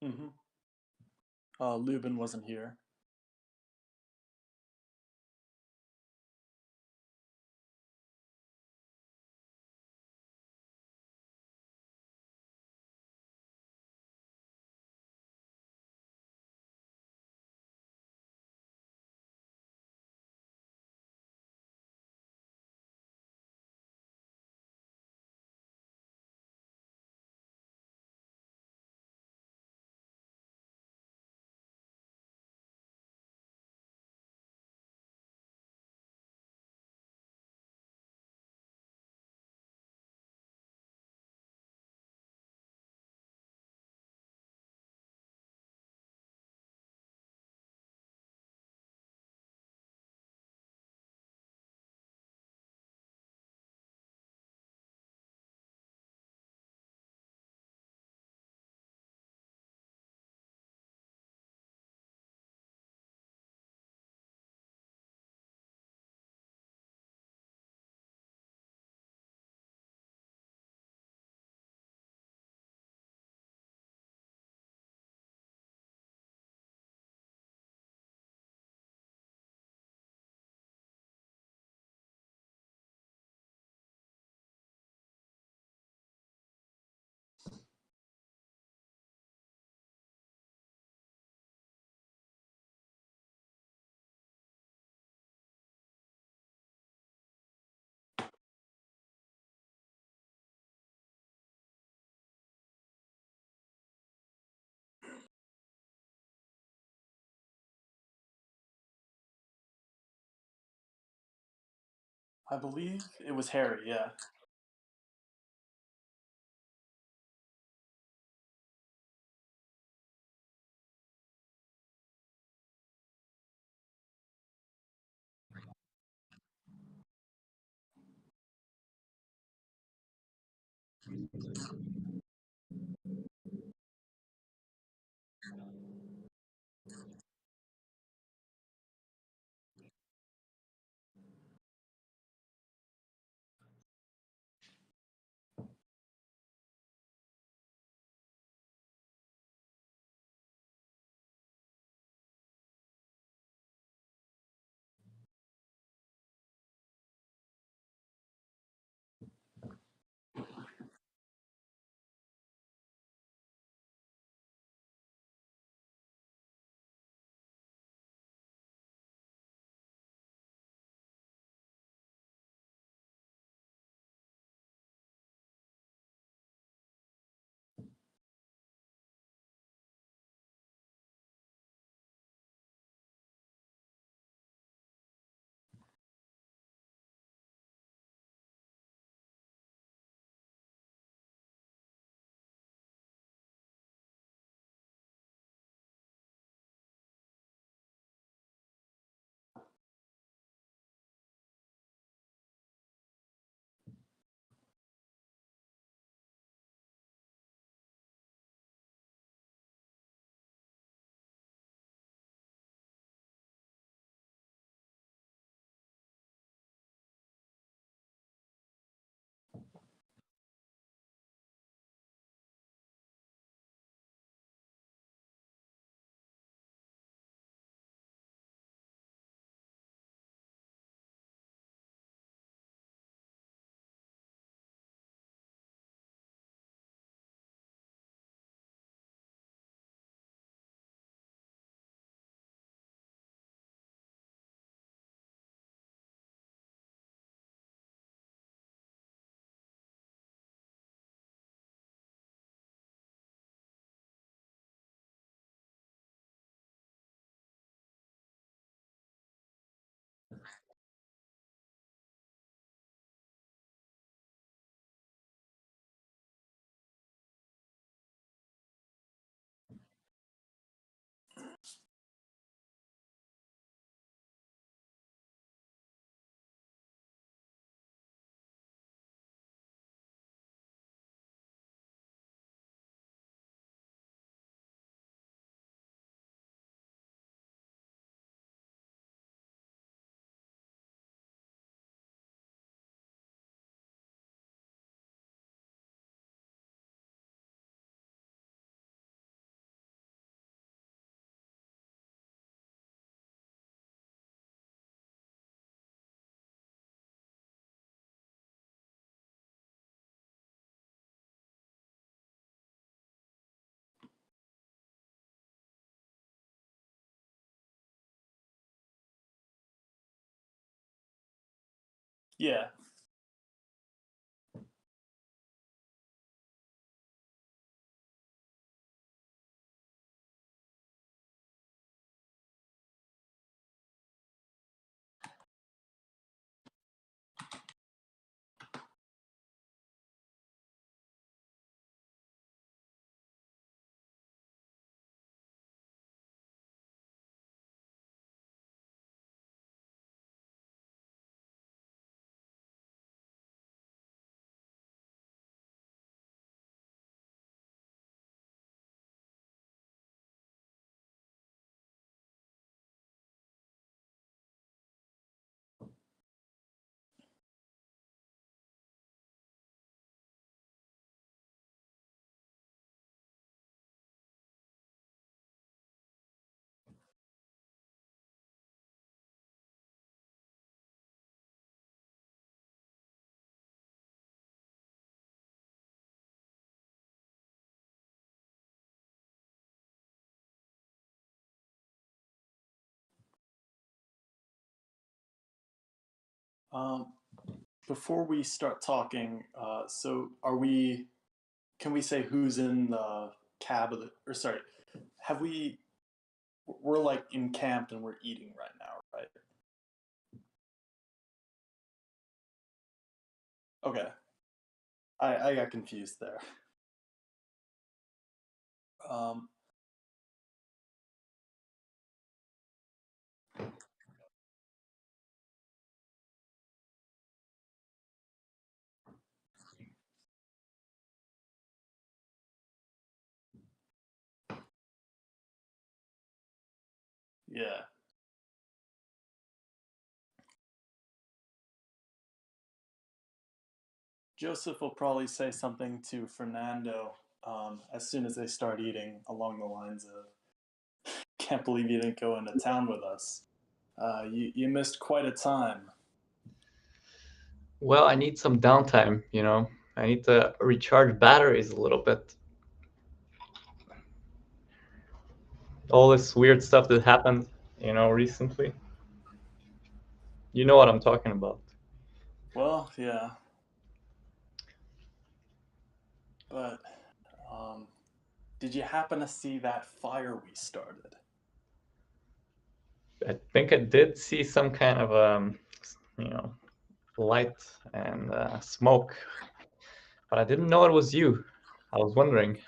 Mm-hmm. Lubin wasn't here. I believe it was Harry, yeah. Yeah. Um, Before we start talking, so are we? Can we say who's in the cab of the? Or sorry, have we? We're like encamped and we're eating right now, right? Okay, I got confused there. Um, yeah, Joseph will probably say something to Fernando as soon as they start eating, along the lines of, "Can't believe you didn't go into town with us. You missed quite a time." Well, I need some downtime, you know. I need to recharge batteries a little bit. All this weird stuff that happened, you know, recently. You know what I'm talking about. Well, yeah, but um, did you happen to see that fire we started? I think I did see some kind of, you know, light and smoke, but I didn't know it was you. I was wondering.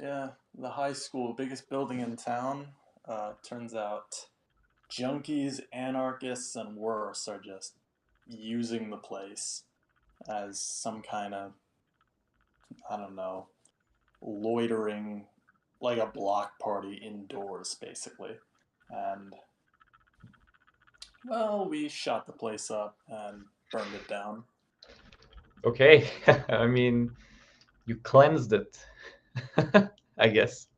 Yeah, the high school, biggest building in town. Turns out junkies, anarchists, and worse are just using the place as some kind of, I don't know, loitering, like a block party indoors, basically. And, well, we shot the place up and burned it down. Okay, I mean, you cleansed it, I guess.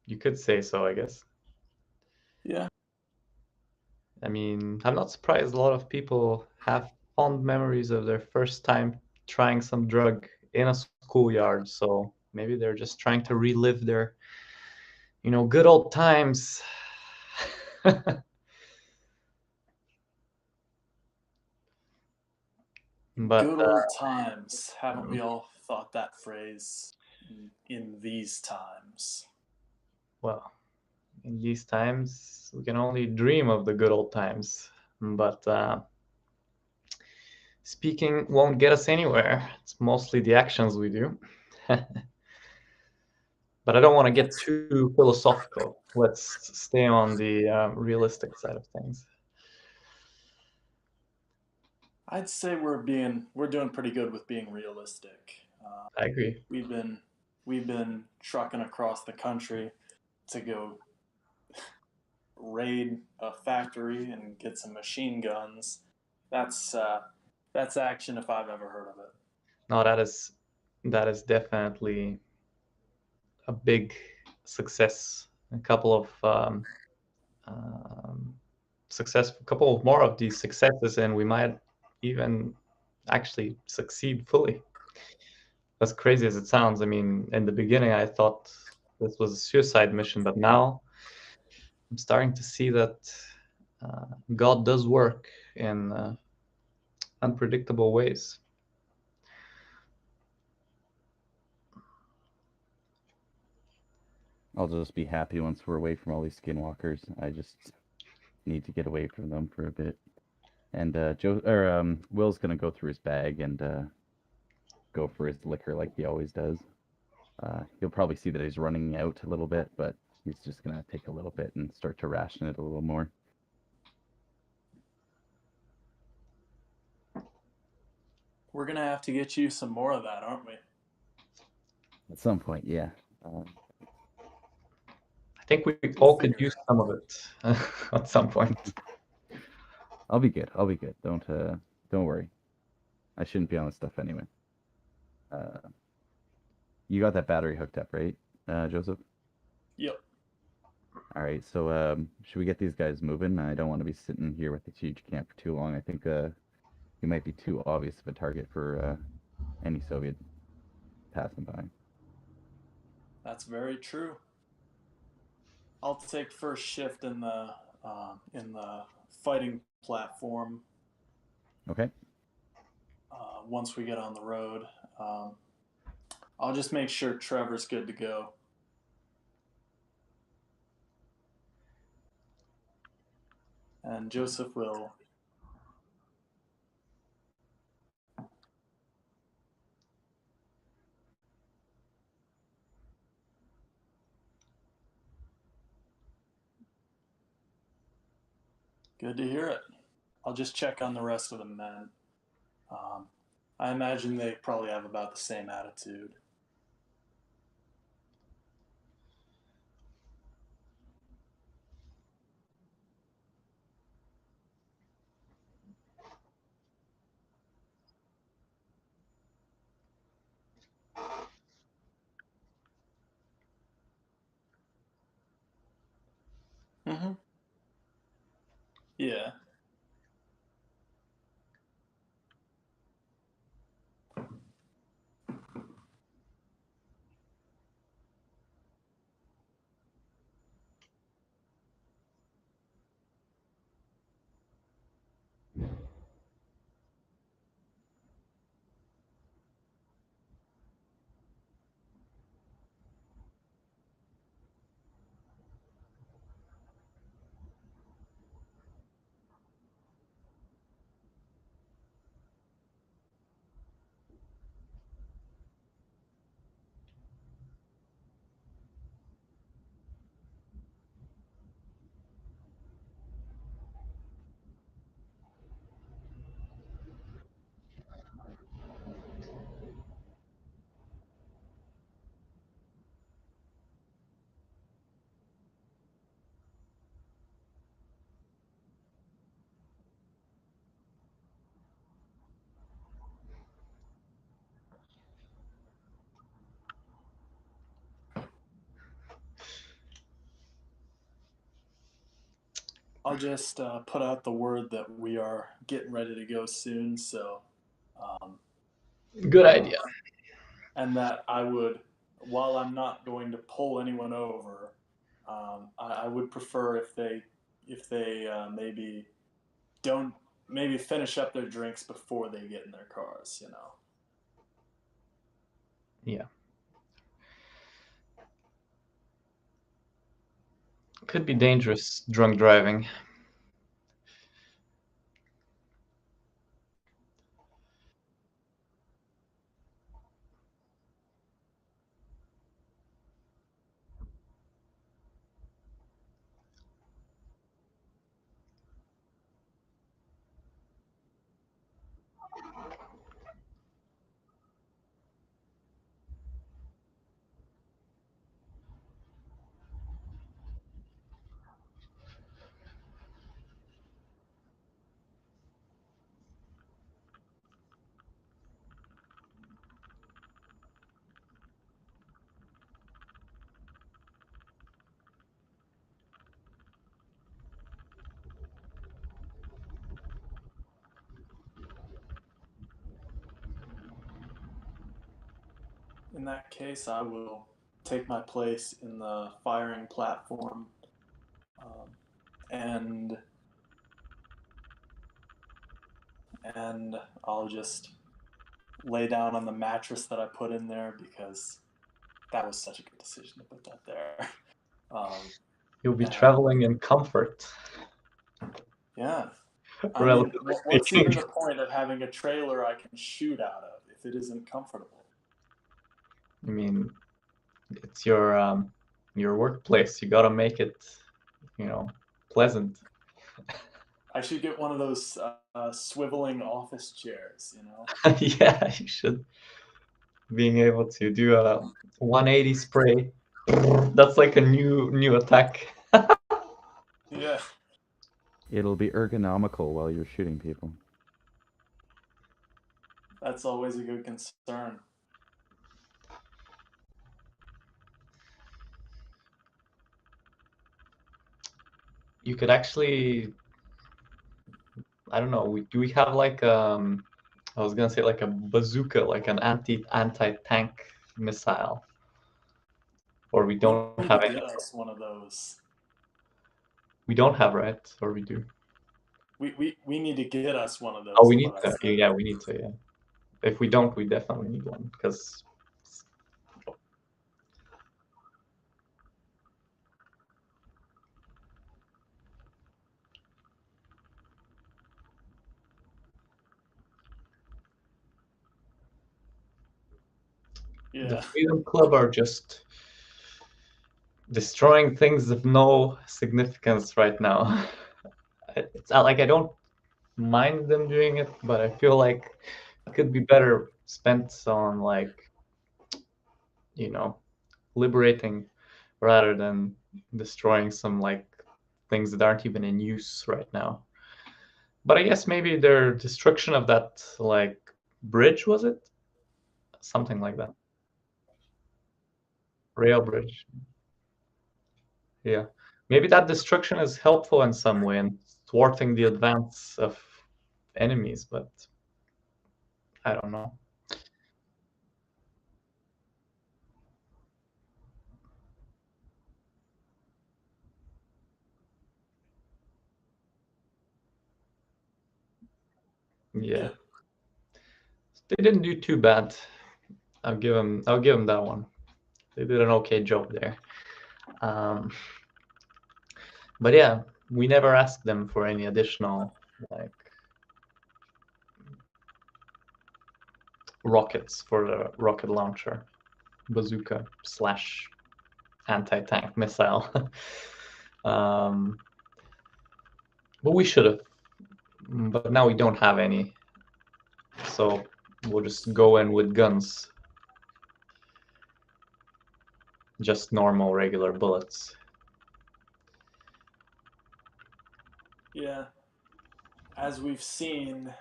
You could say so, I guess. Yeah. I mean, I'm not surprised a lot of people have fond memories of their first time trying some drug in a schoolyard. So maybe they're just trying to relive their, you know, good old times. But Good old times. Haven't we all thought that phrase in these times? well, in these times, we can only dream of the good old times. But speaking won't get us anywhere. It's mostly the actions we do. But I don't want to get That's, too philosophical. Let's stay on the realistic side of things. I'd say we're doing pretty good with being realistic. I agree. We've been we've been trucking across the country to go raid a factory and get some machine guns. That's uh, that's action if I've ever heard of it. No, that is definitely a big success. A couple of um, a couple of more of these successes, and we might even actually succeed fully. As crazy as it sounds, I mean, in the beginning, I thought this was a suicide mission, but now I'm starting to see that God does work in unpredictable ways. I'll just be happy once we're away from all these skinwalkers. I just need to get away from them for a bit. And Will's gonna go through his bag and go for his liquor like he always does. You'll probably see that he's running out a little bit, but he's just gonna take a little bit and start to ration it a little more. We're gonna have to get you some more of that, aren't we? At some point, yeah. I think we We'll all could figure use it some of it at some point. I'll be good. I'll be good. Don't worry. I shouldn't be on this stuff anyway. You got that battery hooked up, right, Joseph? Yep. All right. So should we get these guys moving? I don't want to be sitting here with this huge camp for too long. I think you might be too obvious of a target for any Soviet passing by. That's very true. I'll take first shift in the fighting platform. Okay. Once we get on the road, I'll just make sure Trevor's good to go. And Joseph will. Good to hear it. I'll just check on the rest of the men. I imagine they probably have about the same attitude. Mm-hmm. Yeah. I'll just put out the word that we are getting ready to go soon. So, Good idea. and that I would, while I'm not going to pull anyone over, I would prefer if they maybe don't maybe finish up their drinks before they get in their cars. You know. Yeah. Could be dangerous, drunk driving. In that case, I will take my place in the firing platform, and I'll just lay down on the mattress that I put in there because that was such a good decision to put that there. You'll be and traveling in comfort, yeah, I mean, relatively what's speaking. even the point of having a trailer I can shoot out of if it isn't comfortable? I mean, it's your workplace. You gotta make it, pleasant. I should get one of those swiveling office chairs, you know? Yeah, you should. Being able to do a 180 spray. That's like a new attack. Yeah. It'll be ergonomical while you're shooting people. That's always a good concern. You could actually, I don't know, do we have like I was gonna say like a bazooka, like an anti-tank missile, or we We don't need have to any. get us one of those. We don't have, right? Or we do? We need to get us one of those. Oh, we need what I to. said. Yeah, we need to. Yeah. If we don't, we definitely need one because. Yeah. The Freedom Club are just destroying things of no significance right now. It's not like I don't mind them doing it, but I feel like it could be better spent on like, liberating rather than destroying some like things that aren't even in use right now. But I guess maybe their destruction of that like bridge, was it? Something like that. Rail bridge. Yeah. Maybe that destruction is helpful in some way in thwarting the advance of enemies, but I don't know. Yeah. They didn't do too bad. I'll give them that one. They did an okay job there. But yeah, we never asked them for any additional like rockets for the rocket launcher, bazooka slash anti-tank missile. But we should have. But now we don't have any, so we'll just go in with guns, just normal regular bullets. Yeah. As we've seen,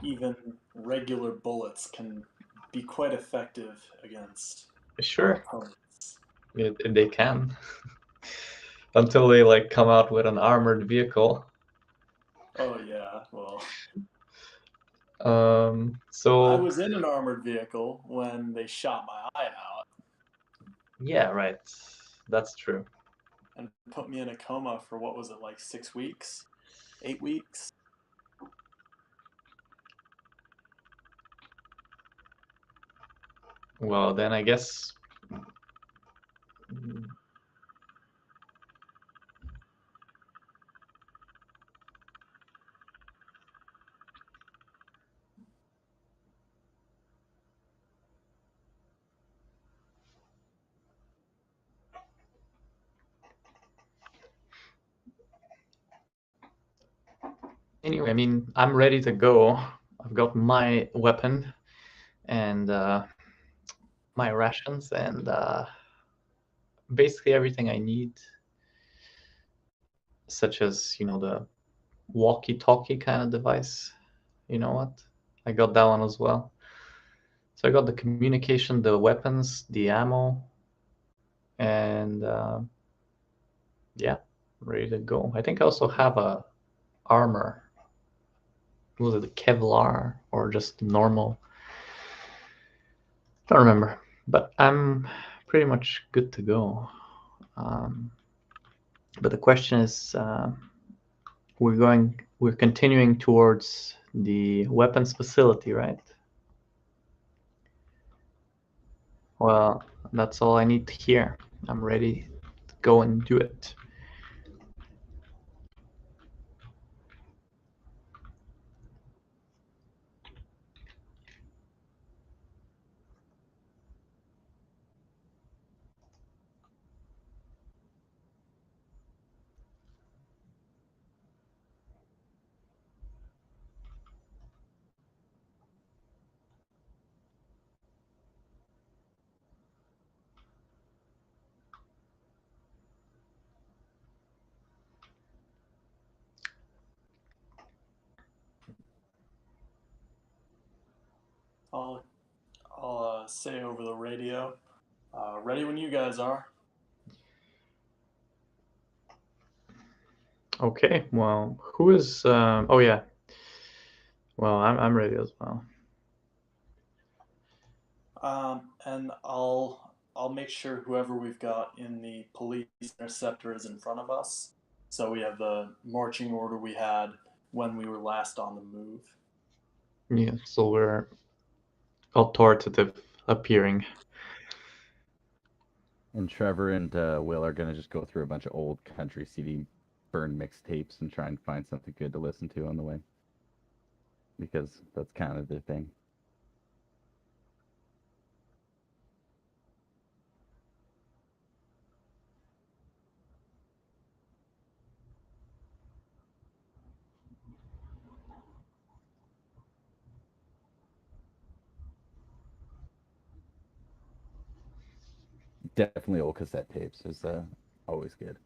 even regular bullets can be quite effective against our Sure, opponents. they can. Until they like come out with an armored vehicle. Oh yeah, well, So I was in an armored vehicle when they shot my eye out yeah, right. That's true. and put me in a coma for what was it, like 6 weeks? 8 weeks? Well, then I guess. Anyway, I mean, I'm ready to go. I've got my weapon and my rations and basically everything I need, such as, the walkie-talkie kind of device. You know what? I got that one as well. So I got the communication, the weapons, the ammo, and yeah, ready to go. I think I also have a armor. Was it the Kevlar or just normal? Don't remember, but I'm pretty much good to go. But the question is, we're continuing towards the weapons facility, right? Well, that's all I need to hear. I'm ready to go and do it. I'll say over the radio, ready when you guys are. Okay, well, who is? Oh yeah. Well, I'm ready as well. And I'll make sure whoever we've got in the police interceptor is in front of us, so we have the marching order we had when we were last on the move. Yeah, so we're authoritative appearing. And Trevor and Will are gonna just go through a bunch of old country CD burn mixtapes and try and find something good to listen to on the way, because that's kind of their thing. Definitely old cassette tapes is always good.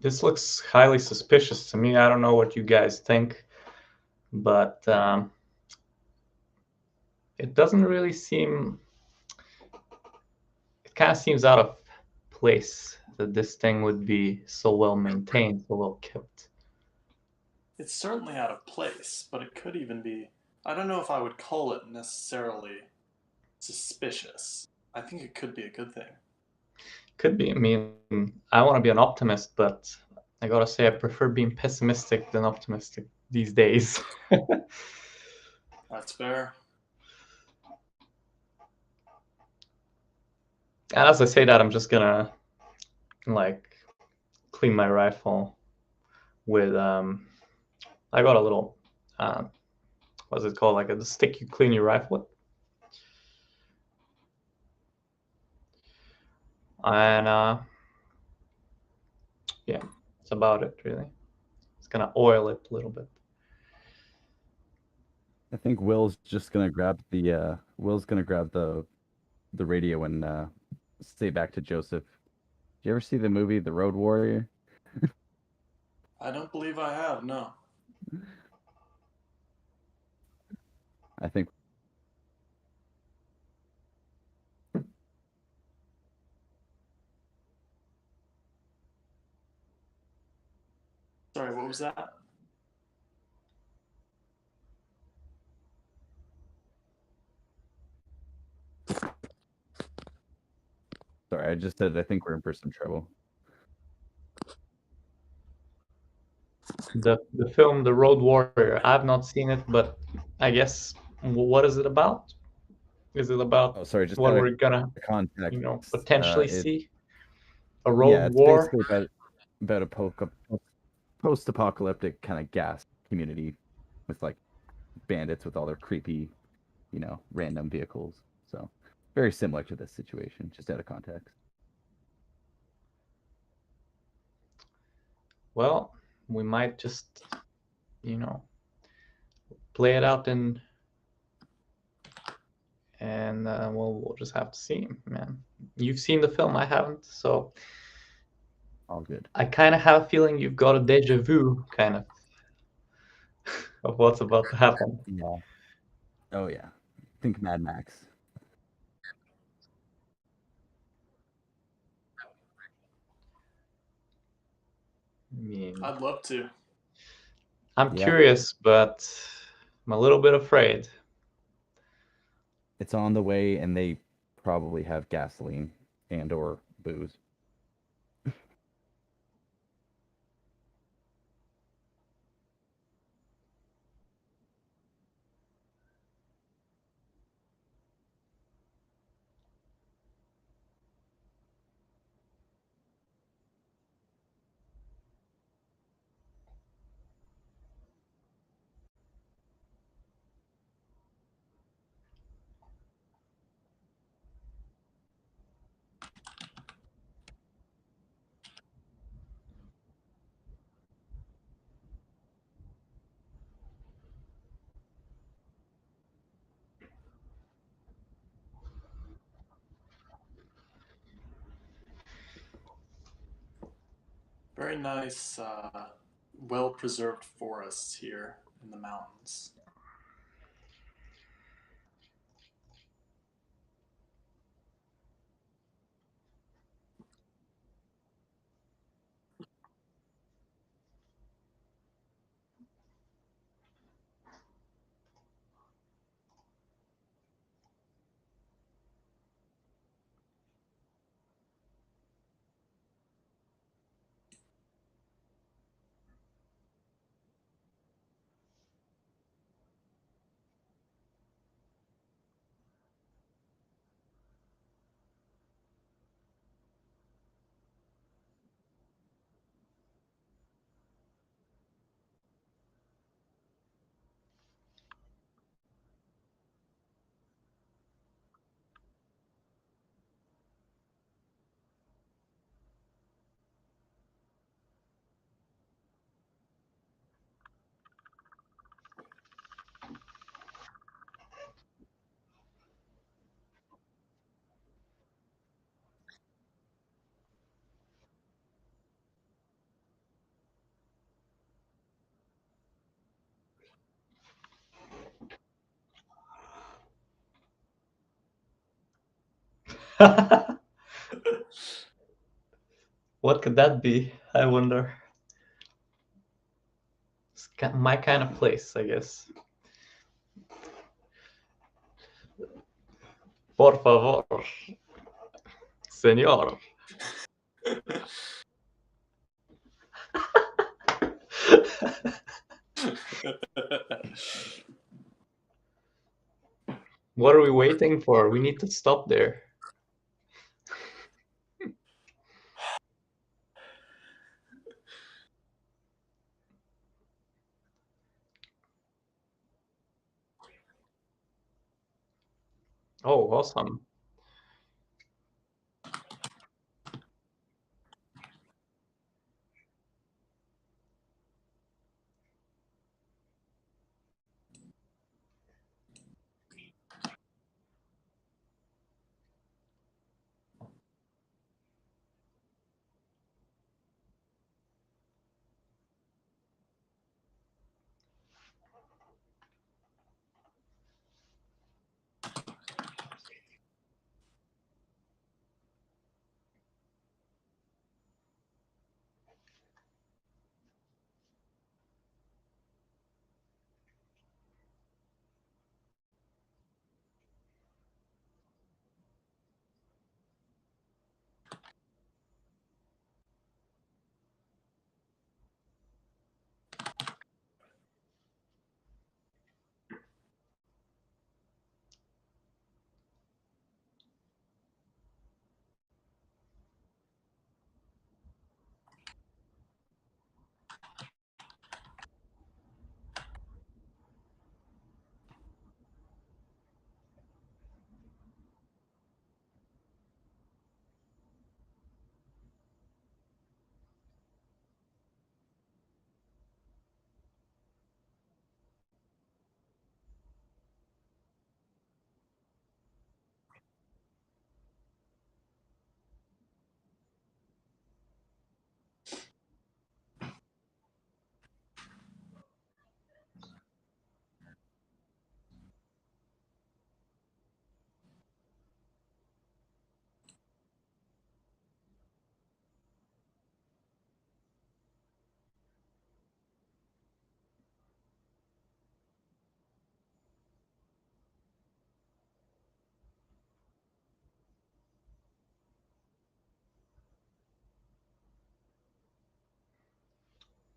This looks highly suspicious to me. I don't know what you guys think, but it doesn't really seem. It kind of seems out of place that this thing would be so well maintained, so well kept. It's certainly out of place, but it could even be. I don't know if I would call it necessarily suspicious. I think it could be a good thing. Could be. I mean, I want to be an optimist, but I gotta say, I prefer being pessimistic than optimistic these days. That's fair. And as I say that, I'm just gonna like clean my rifle with I got a little what's it called, like a stick you clean your rifle with, and yeah, that's about it really. Just gonna oil it a little bit. I think Will's just gonna grab the radio and say back to Joseph. Did you ever see the movie The Road Warrior? I don't believe I have, no. I think Sorry, what was that? sorry, I just said I think we're in for some trouble. The film The Road Warrior, I've not seen it, but I guess what is it about? Is it about Oh, sorry, just what out we're gonna, of context. potentially It see? A road it's war? basically about a post-apocalyptic kind of gas community with like bandits with all their creepy, random vehicles. So very similar to this situation, just out of context. Well, we might just, play it out and we'll just have to see, man. You've seen the film, I haven't, so All good. I kind of have a feeling you've got a deja vu, kind of what's about to happen. Yeah. Oh yeah. Think Mad Max. I mean, I'd love to. I'm Yeah. curious, but I'm a little bit afraid. It's on the way, and they probably have gasoline and or booze. Very nice, well-preserved forests here in the mountains. What could that be? I wonder. It's my kind of place, I guess. Por favor, señor. What are we waiting for? We need to stop there. Oh, awesome.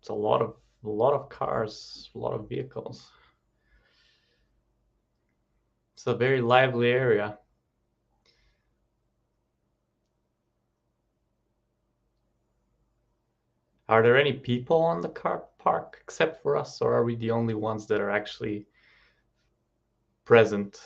It's a lot of cars, a lot of vehicles. It's a very lively area. Are there any people on the car park except for us, or are we the only ones that are actually present?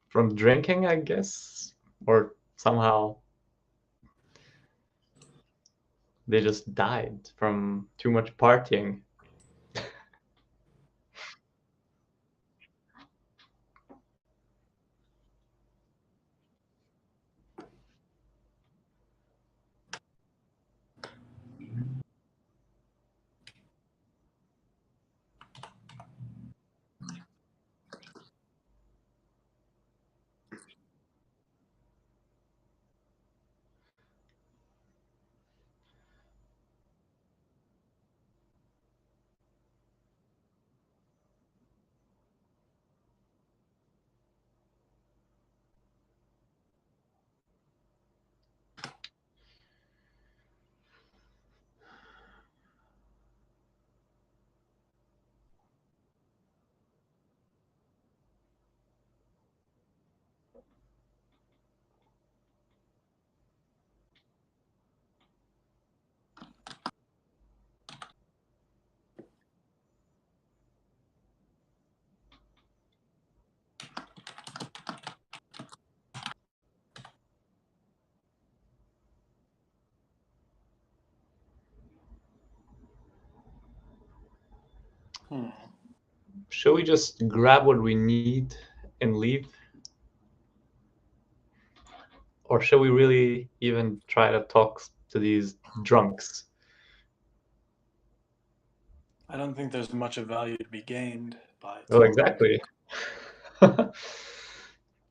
From drinking, I guess, or somehow they just died from too much partying. Should we just grab what we need and leave? Or should we really even try to talk to these drunks? I don't think there's much of value to be gained by Oh, talking. exactly.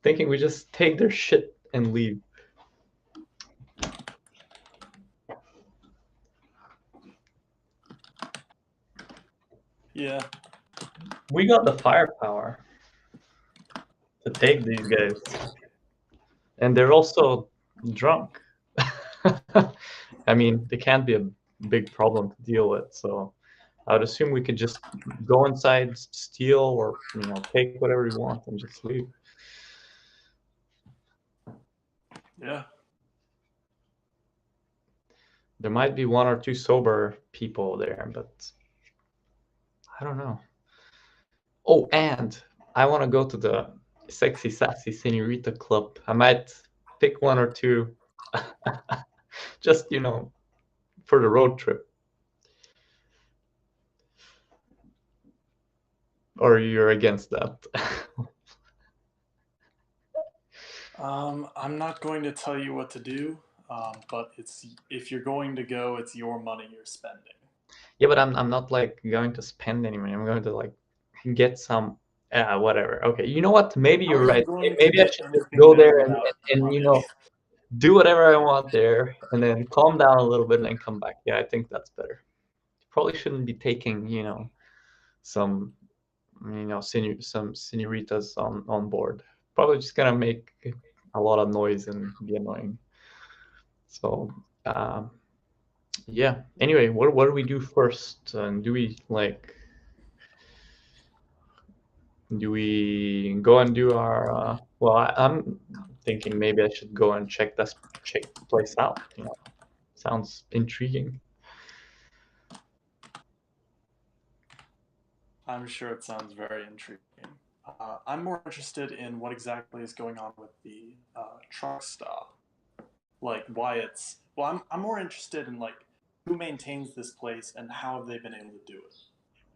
Thinking we just take their shit and leave. Yeah. We got the firepower to take these guys. And they're also drunk. I mean, they can't be a big problem to deal with, so I would assume we could just go inside, steal, or take whatever we want and just leave. Yeah. There might be one or two sober people there, but I don't know. Oh, and I want to go to the Sexy Sassy Senorita Club. I might pick one or two just, for the road trip. Or you're against that? I'm not going to tell you what to do, but if you're going to go, it's your money you're spending. Yeah, but I'm not like going to spend any money. I'm going to like get some whatever. Okay, you know what? Maybe How you're are you right. going to Maybe I get should just anything go there there and without money? do whatever I want there and then calm down a little bit and then come back. Yeah, I think that's better. Probably shouldn't be taking, some some senoritas on board. Probably just gonna make a lot of noise and be annoying. So yeah. Anyway, what do we do first? And do we go and do our? Well, I'm thinking maybe I should go and check the place out. Sounds intriguing. I'm sure it sounds very intriguing. I'm more interested in what exactly is going on with the truck stop, like why it's. Well, I'm more interested in like who maintains this place and how have they been able to do it.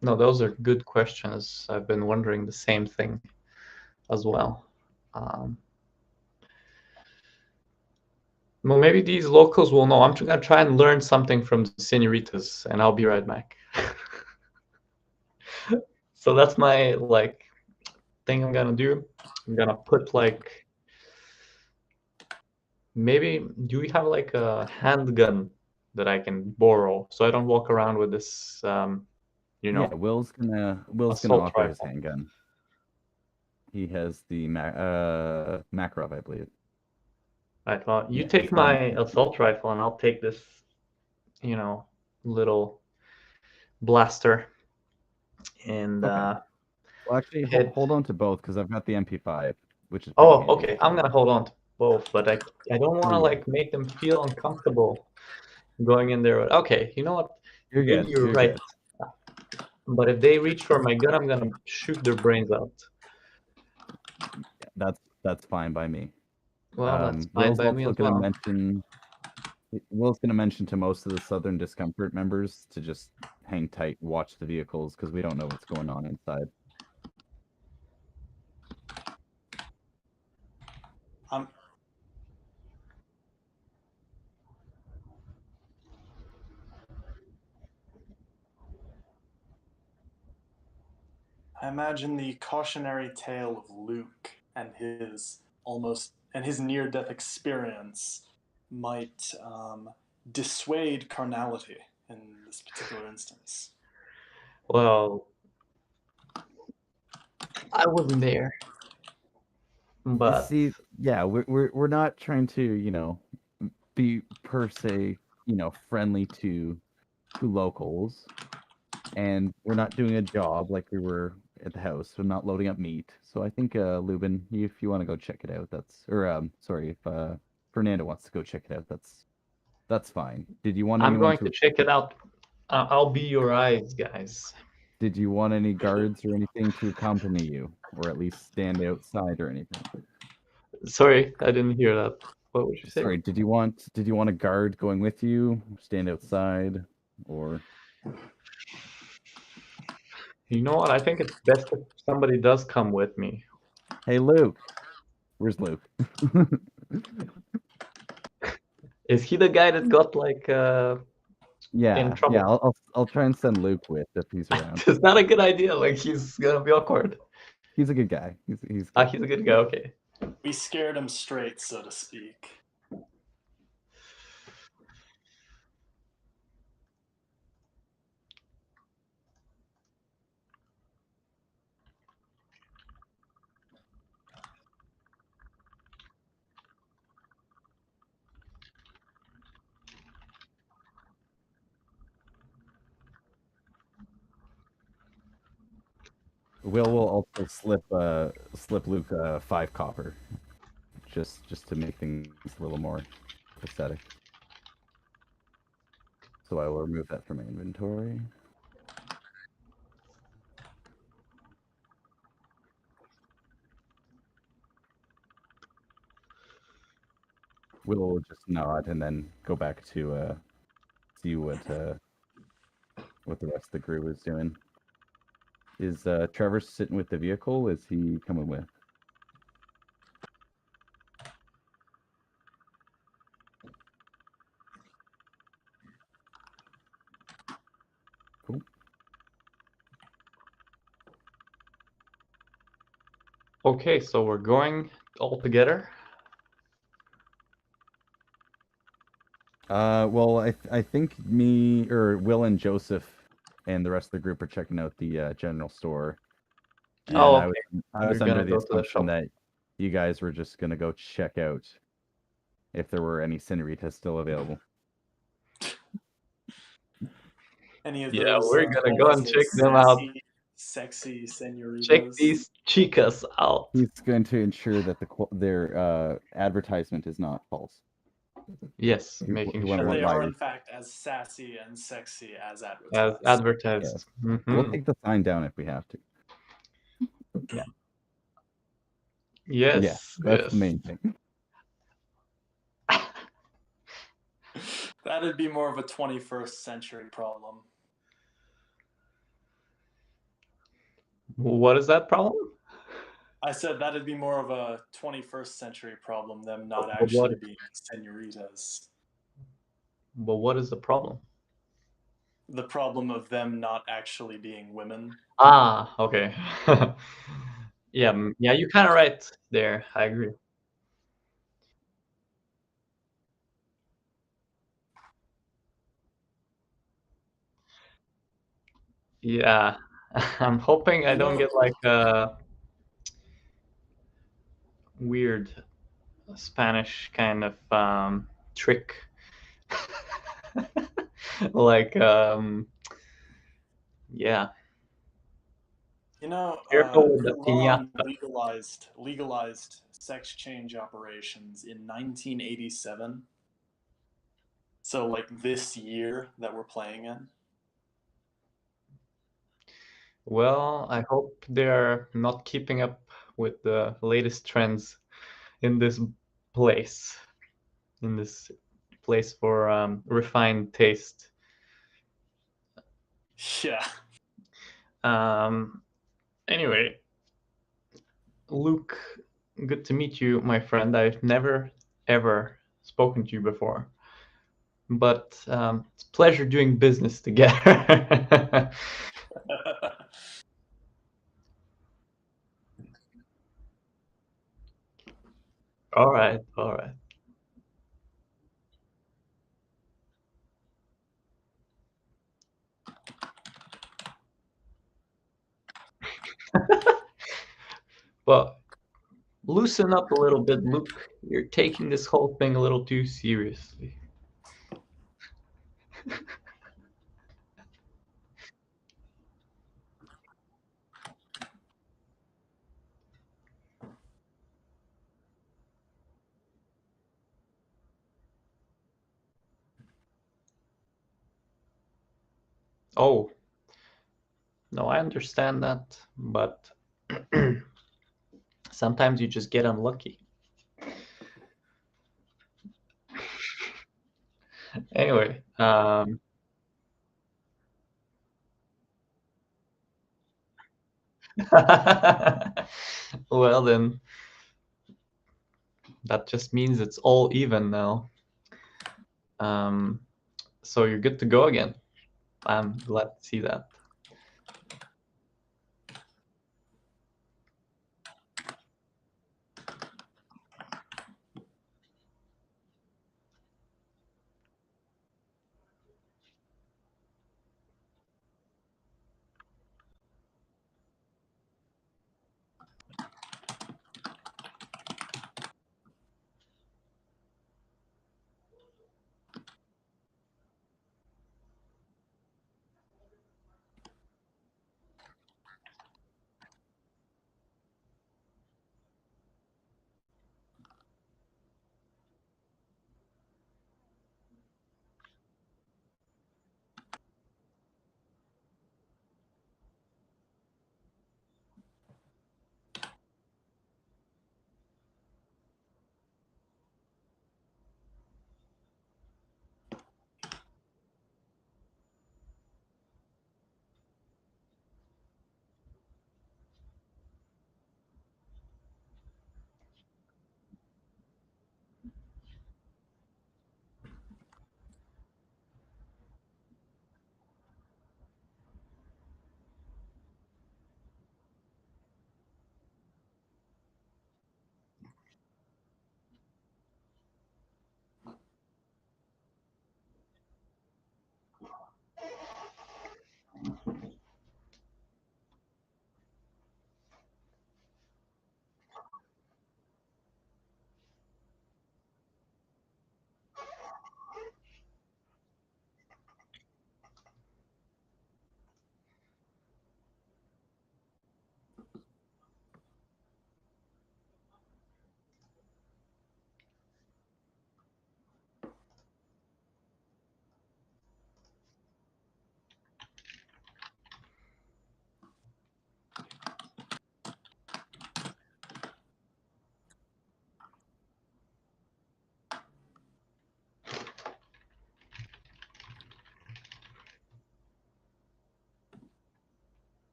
No, those are good questions. I've been wondering the same thing as well. Well, maybe these locals will know. I'm gonna try and learn something from the senoritas, and I'll be right back. So that's my thing I'm gonna do. I'm gonna put maybe do we have like a handgun that I can borrow so I don't walk around with this Yeah, Will's gonna assault offer his rifle. handgun. He has the Makarov, I believe. Right, well, you Yeah, take he's got my an- assault rifle and I'll take this, little blaster and Okay. Well, actually, head. hold on to both because I've got the MP5, which is pretty Oh, handy. okay. I'm gonna hold on to both, but I don't want to Yeah. make them feel uncomfortable going in there. Okay, you know what? You're Maybe good. you're You're right. good. But if they reach for my gun, I'm gonna shoot their brains out. That's fine by me. Well, that's fine Will's by me also as going to well. mention. Will's going to mention to most of the Southern Discomfort members to just hang tight, watch the vehicles because we don't know what's going on inside. I imagine the cautionary tale of Luke and his near-death experience might dissuade carnality in this particular instance. Well, I wasn't there, but See, yeah, we're not trying to be per se friendly to locals, and we're not doing a job like we were at the house. We're not loading up meat. So I think Lubin, if you want to go check it out, sorry, if Fernando wants to go check it out, that's fine. Did you want I'm anyone going to check it out. I'll be your eyes, guys. Did you want any guards or anything to accompany you, or at least stand outside or anything? Sorry, I didn't hear that. What would you say? Sorry, did you want a guard going with you, stand outside, or? You know what? I think it's best if somebody does come with me. Hey, Luke. Where's Luke? Is he the guy that got like in trouble? Yeah. I'll try and send Luke with if he's around. It's not a good idea. Like he's gonna be awkward. He's a good guy. He's He's good. a good guy. Okay. We scared him straight, so to speak. Will also slip Luke 5 copper, just to make things a little more pathetic. So I will remove that from my inventory. Will just nod and then go back to see what the rest of the group is doing. Is Trevor sitting with the vehicle? Is he coming with? Cool. Okay, so we're going all together. Well, I think me or Will and Joseph and the rest of the group are checking out the general store. And Oh, I okay. was You're gonna under the go to the assumption shop. that you guys were just gonna go check out if there were any Cineritas still available. Any of Yeah, those we're gonna go and check them out. sexy Check senoritas. these chicas out. He's going to ensure that their advertisement is not false. Yes, He making won't And sure they lie are, to in you. fact, as sassy and sexy as as advertised. advertised. Yes. Mhm. We'll take the sign down if we have to. Yes, Yes, that's yes. the main thing. That'd be more of a 21st century problem. What is that problem? I said that'd be more of a 21st century problem, them not But what- actually being senoritas. But what is the problem? The problem of them not actually being women. Ah, okay. Yeah, yeah, you're kind of right there. I agree. Yeah, I'm hoping I You don't know- get like a weird Spanish kind of trick. Like, yeah. You know, Careful with the Iran piñata. legalized sex change operations in 1987. So, like this year that we're playing in. Well, I hope they're not keeping up with the latest trends in this place, in this place for refined taste. Yeah. Anyway, Luke, good to meet you, my friend. I've never ever spoken to you before, but it's a pleasure doing business together. All right, all right. Well, loosen up a little bit, Luke. You're taking this whole thing a little too seriously. Oh, no, I understand that, but sometimes you just get unlucky. Anyway, Well, then that just means it's all even now. So you're good to go again. I'm glad to see that.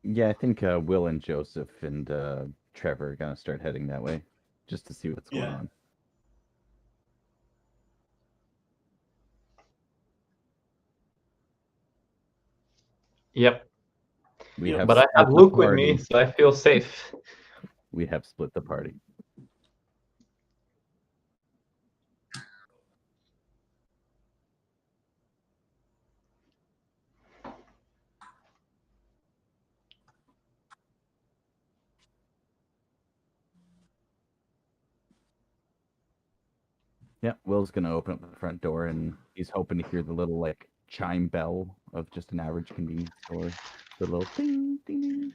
Yeah, I think Will and Joseph and Trevor are gonna start heading that way, just to see what's going Yeah. on. Yep. We Yep. have But I have split the Luke with me, party. so I feel safe. We have split the party. Yeah, Will's gonna open up the front door, and he's hoping to hear the little like chime bell of just an average convenience store. The little ding ding ding.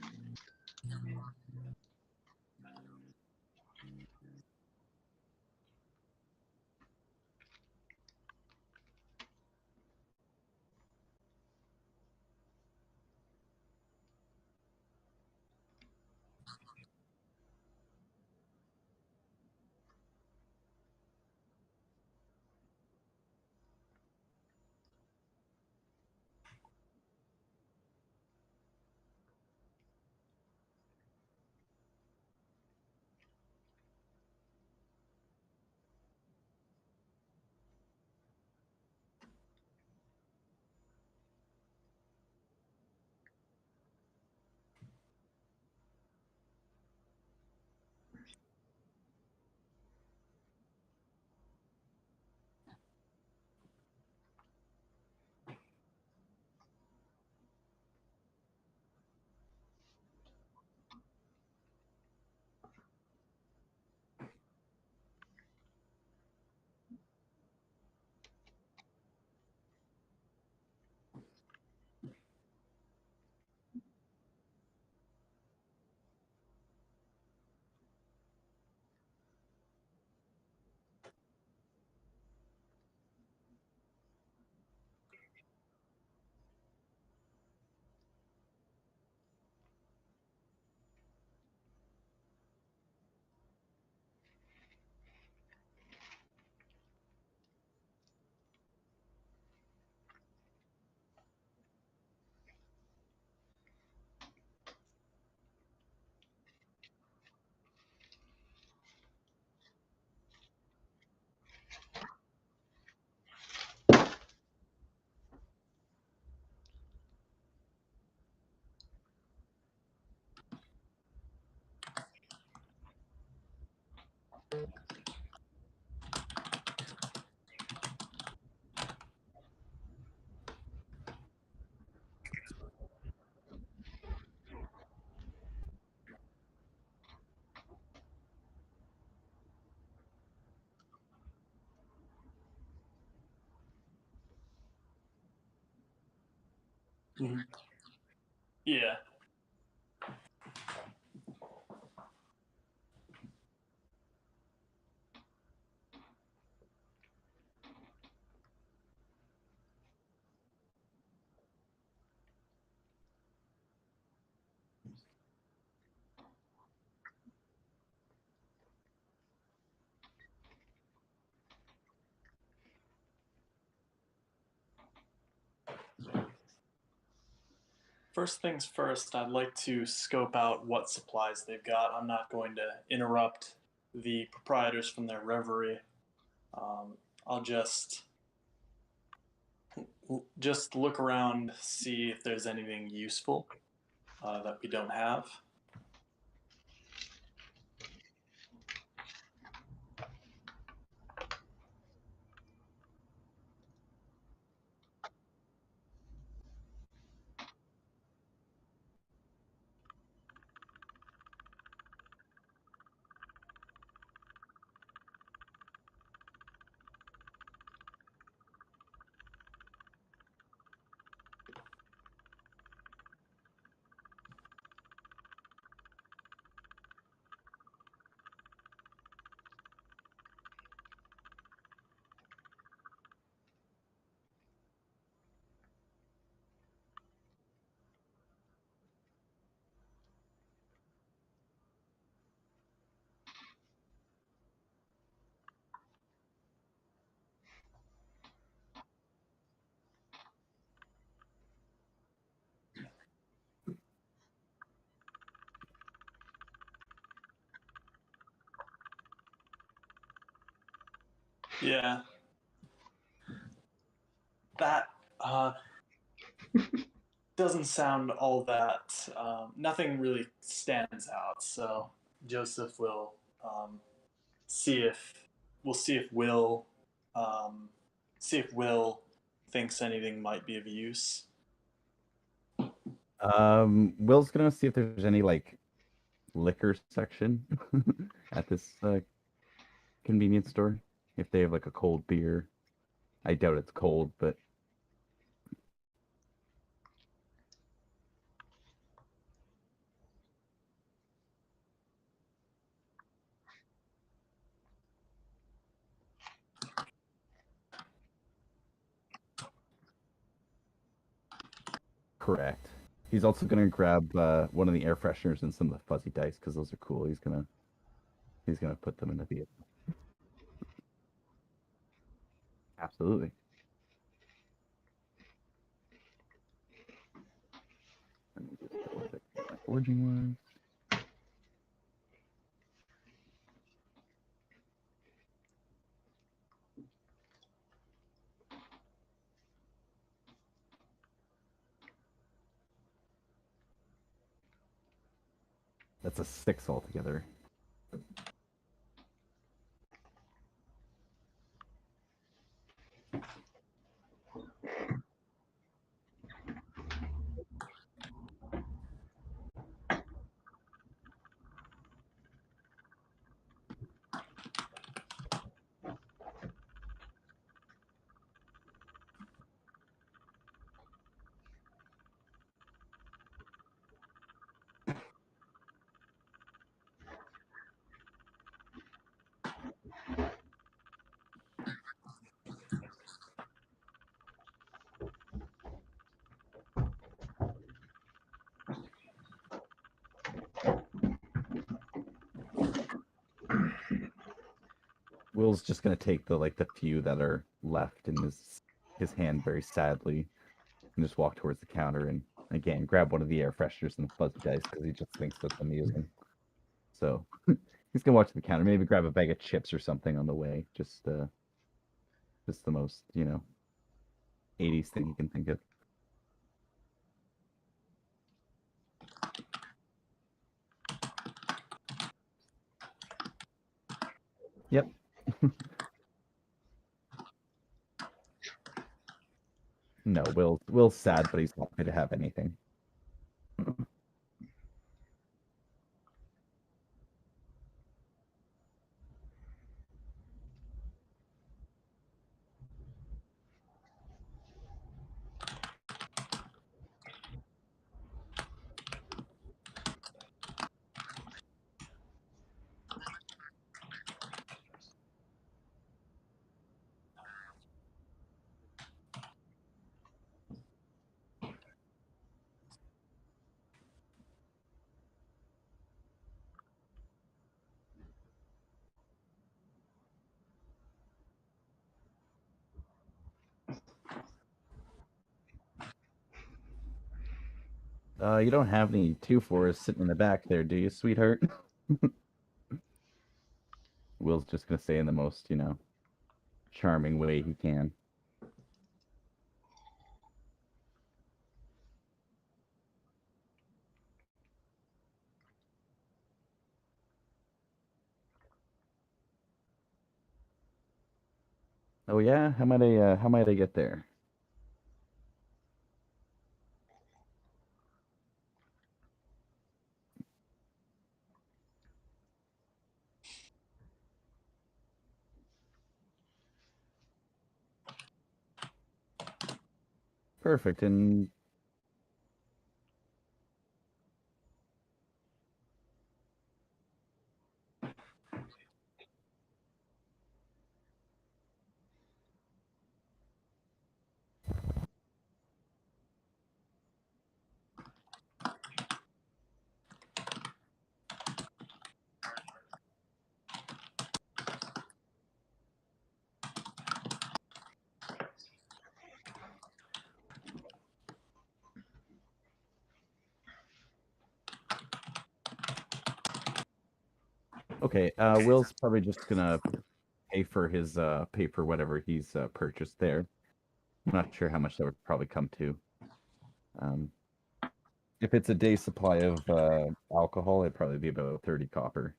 Mhm. Yeah. First things first, I'd like to scope out what supplies they've got. I'm not going to interrupt the proprietors from their reverie. I'll just look around, see if there's anything useful that we don't have. Yeah, that doesn't sound all that. Nothing really stands out. So Joseph will see if we'll um, see if Will thinks anything might be of use. Will's gonna see if there's any like liquor section at this convenience store. If they have like a cold beer. I doubt it's cold, but correct. He's also gonna grab one of the air fresheners and some of the fuzzy dice because those are cool. He's gonna put them in the vehicle. Absolutely. Let me just double check what my forging was. That's a 6 altogether. Will's just gonna take the few that are left in his hand very sadly, and just walk towards the counter and again grab one of the air fresheners and the fuzzy dice because he just thinks that's amusing. So he's gonna watch the counter, maybe grab a bag of chips or something on the way. Just the most 80s thing you can think of. Yep. No, Will's sad, but he's happy to have anything. You don't have any 2-4s sitting in the back there, do you, sweetheart? Will's just gonna say in the most, charming way he can. Oh yeah, how might I get there? Perfect. And okay, Will's probably just gonna pay for whatever he's purchased there. I'm not sure how much that would probably come to. Um, if it's a day supply of alcohol, it'd probably be about 30 copper.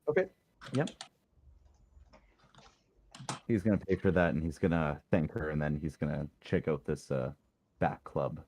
Okay. Yep. He's gonna pay for that, and he's gonna thank her, and then he's gonna check out this back club.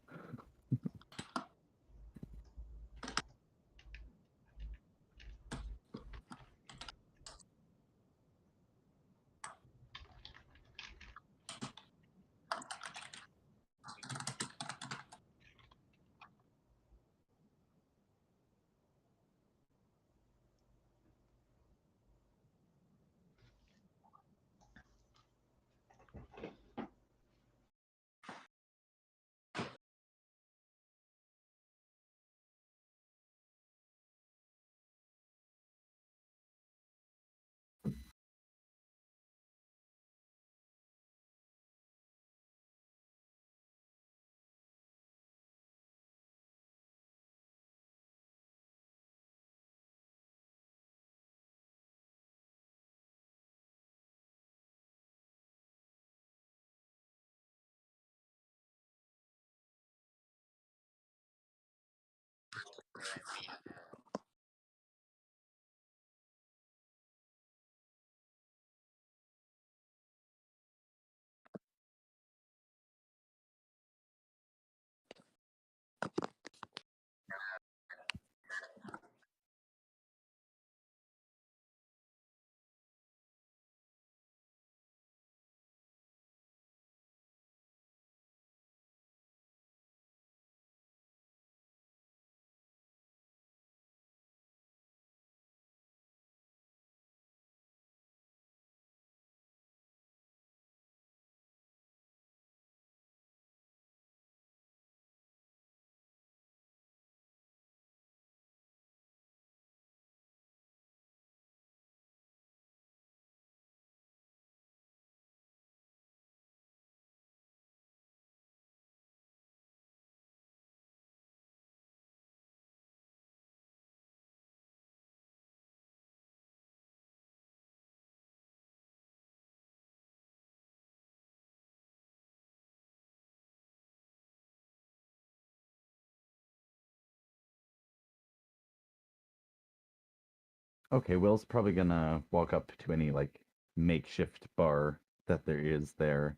Okay, Will's probably gonna walk up to any like makeshift bar that there is there.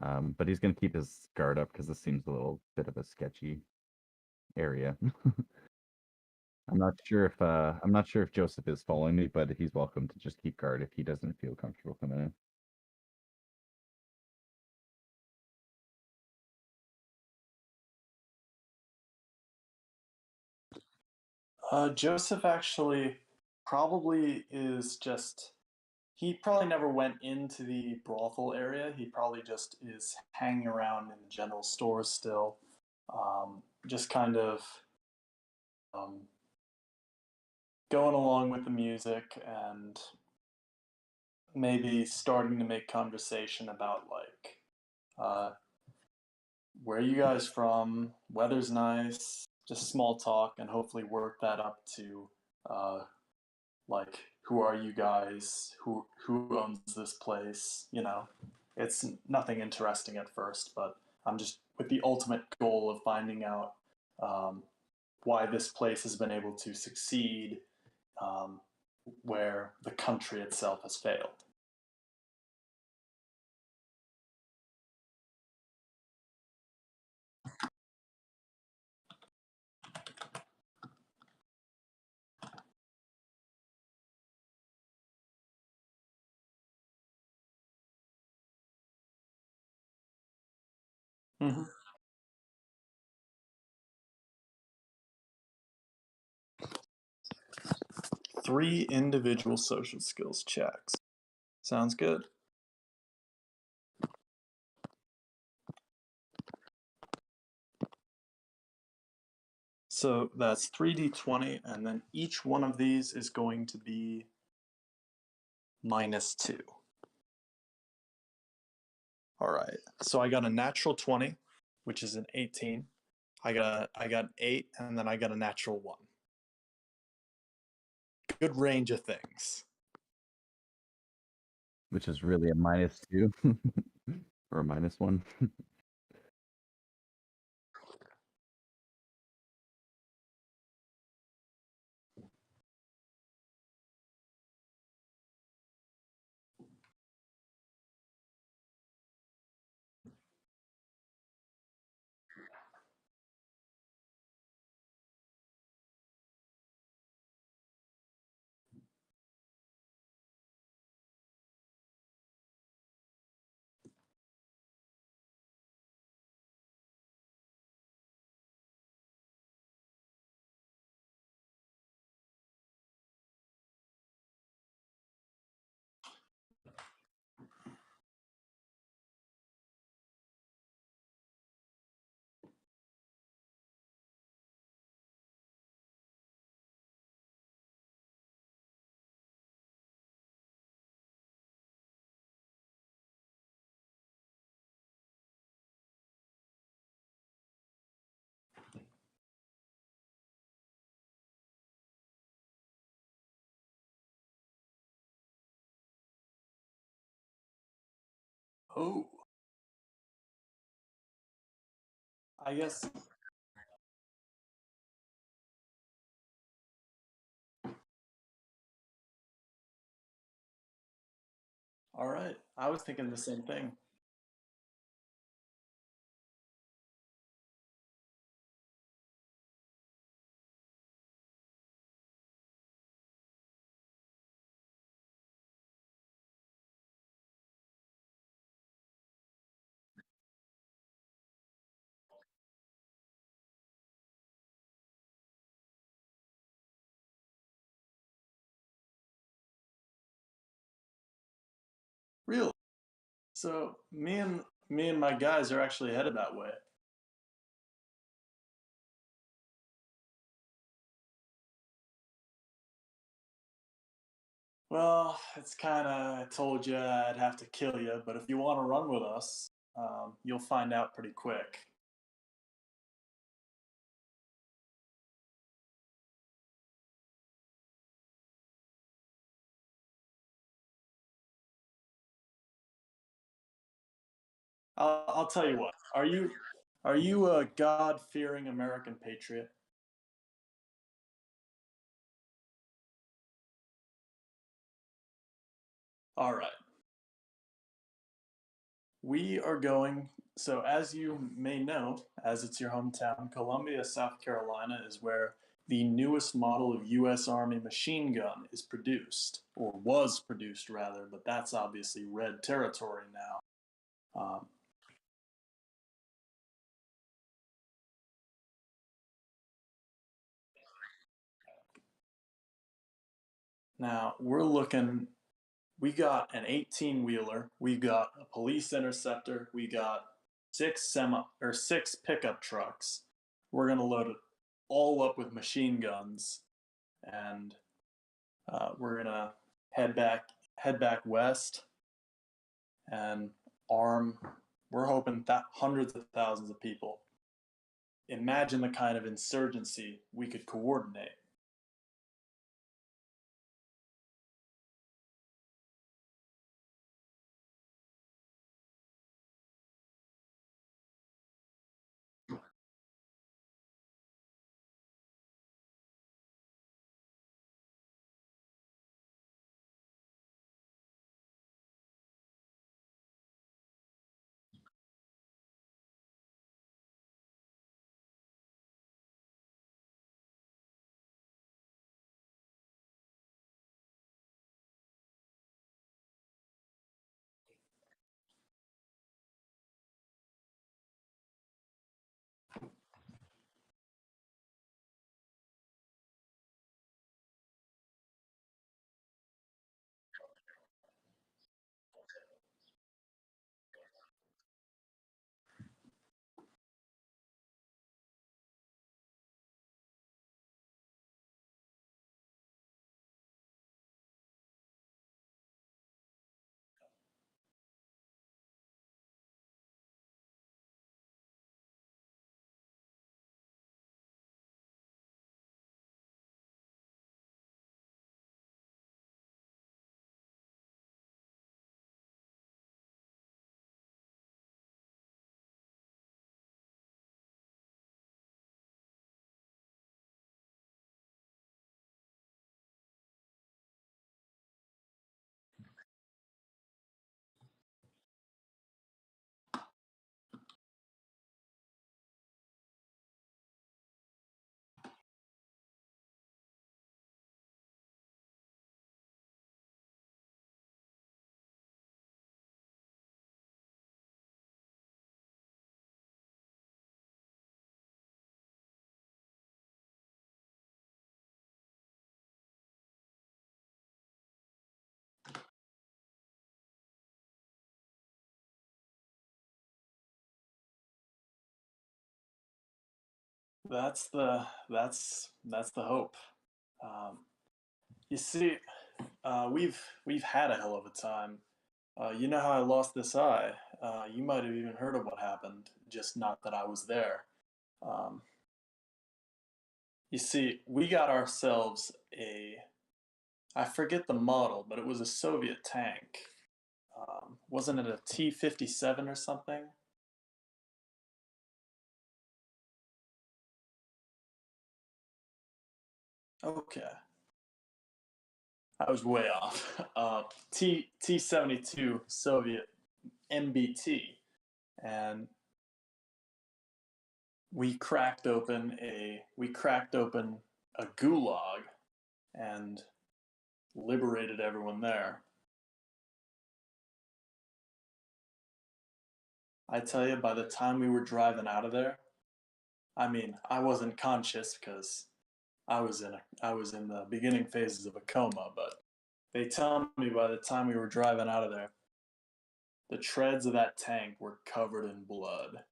But he's gonna keep his guard up because this seems a little bit of a sketchy area. I'm not sure if Joseph is following me, but he's welcome to just keep guard if he doesn't feel comfortable coming in. Joseph actually probably is just. He probably never went into the brothel area. He probably just is hanging around in the general stores still, just kind of um, going along with the music and maybe starting to make conversation about like where are you guys from, weather's nice, just small talk, and hopefully work that up to uh, like who are you guys, who owns this place, you know. It's nothing interesting at first, but I'm just with the ultimate goal of finding out um, why this place has been able to succeed um, where the country itself has failed. Mm-hmm. 3 individual social skills checks. Sounds good. So that's 3d20, and then each one of these is going to be -2. All right. So I got a natural 20, which is an 18. I got 8, and then I got a natural 1. Good range of things. Which is really a -2 or a -1. Oh, I guess. All right. I was thinking the same thing. Really? So me and my guys are actually headed that way. Well, it's kind of, I told you I'd have to kill you, but if you want to run with us, you'll find out pretty quick. I'll tell you what. Are you a God-fearing American patriot? All right. We are going, so as you may know, as it's your hometown, Columbia, South Carolina is where the newest model of U.S. Army machine gun is produced, or was produced rather, but that's obviously red territory now. Now we got an 18-wheeler, we got a police interceptor, we got six pickup trucks. We're gonna load it all up with machine guns, and we're gonna head back west and arm. We're hoping that hundreds of thousands of people. Imagine the kind of insurgency we could coordinate. That's the hope. Um, you see, we've had a hell of a time. You know how I lost this eye? You might have even heard of what happened, just not that I was there. Um, you see, we got ourselves I forget the model, but it was a Soviet tank. Wasn't it a T-57 or something? Okay, I was way off. T-72 Soviet MBT, and we cracked open a gulag and liberated everyone there. I tell you, by the time we were driving out of there, I mean, I wasn't conscious because I was in the beginning phases of a coma, but they tell me by the time we were driving out of there, the treads of that tank were covered in blood.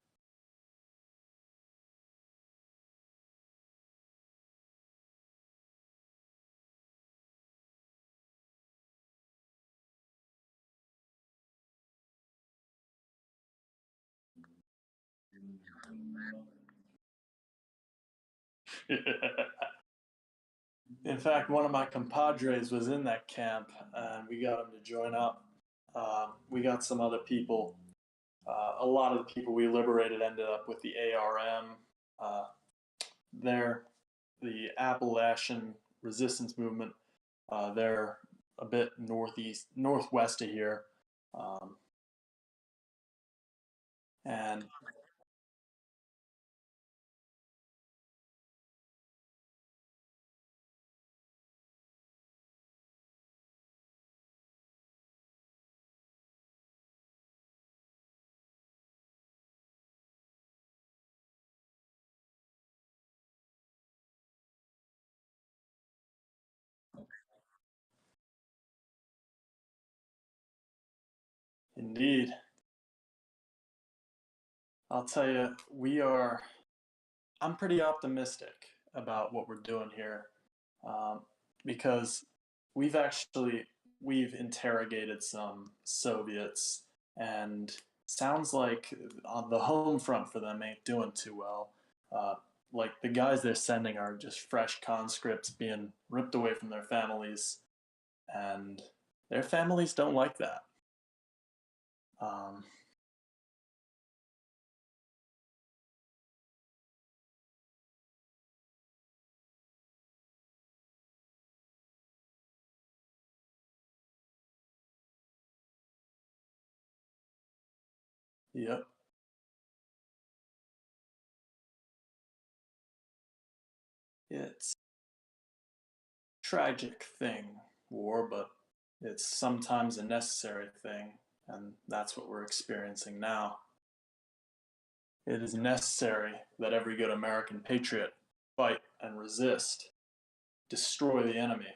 In fact, one of my compadres was in that camp, and we got him to join up. We got some other people. A lot of the people we liberated ended up with the ARM. Uh, they're the Appalachian Resistance Movement. They're a bit northwest of here. Um, and indeed, I'll tell you, I'm pretty optimistic about what we're doing here, um, because we've actually we've interrogated some Soviets, and sounds like on the home front for them ain't doing too well. Uh, like the guys they're sending are just fresh conscripts being ripped away from their families, and their families don't like that. Um, yep, it's a tragic thing, war, but it's sometimes a necessary thing, and that's what we're experiencing now. It is necessary that every good American patriot fight and resist, destroy the enemy.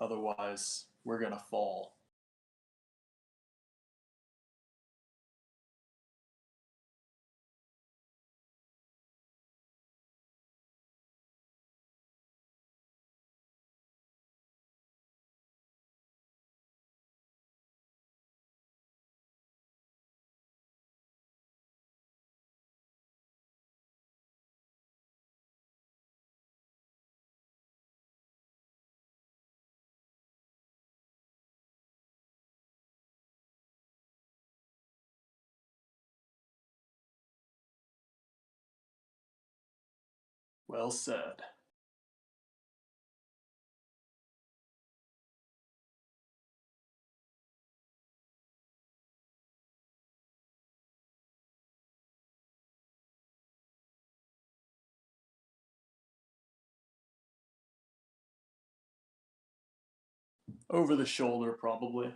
Otherwise, we're going to fall. Well said. Over the shoulder, probably.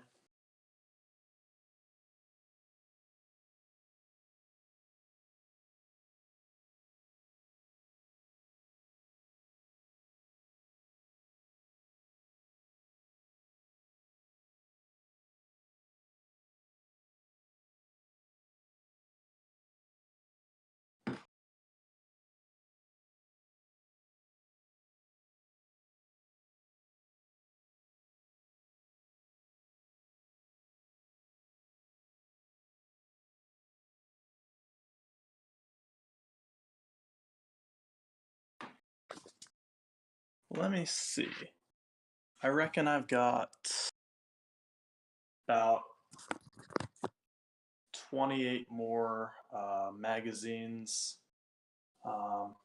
Let me see. I reckon I've got about 28 more magazines. Um,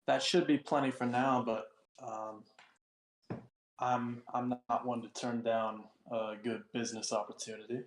that should be plenty for now, but um, I'm not one to turn down a good business opportunity.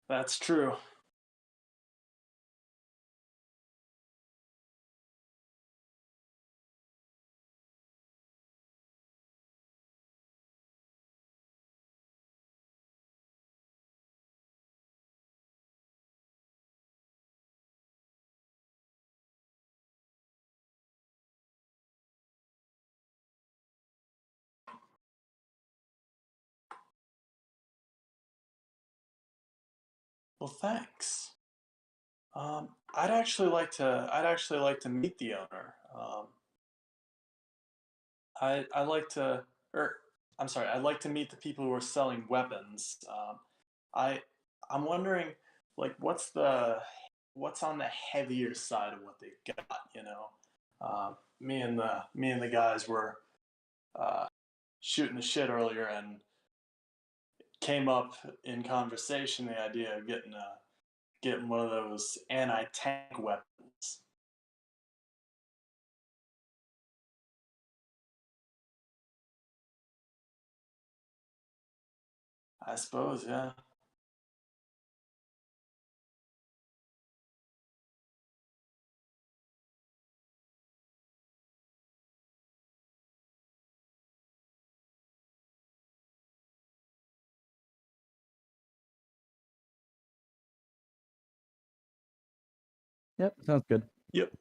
That's true. Well, thanks. I'd actually like to meet the owner. I'd like to, or I'm sorry, I'd like to meet the people who are selling weapons. I, I'm wondering, like, what's on the heavier side of what they've got, you know? Me and the guys were uh, shooting the shit earlier, and came up in conversation the idea of getting one of those anti-tank weapons. I suppose, yeah. Yep, sounds good. Yep.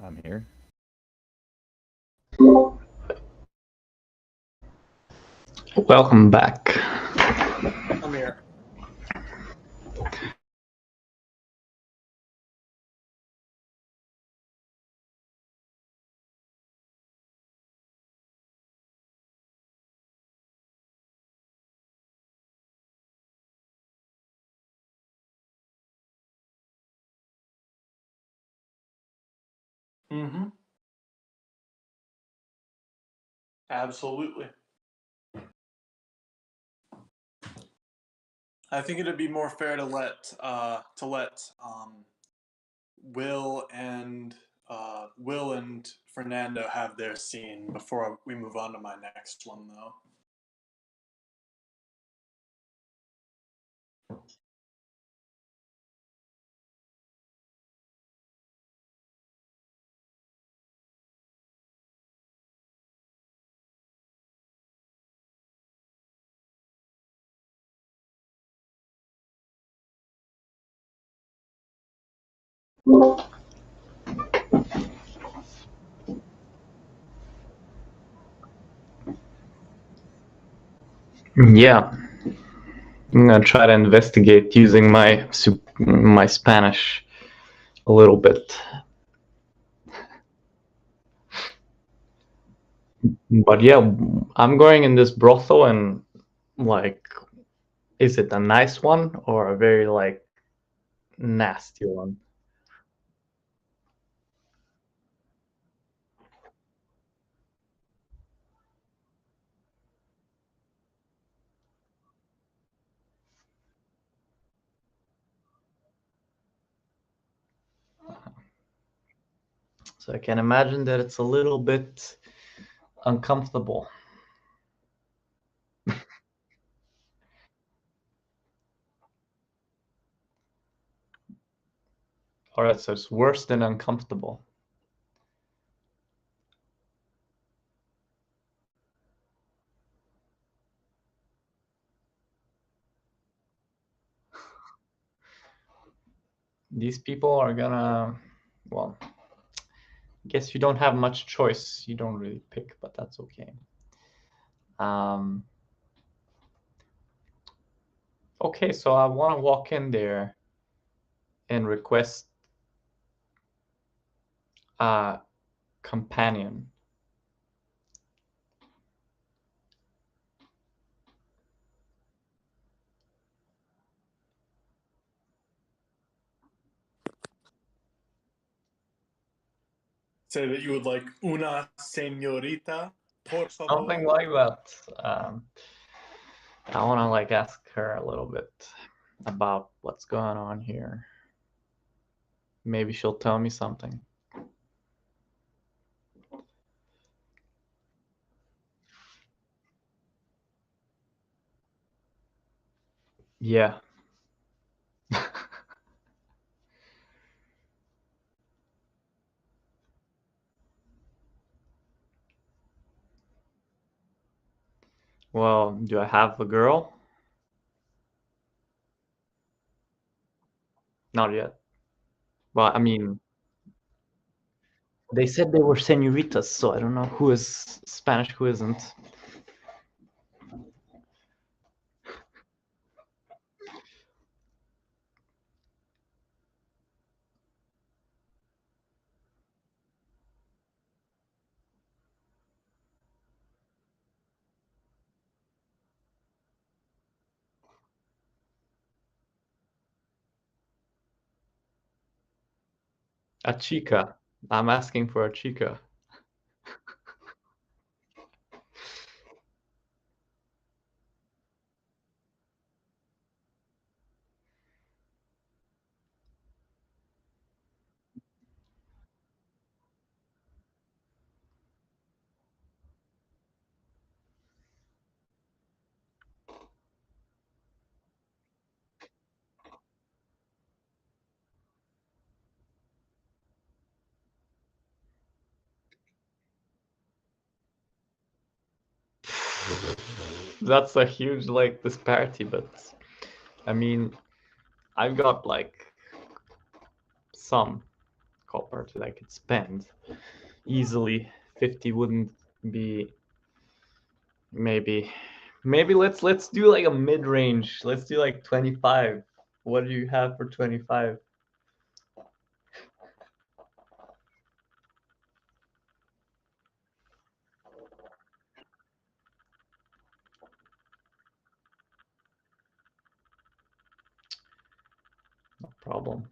I'm here. Welcome back. I'm here. Mm-hmm. Absolutely. I think it'd be more fair to let Will and Fernando have their scene before we move on to my next one, though. Yeah, I'm gonna try to investigate using my Spanish a little bit. But yeah, I'm going in this brothel, and like, is it a nice one or a very like nasty one? So I can imagine that it's a little bit uncomfortable. All right, so it's worse than uncomfortable. These people are gonna, well, I guess you don't have much choice. You don't really pick, but that's okay. Okay, so I want to walk in there and request a companion. Say that you would like una señorita, por favor. Something like that. I want to like ask her a little bit about what's going on here. Maybe she'll tell me something. Yeah. Well, do I have a girl? Not yet. Well, I mean, they said they were señoritas, so I don't know who is Spanish, who isn't. A chica. I'm asking for a chica. That's a huge like disparity, but I mean, I've got like some cards that I could spend easily. 50 wouldn't be. Maybe let's do like a mid-range. Let's do like 25. What do you have for 25? No problem.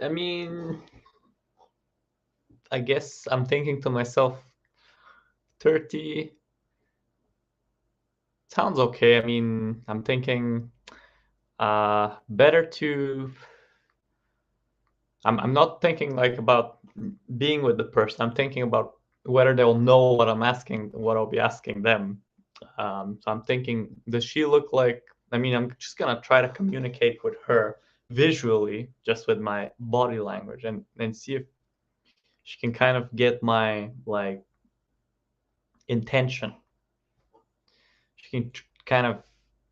I mean, I guess I'm thinking to myself, 30 sounds okay. I mean, I'm thinking better to. I'm not thinking like about being with the person. I'm thinking about whether they'll know what I'm asking, what I'll be asking them. So I'm thinking, does she look like? I mean, I'm just gonna try to communicate with her visually, just with my body language, and see if she can kind of get my like intention. She can kind of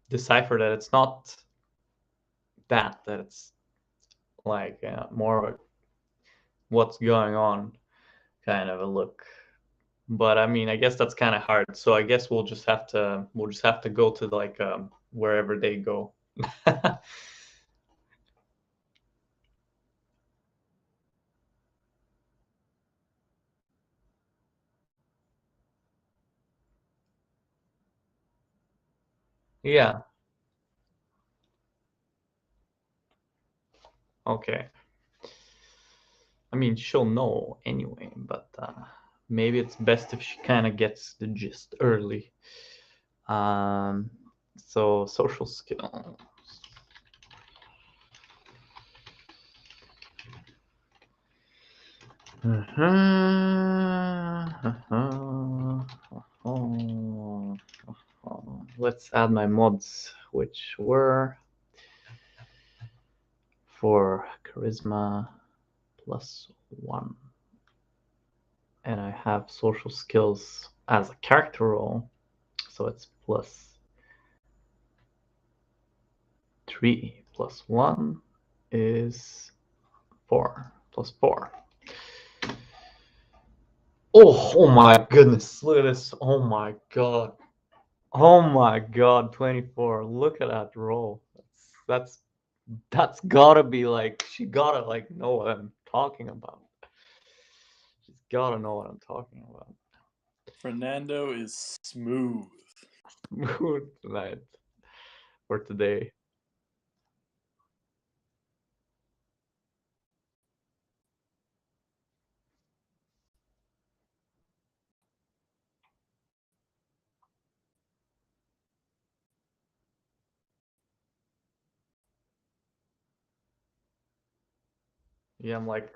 decipher that it's not that it's like more what's going on kind of a look. But I mean, I guess that's kind of hard. So I guess we'll just have to go to like wherever they go. Yeah. Okay. I mean, she'll know anyway, but maybe it's best if she kind of gets the gist early. So social skills. Let's add my mods, which were for charisma +1. And I have social skills as a character role, so it's +3. +1 is 4. +4. Oh my goodness, look at this. Oh my god. Oh my god, 24. Look at that roll. That's gotta be like, she gotta like know what I'm talking about. She's gotta know what I'm talking about. Fernando is smooth. Smooth tonight or today. Yeah, I'm like,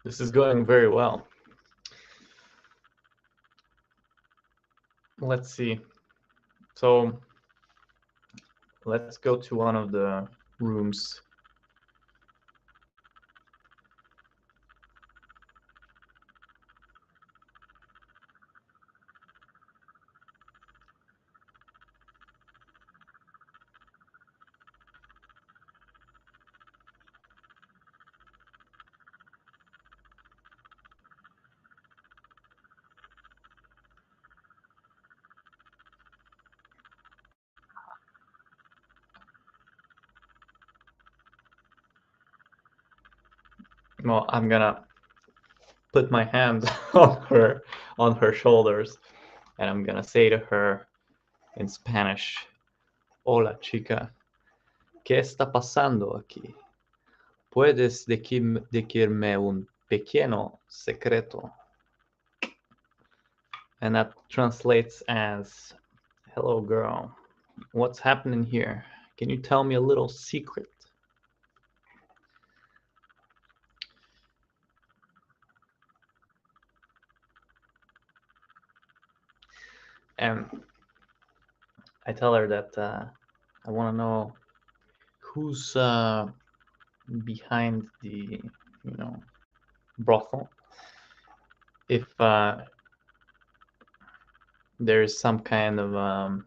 This is going very well. Let's see. So let's go to one of the rooms. Well, I'm gonna put my hands on her shoulders, and I'm gonna say to her in Spanish, "Hola, chica, ¿qué está pasando aquí? ¿Puedes decirme un pequeño secreto?" And that translates as, "Hello, girl. What's happening here? Can you tell me a little secret?" And I tell her that I want to know who's behind the, brothel. If there's some kind of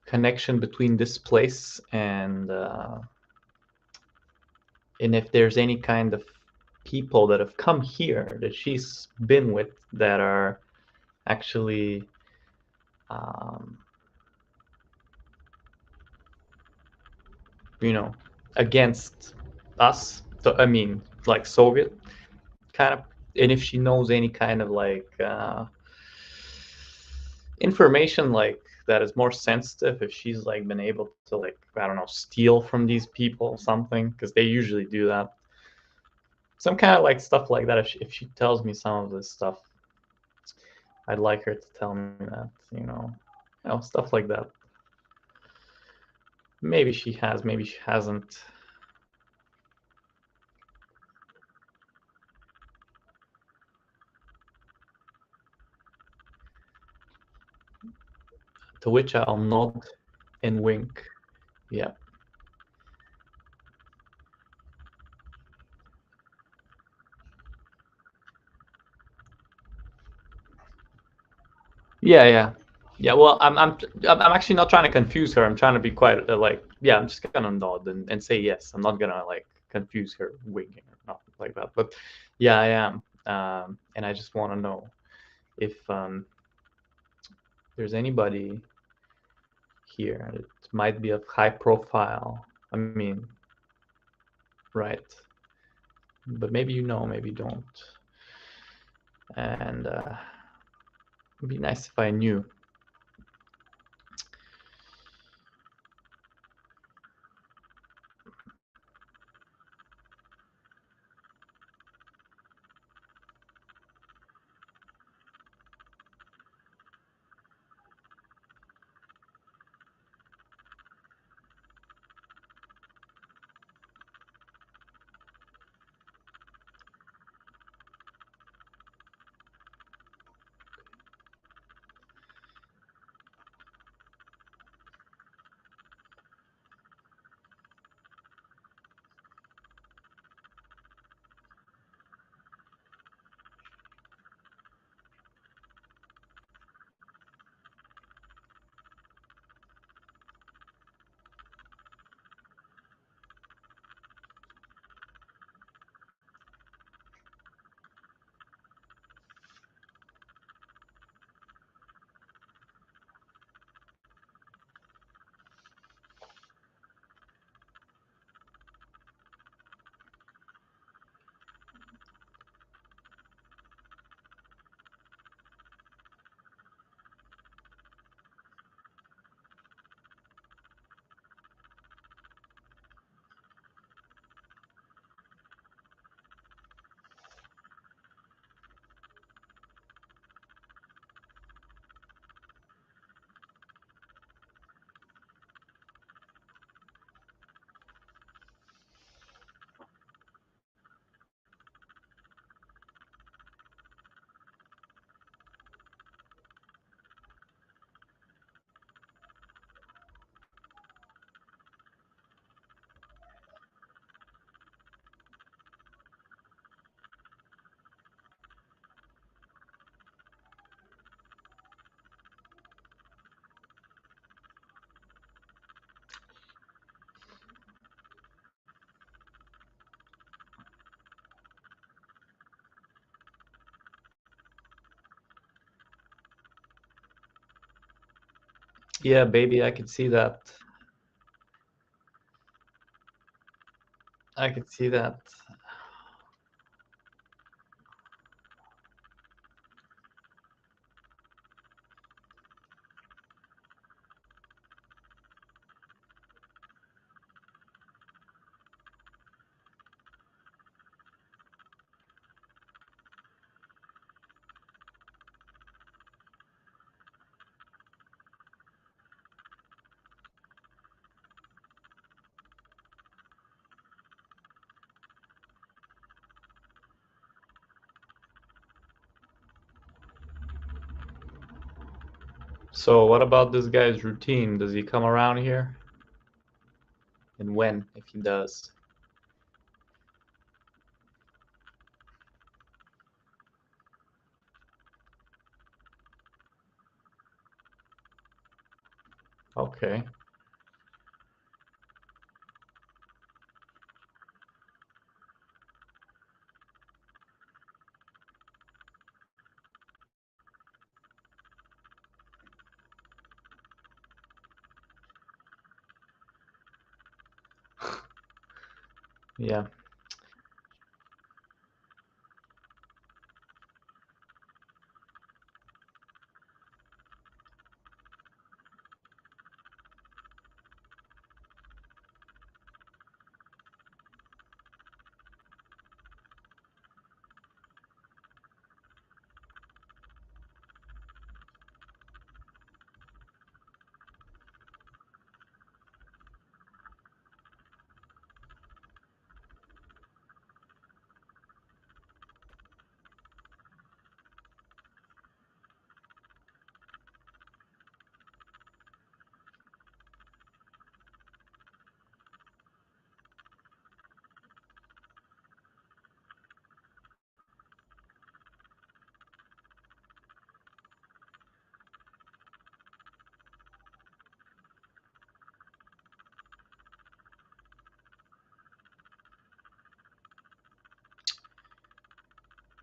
connection between this place and if there's any kind of people that have come here that she's been with that are actually against us. So I mean, like Soviet kind of, and if she knows any kind of like information like that is more sensitive, if she's like been able to, like, I don't know, steal from these people or something, because they usually do that. Some kind of like stuff like that. If she tells me some of this stuff, I'd like her to tell me that, stuff like that. Maybe she has, maybe she hasn't. To which I'll nod and wink. Yeah. Yeah. Well, I'm actually not trying to confuse her. I'm trying to be quite yeah. I'm just gonna nod and say yes. I'm not gonna like confuse her winking or nothing like that. But yeah, I am. And I just want to know if there's anybody here that might be of high profile. I mean, right? But maybe maybe you don't. And it'd be nice if I knew. Yeah, baby, I could see that. I could see that. So what about this guy's routine? Does he come around here? And when, if he does? Okay. Yeah.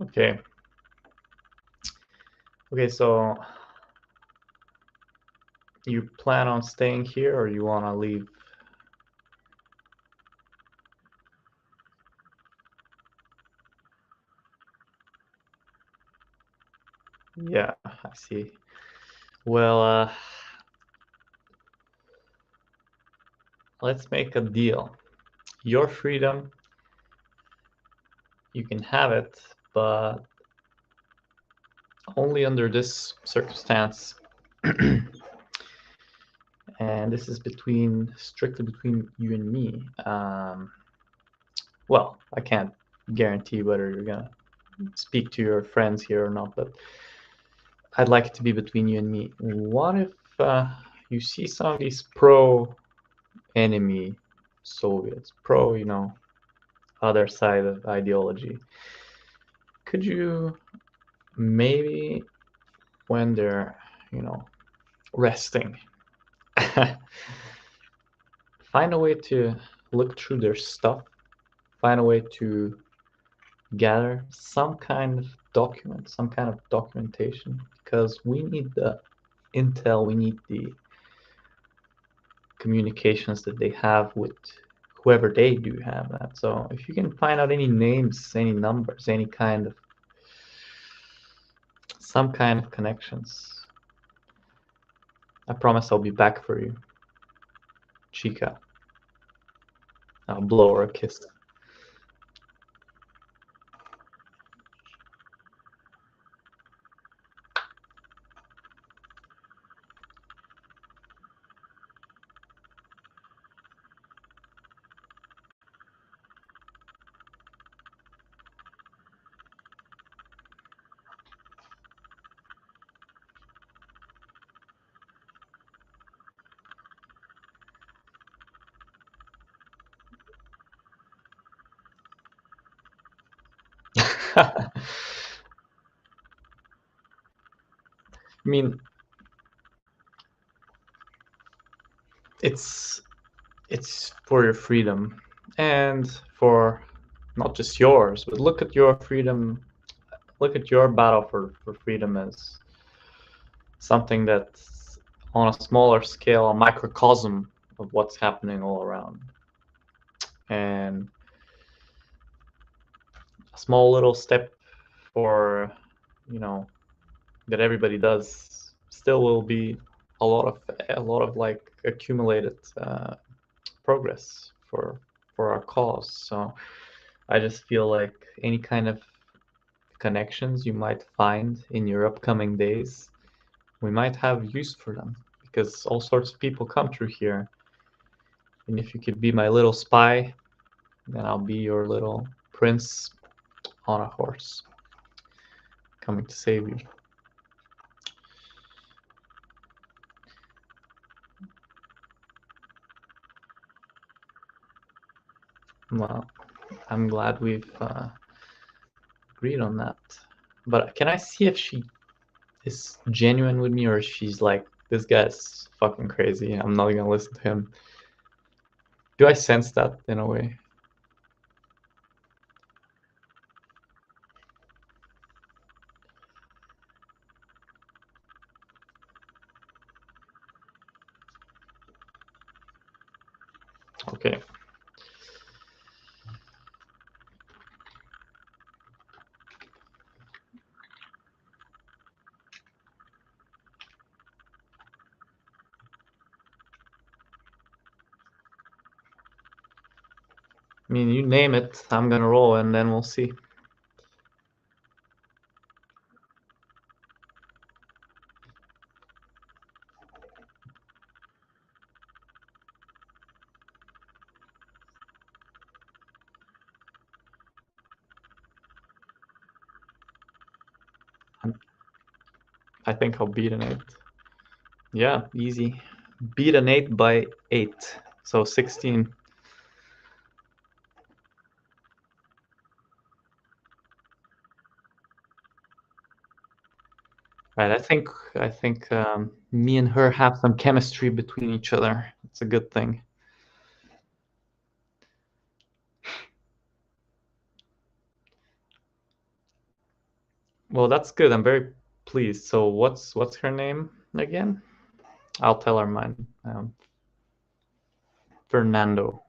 Okay. Okay, so you plan on staying here or you want to leave? Yeah, I see. Well, let's make a deal. Your freedom, you can have it, but only under this circumstance. And this is strictly between you and me. Well, I can't guarantee whether you're gonna speak to your friends here or not, but I'd like it to be between you and me. What if you see some of these pro-enemy Soviets, other side of ideology? Could you maybe, when they're, resting, find a way to look through their stuff, find a way to gather some kind of document, some kind of documentation, because we need the intel, we need the communications that they have with whoever they do have that. So if you can find out any names, any numbers, some kind of connections, I promise I'll be back for you, Chica. I'll blow her a kiss. I mean, it's for your freedom and for not just yours, but look at your freedom, look at your battle for freedom as something that's on a smaller scale, a microcosm of what's happening all around. And a small little step for, that everybody does still will be a lot of like accumulated progress for our cause. So I just feel like any kind of connections you might find in your upcoming days, we might have use for them, because all sorts of people come through here. And if you could be my little spy, then I'll be your little prince on a horse coming to save you. Well, I'm glad we've agreed on that. But can I see if she is genuine with me, or if she's like, this guy's fucking crazy, I'm not gonna listen to him? Do I sense that in a way? Okay. I mean, you name it, I'm gonna roll, and then we'll see. I think I'll beat an 8. Yeah, easy. Beat an 8 by 8, so 16. Right, I think me and her have some chemistry between each other. It's a good thing. Well, that's good. I'm very pleased. So what's her name again? I'll tell her mine. Fernando.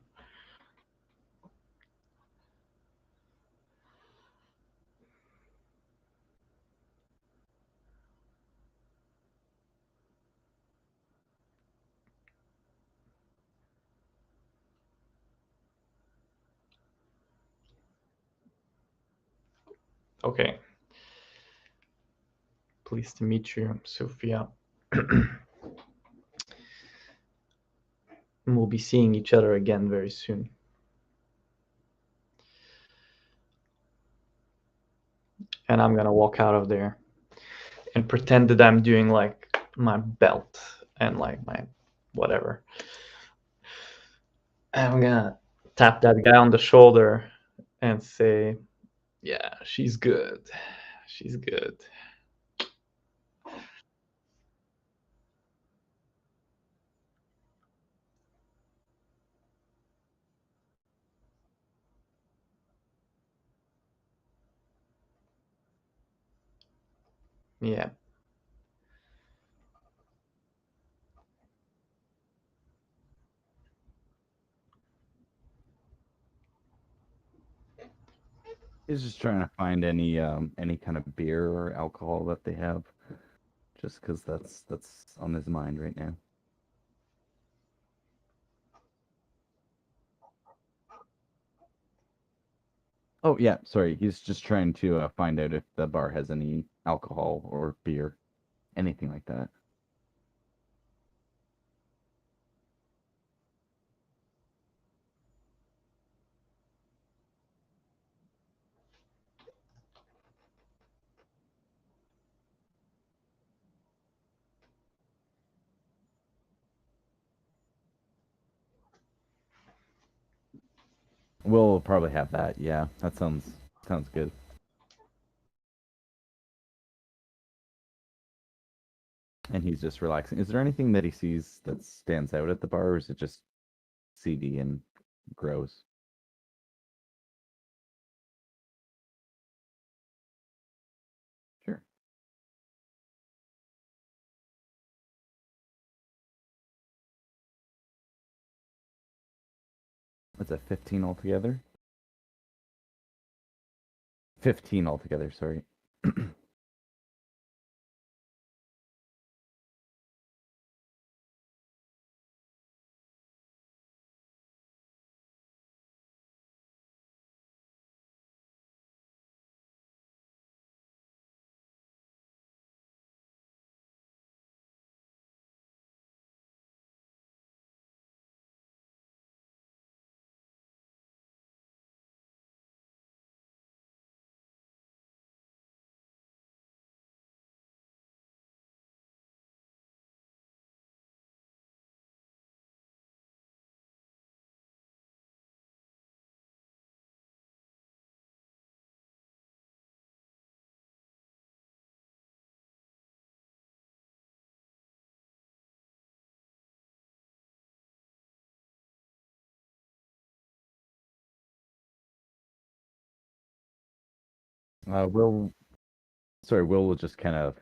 Okay. Pleased to meet you, Sophia. We'll be seeing each other again very soon. And I'm gonna walk out of there and pretend that I'm doing like my belt and like my whatever. And I'm gonna tap that guy on the shoulder and say, yeah, she's good. She's good. Yeah. He's just trying to find any kind of beer or alcohol that they have, just because that's on his mind right now. Oh yeah, sorry. He's just trying to find out if the bar has any alcohol or beer, anything like that. We'll probably have that. Yeah, that sounds good. And he's just relaxing. Is there anything that he sees that stands out at the bar, or is it just seedy and gross? Sure. What's that, 15 altogether? 15 altogether, sorry. Will, sorry, Will just kind of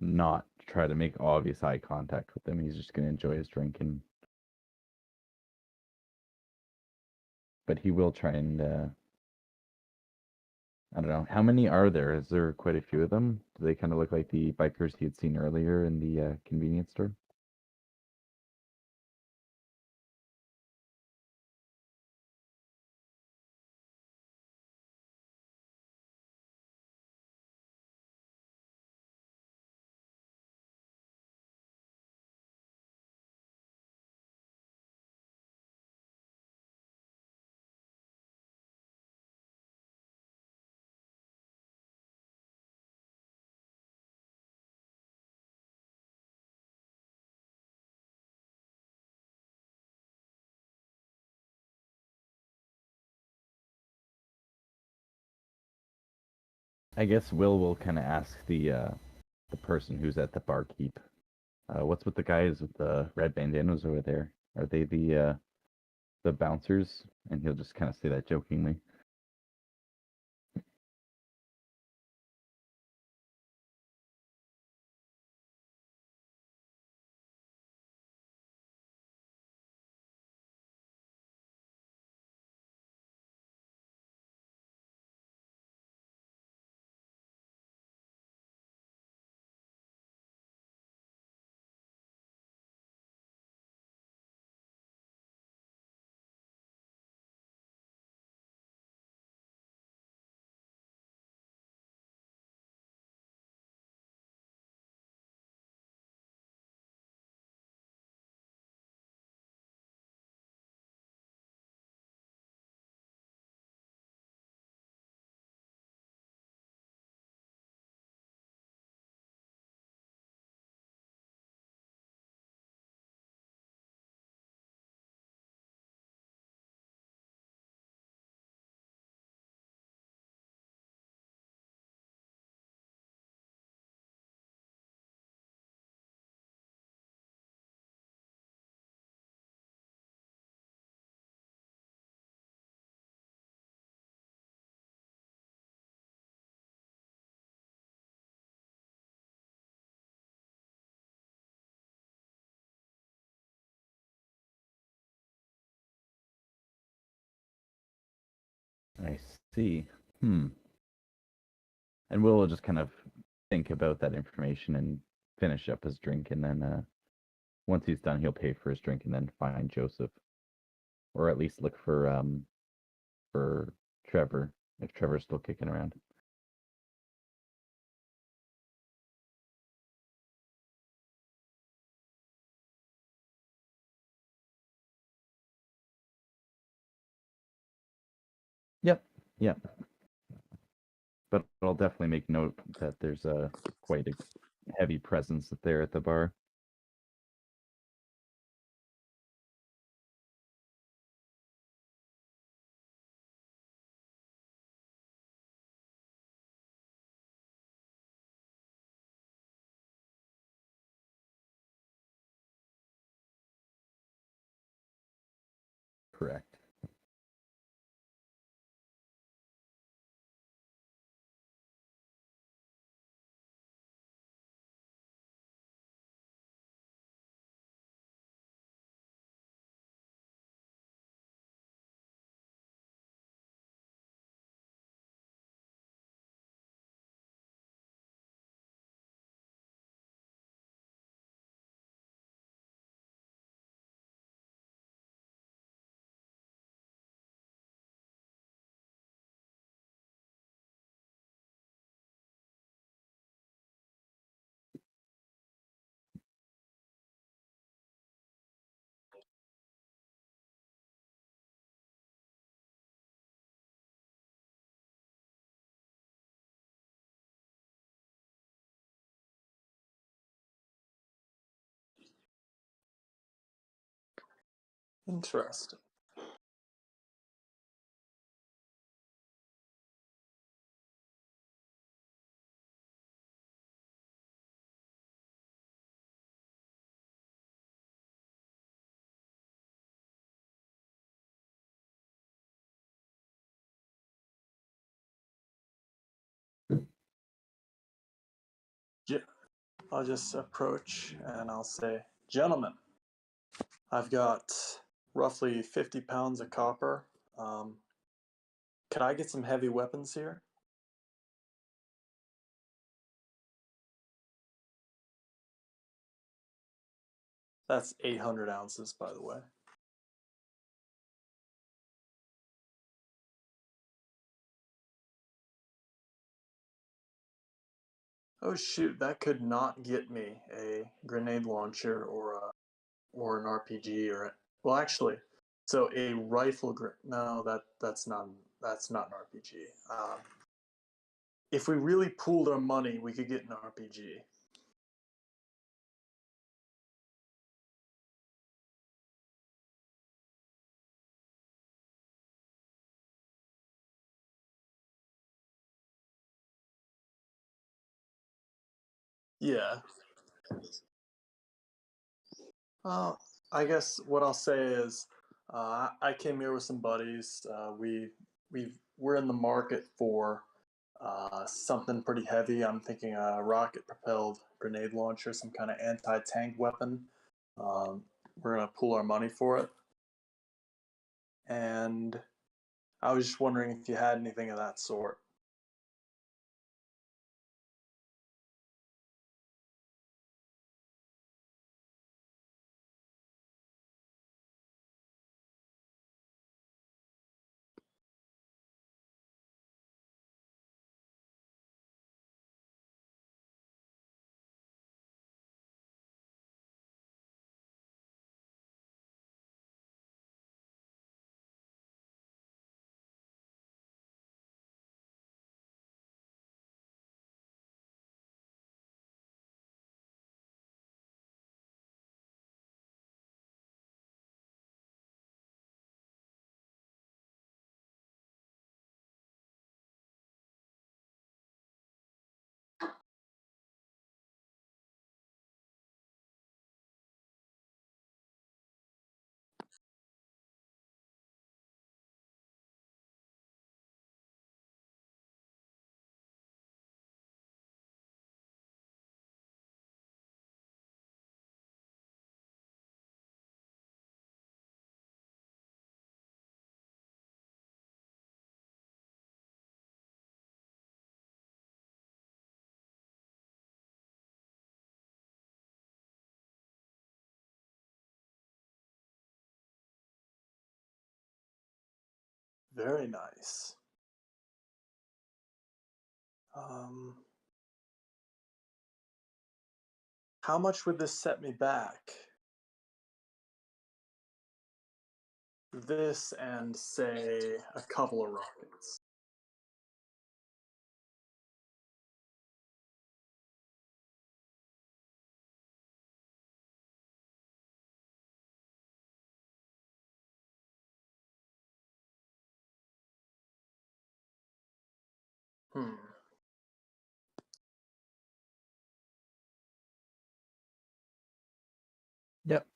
not try to make obvious eye contact with him. He's just going to enjoy his drink, but he will try and I don't know. How many are there? Is there quite a few of them? Do they kind of look like the bikers he had seen earlier in the convenience store? I guess Will kind of ask the person who's at the barkeep, what's with the guys with the red bandanas over there? Are they the bouncers? And he'll just kind of say that jokingly. I see. Hmm. And Will just kind of think about that information and finish up his drink, and then once he's done, he'll pay for his drink and then find Joseph, or at least look for Trevor if Trevor's still kicking around. Yep. Yep. But I'll definitely make note that there's a quite a heavy presence there at the bar. Correct. Interesting. I'll just approach and I'll say, "Gentlemen, I've got roughly 50 pounds of copper. Um, can I get some heavy weapons here?" That's 800 ounces, by the way. Oh shoot, that could not get me a grenade launcher or an RPG well actually, so a no, that's not an RPG. If we really pooled our money, we could get an RPG. Yeah. Uh, I guess what I'll say is, I came here with some buddies. We're in the market for something pretty heavy. I'm thinking a rocket-propelled grenade launcher, some kind of anti-tank weapon. We're gonna pool our money for it, and I was just wondering if you had anything of that sort. Very nice. Um, how much would this set me back? This and say a couple of rockets. Hmm. Yep.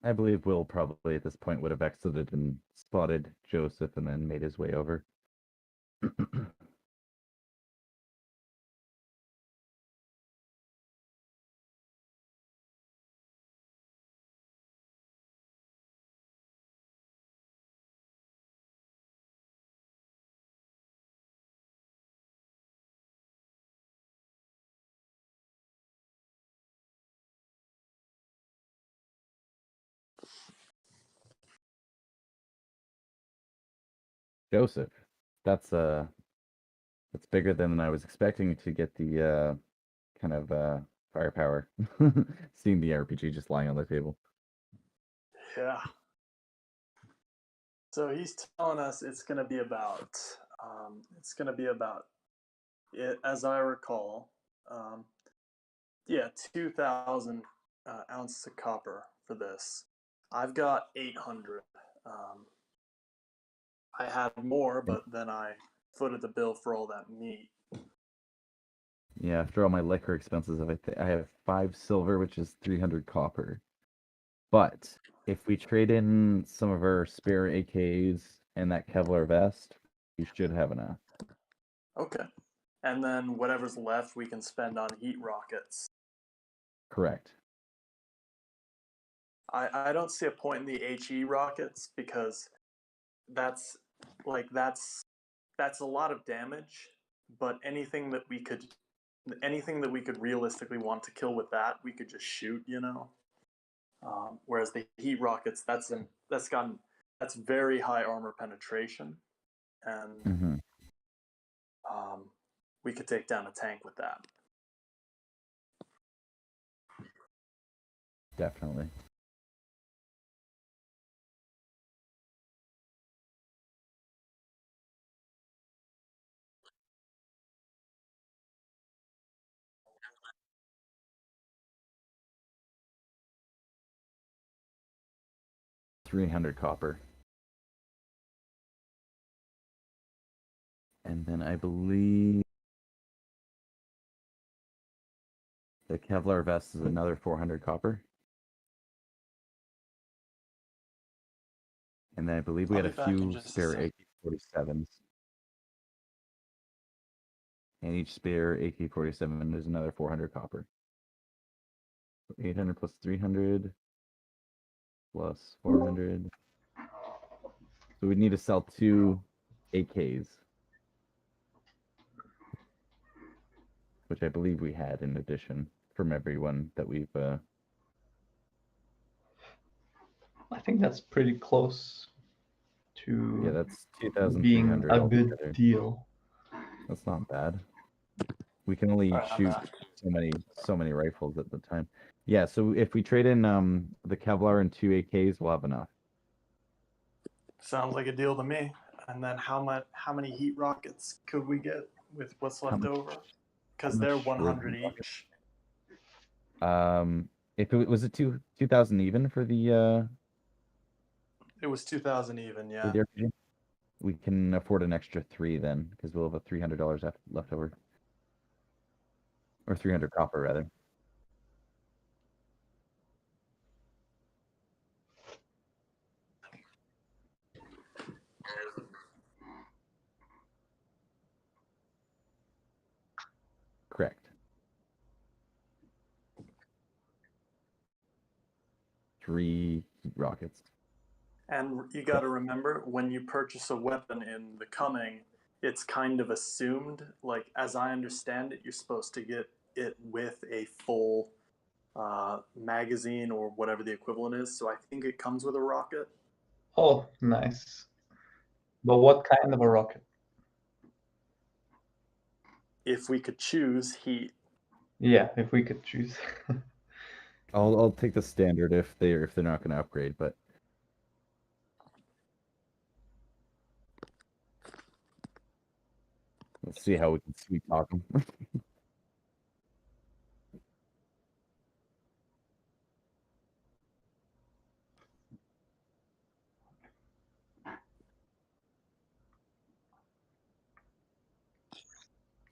I believe Will probably at this point would have exited and spotted Joseph and then made his way over. Joseph, that's that's bigger than I was expecting to get the kind of firepower. Seeing the RPG just lying on the table. Yeah. So he's telling us it's gonna be about it, as I recall, um, yeah, 2,000 ounces of copper for this. I've got 800. I had more, but then I footed the bill for all that meat. Yeah, after all my liquor expenses, I have 5 silver, which is 300 copper. But if we trade in some of our spare AKs and that Kevlar vest, we should have enough. Okay. And then whatever's left, we can spend on heat rockets. Correct. I don't see a point in the HE rockets because that's a lot of damage, but anything that we could realistically want to kill with that, we could just shoot, you know. Whereas the heat rockets, that's very high armor penetration, and we could take down a tank with that. Definitely. $300 copper. And then I believe the Kevlar vest is another 400 copper. And then I believe we had a few spare AK-47s. And each spare AK-47 is another 400 copper. 800 plus 300 plus 400. So we need to sell 2 AKs, which I believe we had in addition from everyone that we've. I think that's pretty close to that's being 2,300 a altogether. good deal. That's not bad. We can only shoot so many rifles at the time. Yeah, so if we trade in the Kevlar and 2 AKs, we'll have enough. Sounds like a deal to me. And then how many heat rockets could we get with what's left over? Because they're 100 each. If it was 2,000 even for the. It was 2,000 even, yeah. We can afford an extra 3 then, because we'll have a $300 left over. Or 300 copper, rather. Correct. 3 rockets. And you got to remember, when you purchase a weapon in the coming, it's kind of assumed, like, as I understand it, you're supposed to get it with a full magazine or whatever the equivalent is. So I think it comes with a rocket. Oh, nice. But what kind of a rocket? If we could choose, heat. Yeah, if we could choose. I'll take the standard if they're not going to upgrade, but let's see how we can sweet talk them.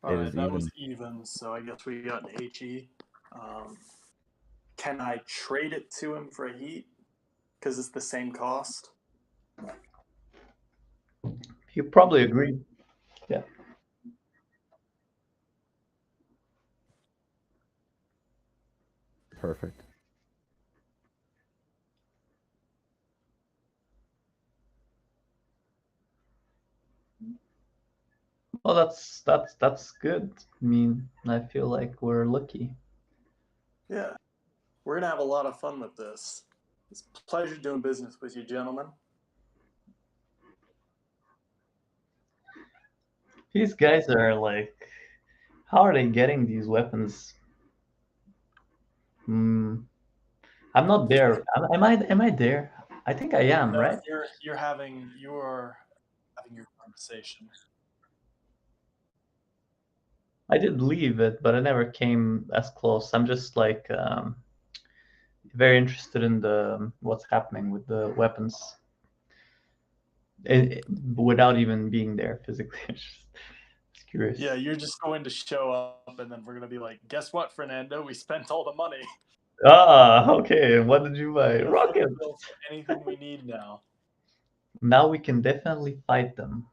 All right, that was even, so I guess we got an HE. Can I trade it to him for a heat? Because it's the same cost. You probably agree. Yeah. Perfect. Well, that's good. I mean, I feel like we're lucky. Yeah, we're gonna have a lot of fun with this. It's a pleasure doing business with you, gentlemen. These guys are like, how are they getting these weapons? I'm not there. Am I there? I think I am, right? You're having your conversation. I did leave it, but I never came as close. I'm just like, very interested in the what's happening with the weapons, without even being there physically. Just curious. Yeah, you're just going to show up, and then we're gonna be like, "Guess what, Fernando? We spent all the money. Ah, okay. What did you buy? Rockets. Anything we need now." Now we can definitely fight them.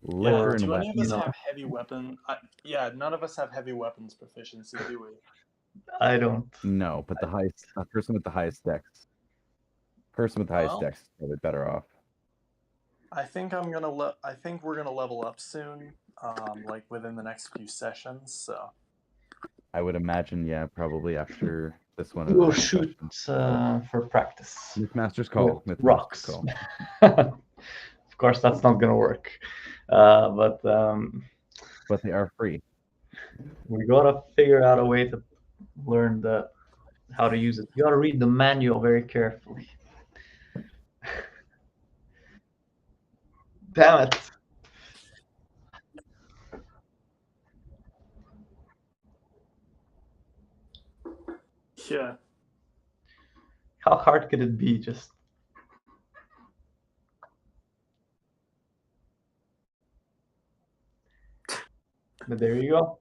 Liquor Yeah. and Do any of us weapons. have heavy weapon? Yeah, none of us have heavy weapons proficiency, do we? I don't. No, but the highest person with the highest dex. Person with the highest Well, dex is probably better off. I think I think we're gonna level up soon, like within the next few sessions. So I would imagine, yeah, probably after this one. We'll shoot for practice. Mythmaster's call. With Mythmaster's rocks. call. Of course, that's not gonna work. But they are free. we gotta figure out a way to learn how to use it. You gotta read the manual very carefully. Damn it! yeah, How hard could it be? Just but there you go.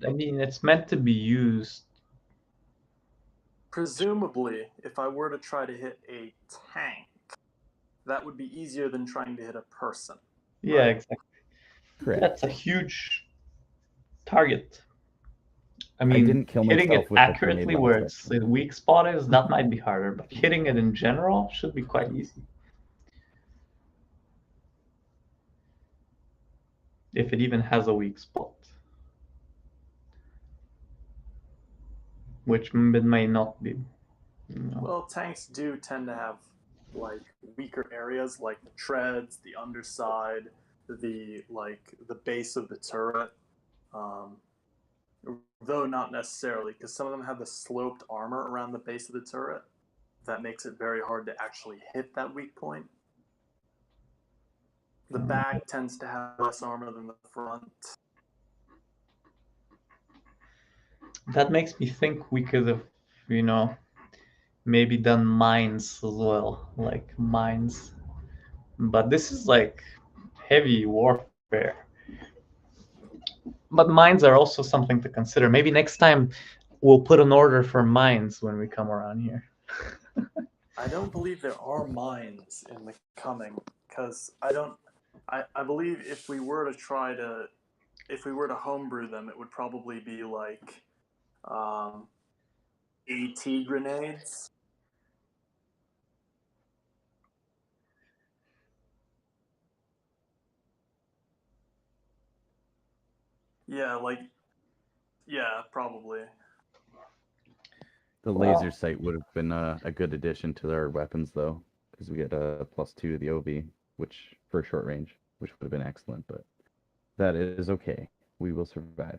I mean, it's meant to be used. presumably, if I were to try to hit a tank, that would be easier than trying to hit a person. Yeah, right? exactly. Correct. That's a huge target. I mean, didn't kill hitting myself it with the grenade accurately last where its session. the weak spot is, that might be harder, but hitting it in general should be quite easy. If it even has a weak spot. Which it may not be. Well, tanks do tend to have like weaker areas, like the treads, the underside, the base of the turret. Though not necessarily, because some of them have the sloped armor around the base of the turret. That makes it very hard to actually hit that weak point. The back tends to have less armor than the front. That makes me think we could have, maybe done mines as well, like mines. But this is like heavy warfare. But mines are also something to consider. Maybe next time we'll put an order for mines when we come around here. I don't believe there are mines in the coming, because I believe if we were to homebrew them, it would probably be like AT grenades. Yeah, probably. The laser sight would have been a good addition to our weapons, though, because we get a +2 to the OV, which for short range, which would have been excellent. But that is okay. We will survive,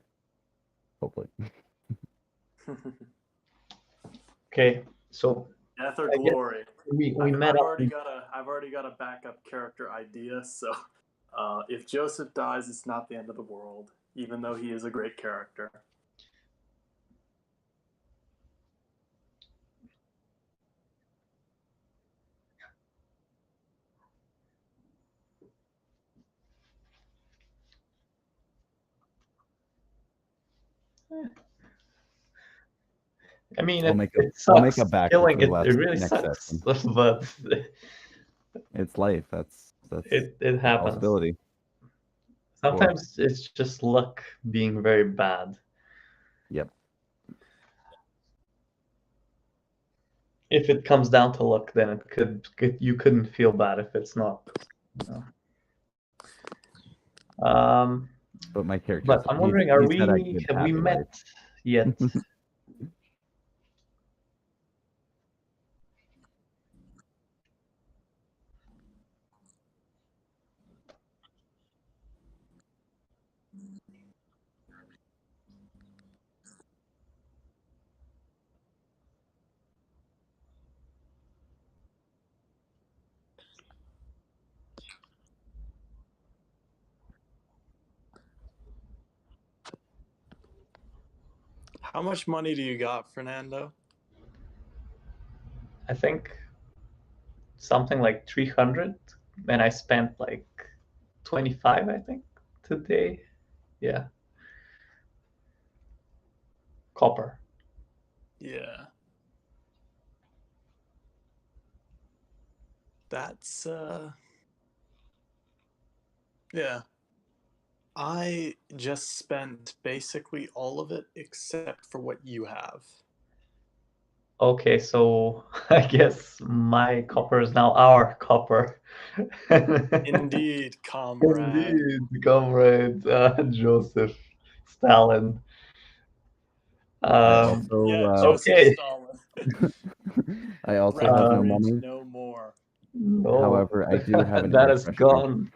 hopefully. Okay, so Death or glory. we met I've up. already got a backup character idea. So if Joseph dies, it's not the end of the world, even though he is a great character. I mean, I'll it make sucks. a backup Killing for the it last really next sucks, session. but It's life. That's it a happens. possibility. Sometimes it's just luck being very bad. Yep. If it comes down to luck, then you couldn't feel bad if it's not. But my character. But I'm wondering, have we met yet? How much money do you got, Fernando? I think something like 300, and I spent like 25, I think, today. Yeah. Copper. Yeah. That's yeah. I just spent basically all of it except for what you have. Okay, so I guess my copper is now our copper. Indeed, comrade. Indeed, comrade Joseph Stalin. I Yeah, also Joseph Okay. Stalin. I also have no Breckenridge, money. no more. No, However, I do have an that air is freshener. gone.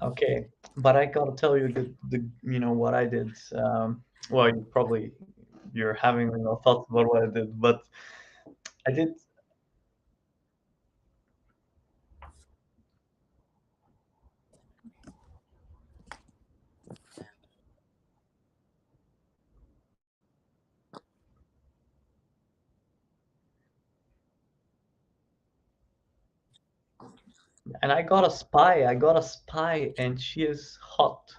Okay, but I gotta tell you the what I did. Well, you're having thoughts about what I did, but I did. And I got a spy. I got a spy, and she is hot.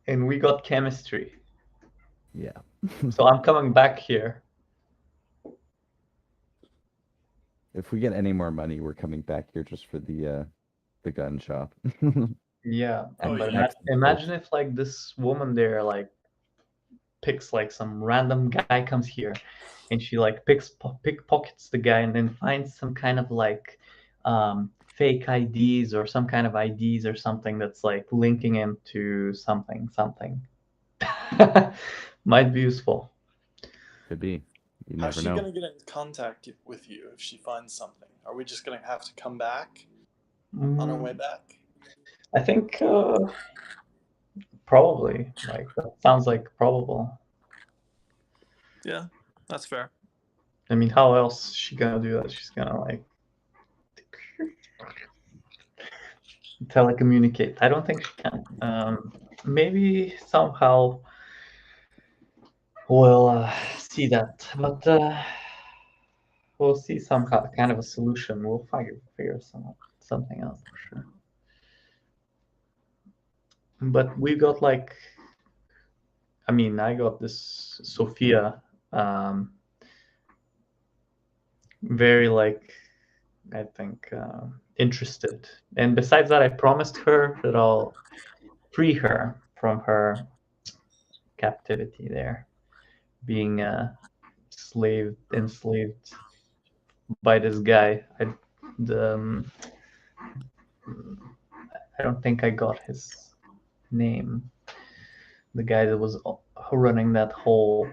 And we got chemistry. Yeah. So I'm coming back here. If we get any more money, we're coming back here just for the gun shop. Yeah, Oh, but yeah. imagine if like this woman there like picks like some random guy comes here, and she like pickpockets the guy, and then finds some kind of like fake IDs or some kind of IDs or something that's like linking him to something. Might be useful. Could be. You How's never she know. gonna get in contact with you if she finds something? Are we just gonna have to come back on our way back? I think probably. Like that sounds like probable. Yeah, that's fair. I mean, how else is she gonna do that? She's gonna like telecommunicate. I don't think she can. Maybe somehow we'll see that, but we'll see some kind of a solution. We'll figure something out for sure. But we got like, I mean, I got this Sophia, very like, I think interested. And besides that, I promised her that I'll free her from her captivity there, being enslaved by this guy. The, I don't think I got his name. The guy that was running that whole.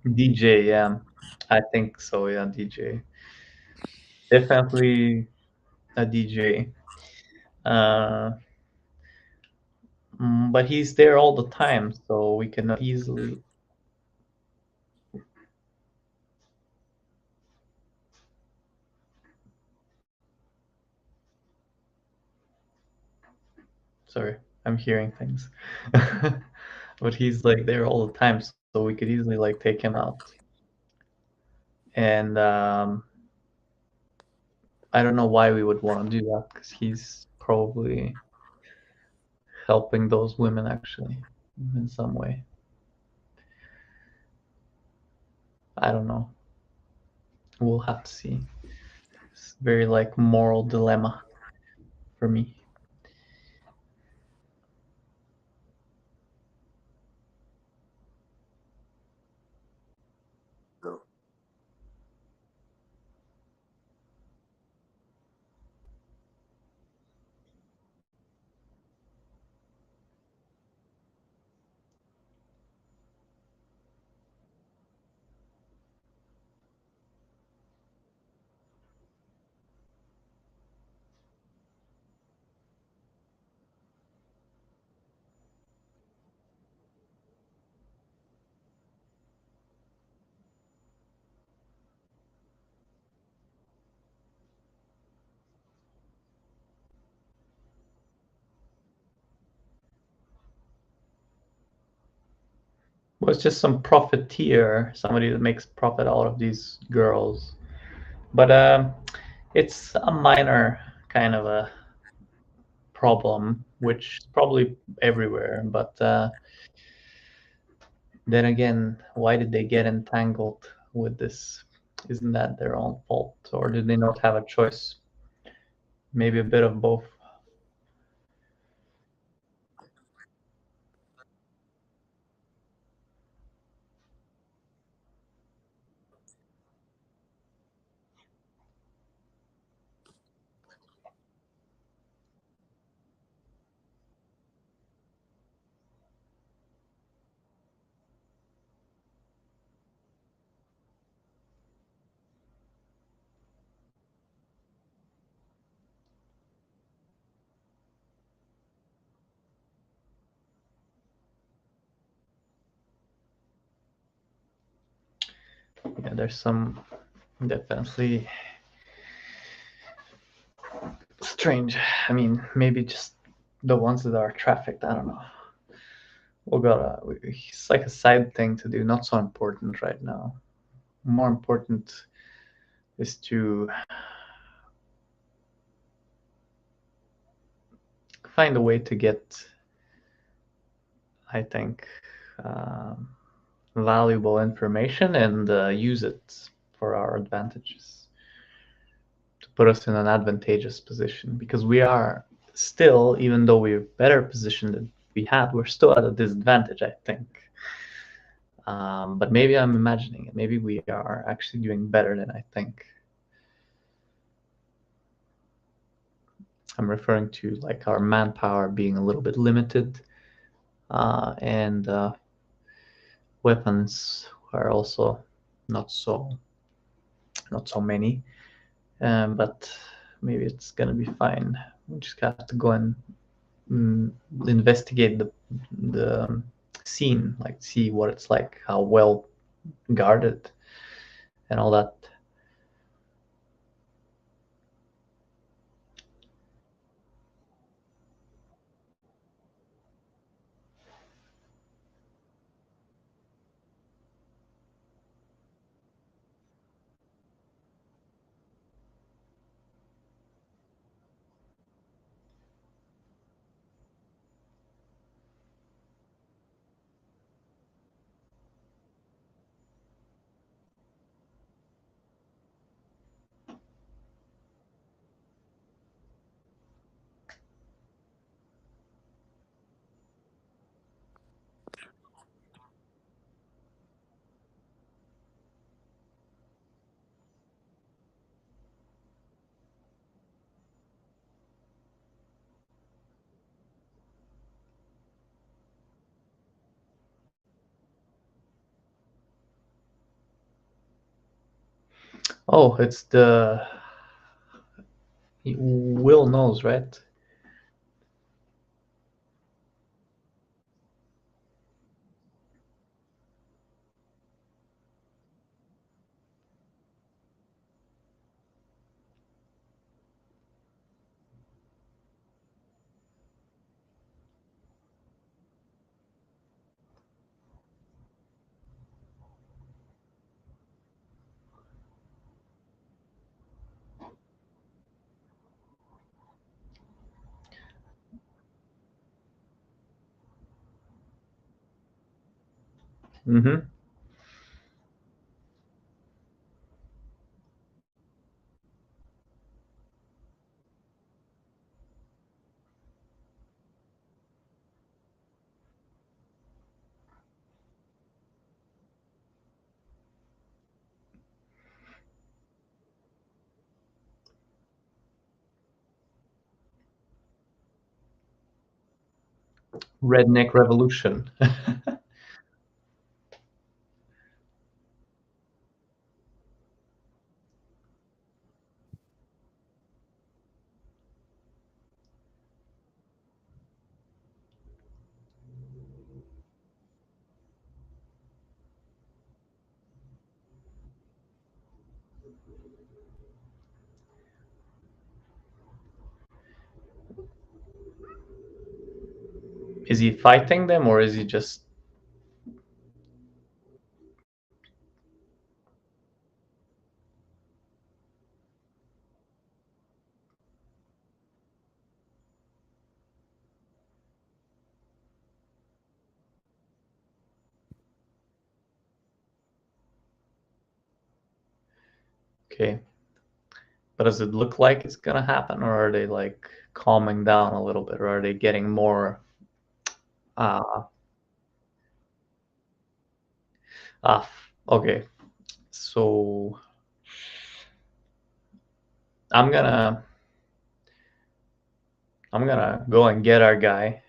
DJ, yeah, I think so. Yeah, DJ, definitely a DJ. Uh, but he's there all the time, so we can easily. Sorry, I'm hearing things. But he's like there all the time, so we could easily like take him out. And I don't know why we would want to do that, because he's probably helping those women actually in some way. I don't know. We'll have to see. It's very like moral dilemma for me. Well, it's just some profiteer, somebody that makes profit out of these girls. But it's a minor kind of a problem, which is probably everywhere. But then again, why did they get entangled with this? Isn't that their own fault, or did they not have a choice? Maybe a bit of both. Yeah, there's some definitely strange. I mean, maybe just the ones that are trafficked. I don't know. We gotta. It's like a side thing to do. Not so important right now. More important is to find a way to get, I think, valuable information and use it for our advantages to put us in an advantageous position, because we are still, even though we're better positioned than we had, we're still at a disadvantage, I think. But maybe I'm imagining it. Maybe we are actually doing better than I think. I'm referring to like our manpower being a little bit limited, and weapons are also not so many. But maybe it's gonna be fine. We just have to go and investigate the scene, like see what it's like, how well guarded, and all that. Oh, it's the Will knows, right? Mm-hmm. Redneck revolution. Is he fighting them, or is he just Okay. But does it look like it's gonna happen, or are they like calming down a little bit, or are they getting more uh okay. So I'm gonna go and get our guy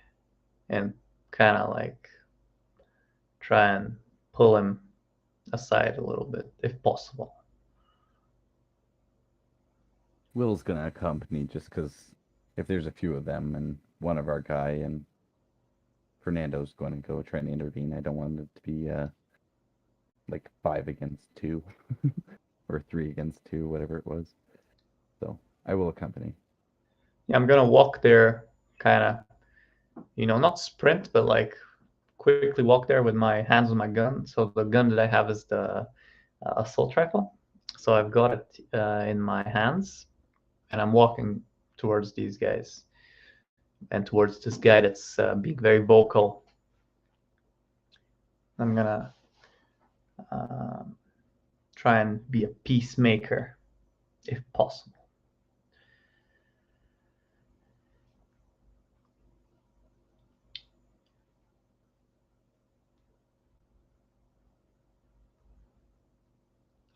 and kind of like try and pull him aside a little bit if possible. Will's gonna accompany just because if there's a few of them and one of our guy and Fernando's going to go try and intervene, I don't want it to be like 5 against 2 or 3 against 2, whatever it was. So I will accompany. Yeah, I'm gonna walk there, kind of, not sprint, but like quickly walk there with my hands on my gun. So the gun that I have is the assault rifle. So I've got it in my hands, and I'm walking towards these guys and towards this guy that's being very vocal. I'm gonna try and be a peacemaker if possible.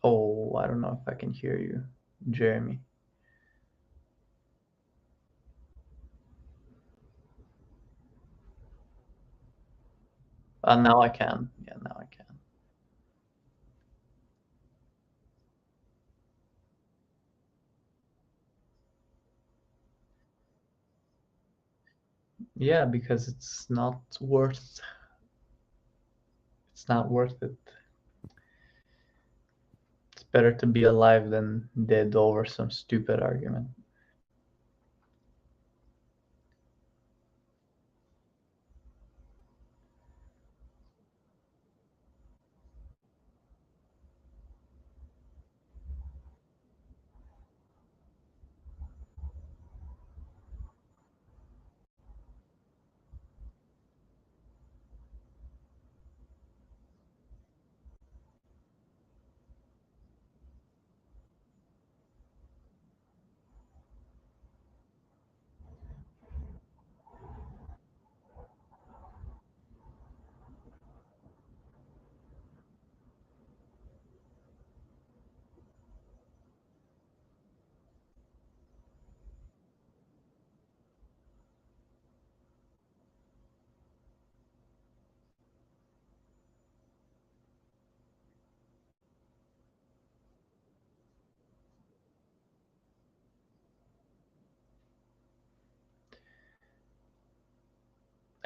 Oh, I don't know if I can hear you, Jeremy. Now I can. Yeah, now I can. Yeah, because it's not worth it. It's better to be alive than dead over some stupid argument.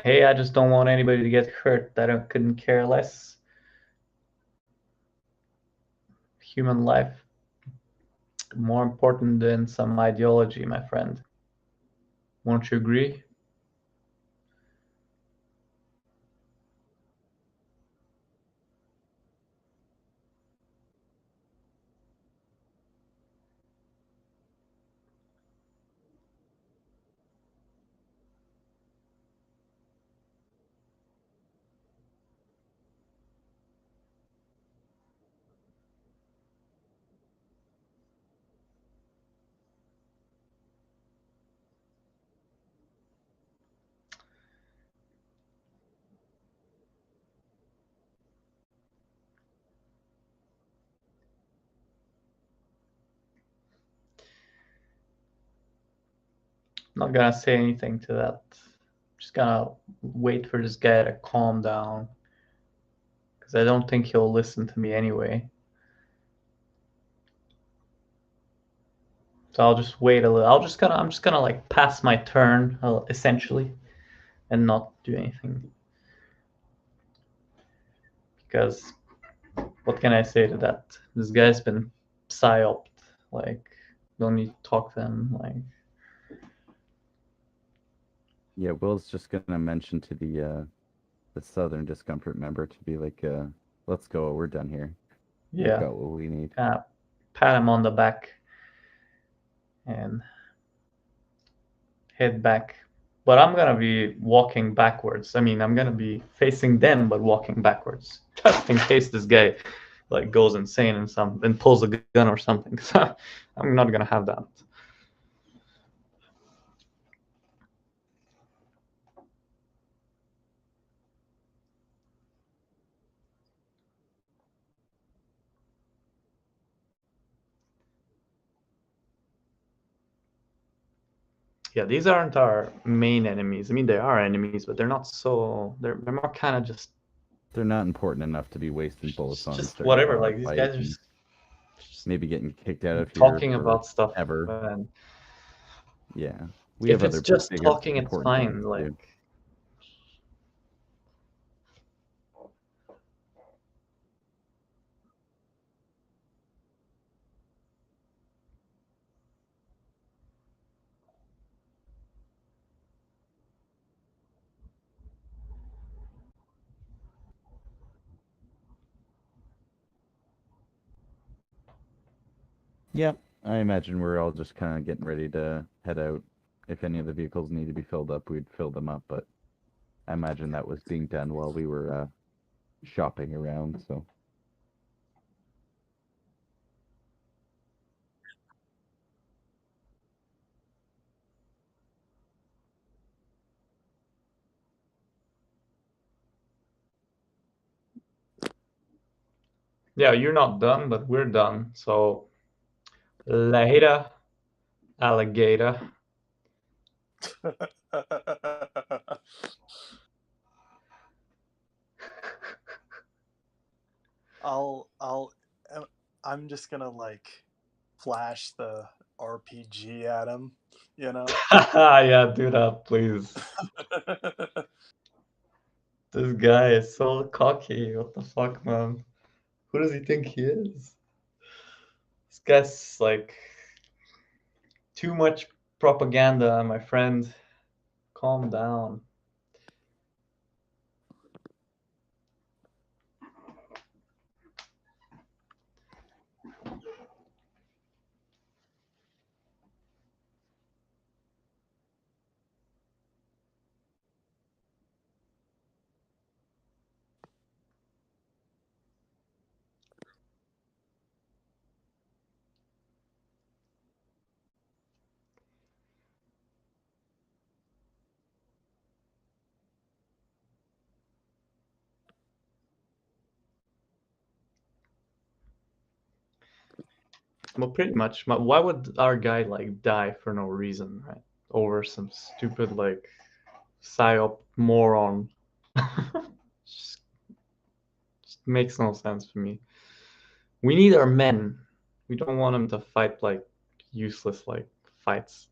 Hey, I just don't want anybody to get hurt. Couldn't care less. Human life more important than some ideology, my friend. Won't you agree? I'm not gonna say anything to that. I'm just gonna wait for this guy to calm down, because I don't think he'll listen to me anyway. So I'll just wait a little. I'm just gonna like pass my turn, essentially, and not do anything. Because what can I say to that? This guy's been psyoped. Like, don't need to talk to him. Like, Yeah, Will's just gonna mention to the Southern Discomfort member to be like, let's go, we're done here. yeah, We've got what we need. pat him on the back and head back. But I'm gonna be walking backwards. I mean, I'm gonna be facing them, but walking backwards, just in case this guy like goes insane and pulls a gun or something. So I'm not gonna have that. Yeah, these aren't our main enemies. I mean, they are enemies, but they're not so. They're more kind of just. They're not important enough to be wasting bullets on. Just starting whatever. a Like these fight guys are and just maybe getting kicked out of here talking about stuff. forever. And Yeah, we if have it's other just bigger, talking, it's important things fine. to Like. do. Yeah, I imagine we're all just kind of getting ready to head out. If any of the vehicles need to be filled up, we'd fill them up, but I imagine that was being done while we were shopping around, so. Yeah, you're not done, but we're done. So later, alligator. I'm just gonna like flash the RPG at him, you know. Yeah, do that, please. This guy is so cocky. What the fuck, man? Who does he think he is? This guy's like too much propaganda, my friend. Calm down. Well, pretty much. Why would our guy like die for no reason, right? Over some stupid like psyop moron. just, just makes no sense for me. We need our men. We don't want them to fight like useless like fights.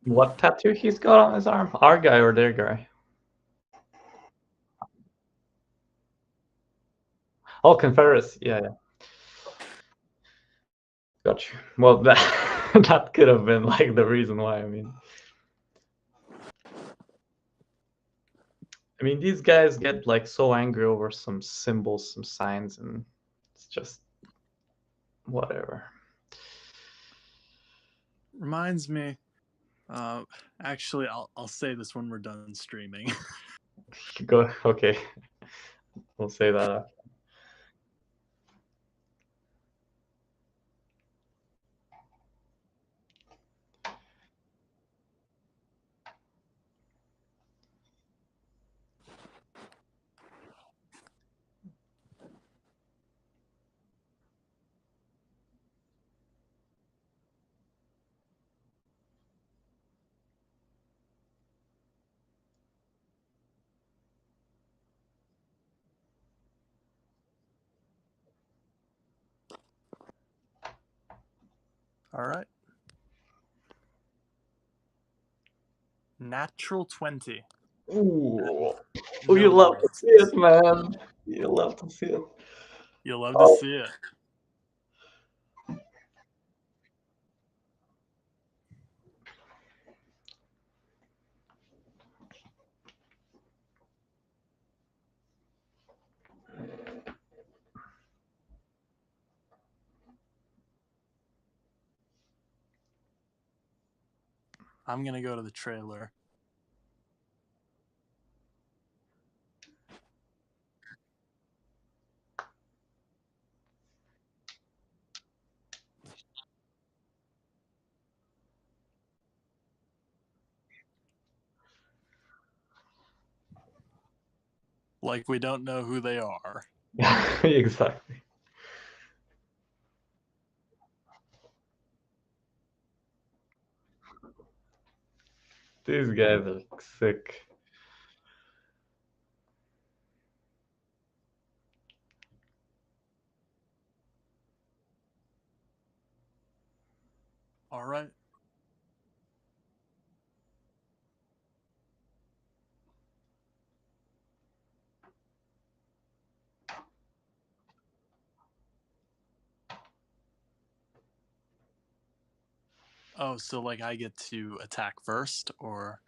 What tattoo he's got on his arm? Our guy or their guy? Oh, Confederacy. Yeah, yeah. Got you. Well, that that could have been like the reason why. I mean, these guys get like so angry over some symbols, some signs, and it's just whatever. Reminds me. Actually, I'll say this when we're done streaming. Go. Okay, we'll say that. All right. Natural 20. Ooh. Oh, you No love to see bonuses. it, man. You love to see it. You'll love to see it. I'm going to go to the trailer. Like we don't know who they are. Exactly. These guys are sick. All right. Oh, so like I get to attack first, or?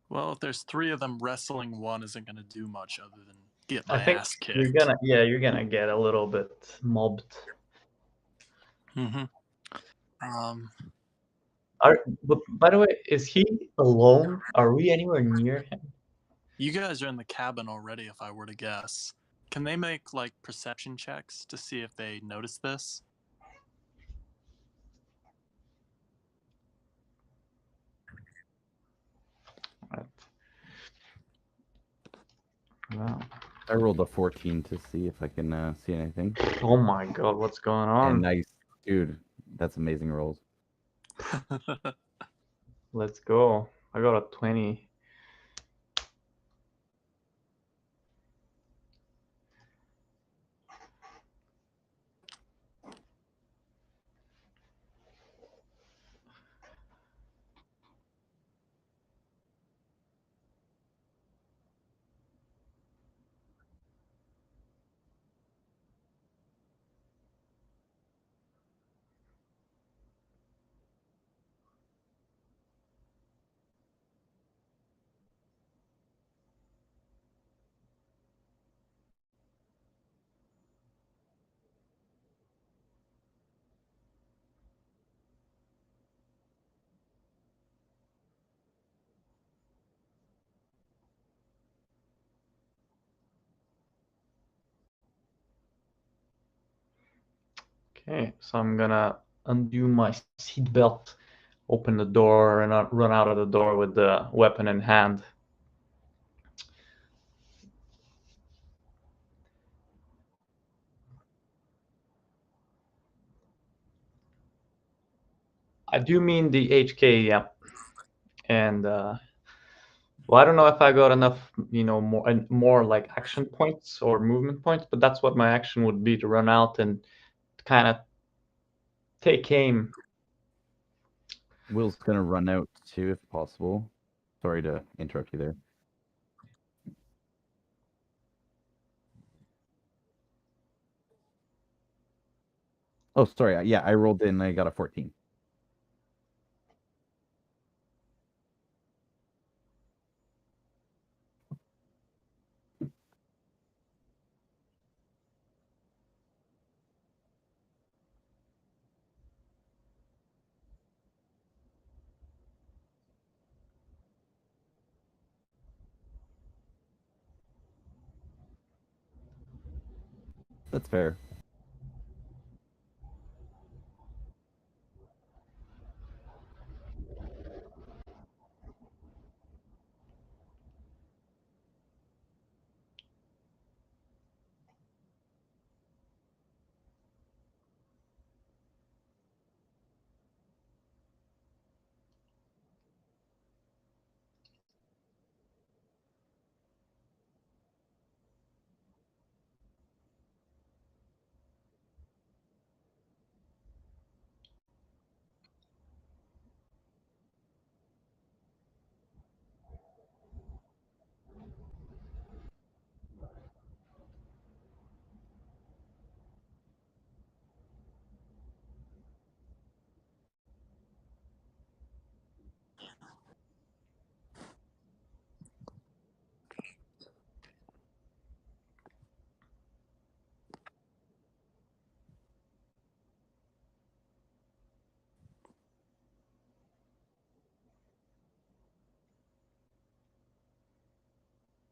Well, if there's 3 of them, wrestling one isn't going to do much other than get I my think ass kicked. you're gonna get a little bit mobbed. Mm-hmm. But by the way, is he alone? Are we anywhere near him? You guys are in the cabin already, if I were to guess. Can they make like perception checks to see if they notice this? Right. Wow. I rolled a 14 to see if I can see anything. Oh my god, what's going on? And nice, dude. That's amazing rolls. Let's go. I got a 20. Okay, so I'm gonna undo my seatbelt, open the door, and run out of the door with the weapon in hand. I do mean the HK, yeah. And well, I don't know if I got enough, more like action points or movement points, but that's what my action would be, to run out and kind of take aim. Will's gonna run out too, if possible. Sorry to interrupt you there. Oh, sorry. Yeah, I rolled in. I got a 14. That's fair.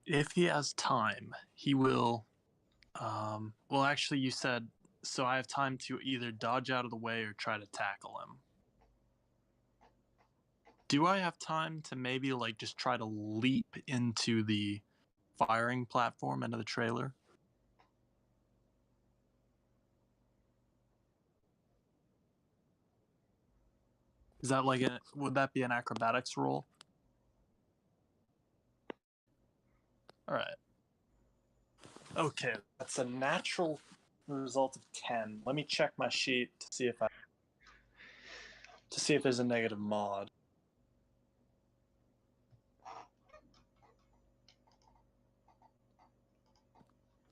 if he has time, he will. Well, actually, you said so. I have time to either dodge out of the way or try to tackle him. Do I have time to maybe like just try to leap into the firing platform into the trailer? Is that like would that be an acrobatics roll? All right. Okay, that's a natural result of 10. Let me check my sheet to see if there's a negative mod.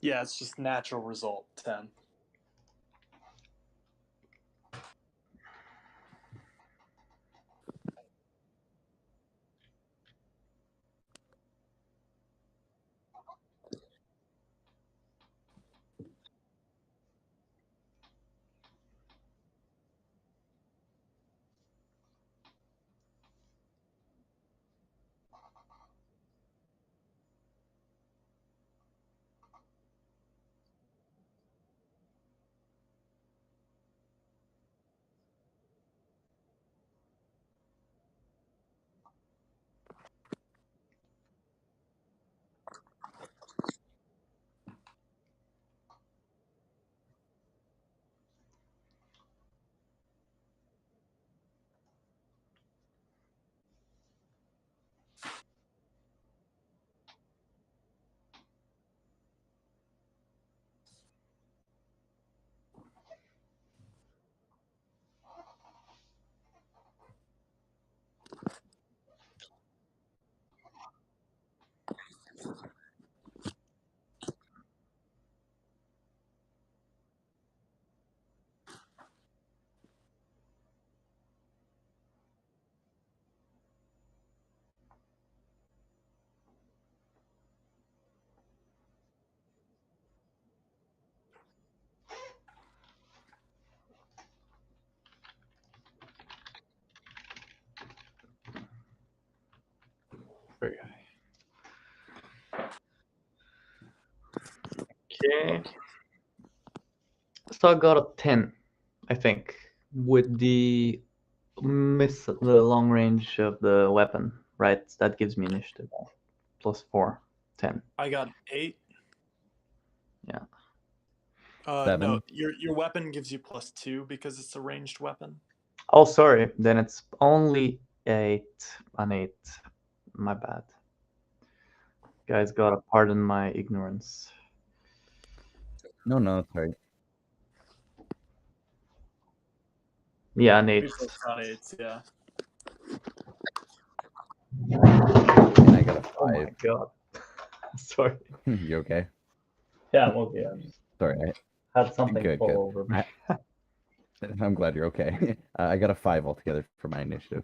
Yeah, it's just natural result 10. Very high. Okay. So I got a 10, I think, with the miss the long range of the weapon, right? That gives me initiative. +4, 10. I got 8. Yeah. 7. No, your weapon gives you +2 because it's a ranged weapon. Oh, sorry. Then it's only 8. An 8. My bad. Guys, gotta pardon my ignorance. No, that's right. Yeah, an 8. Usually it's not 8s, yeah. And I got a 5. Oh my god. Sorry. You okay? Yeah, I'm okay. I just Sorry, had something good. fall over me. I'm glad you're okay. I got a 5 altogether for my initiative.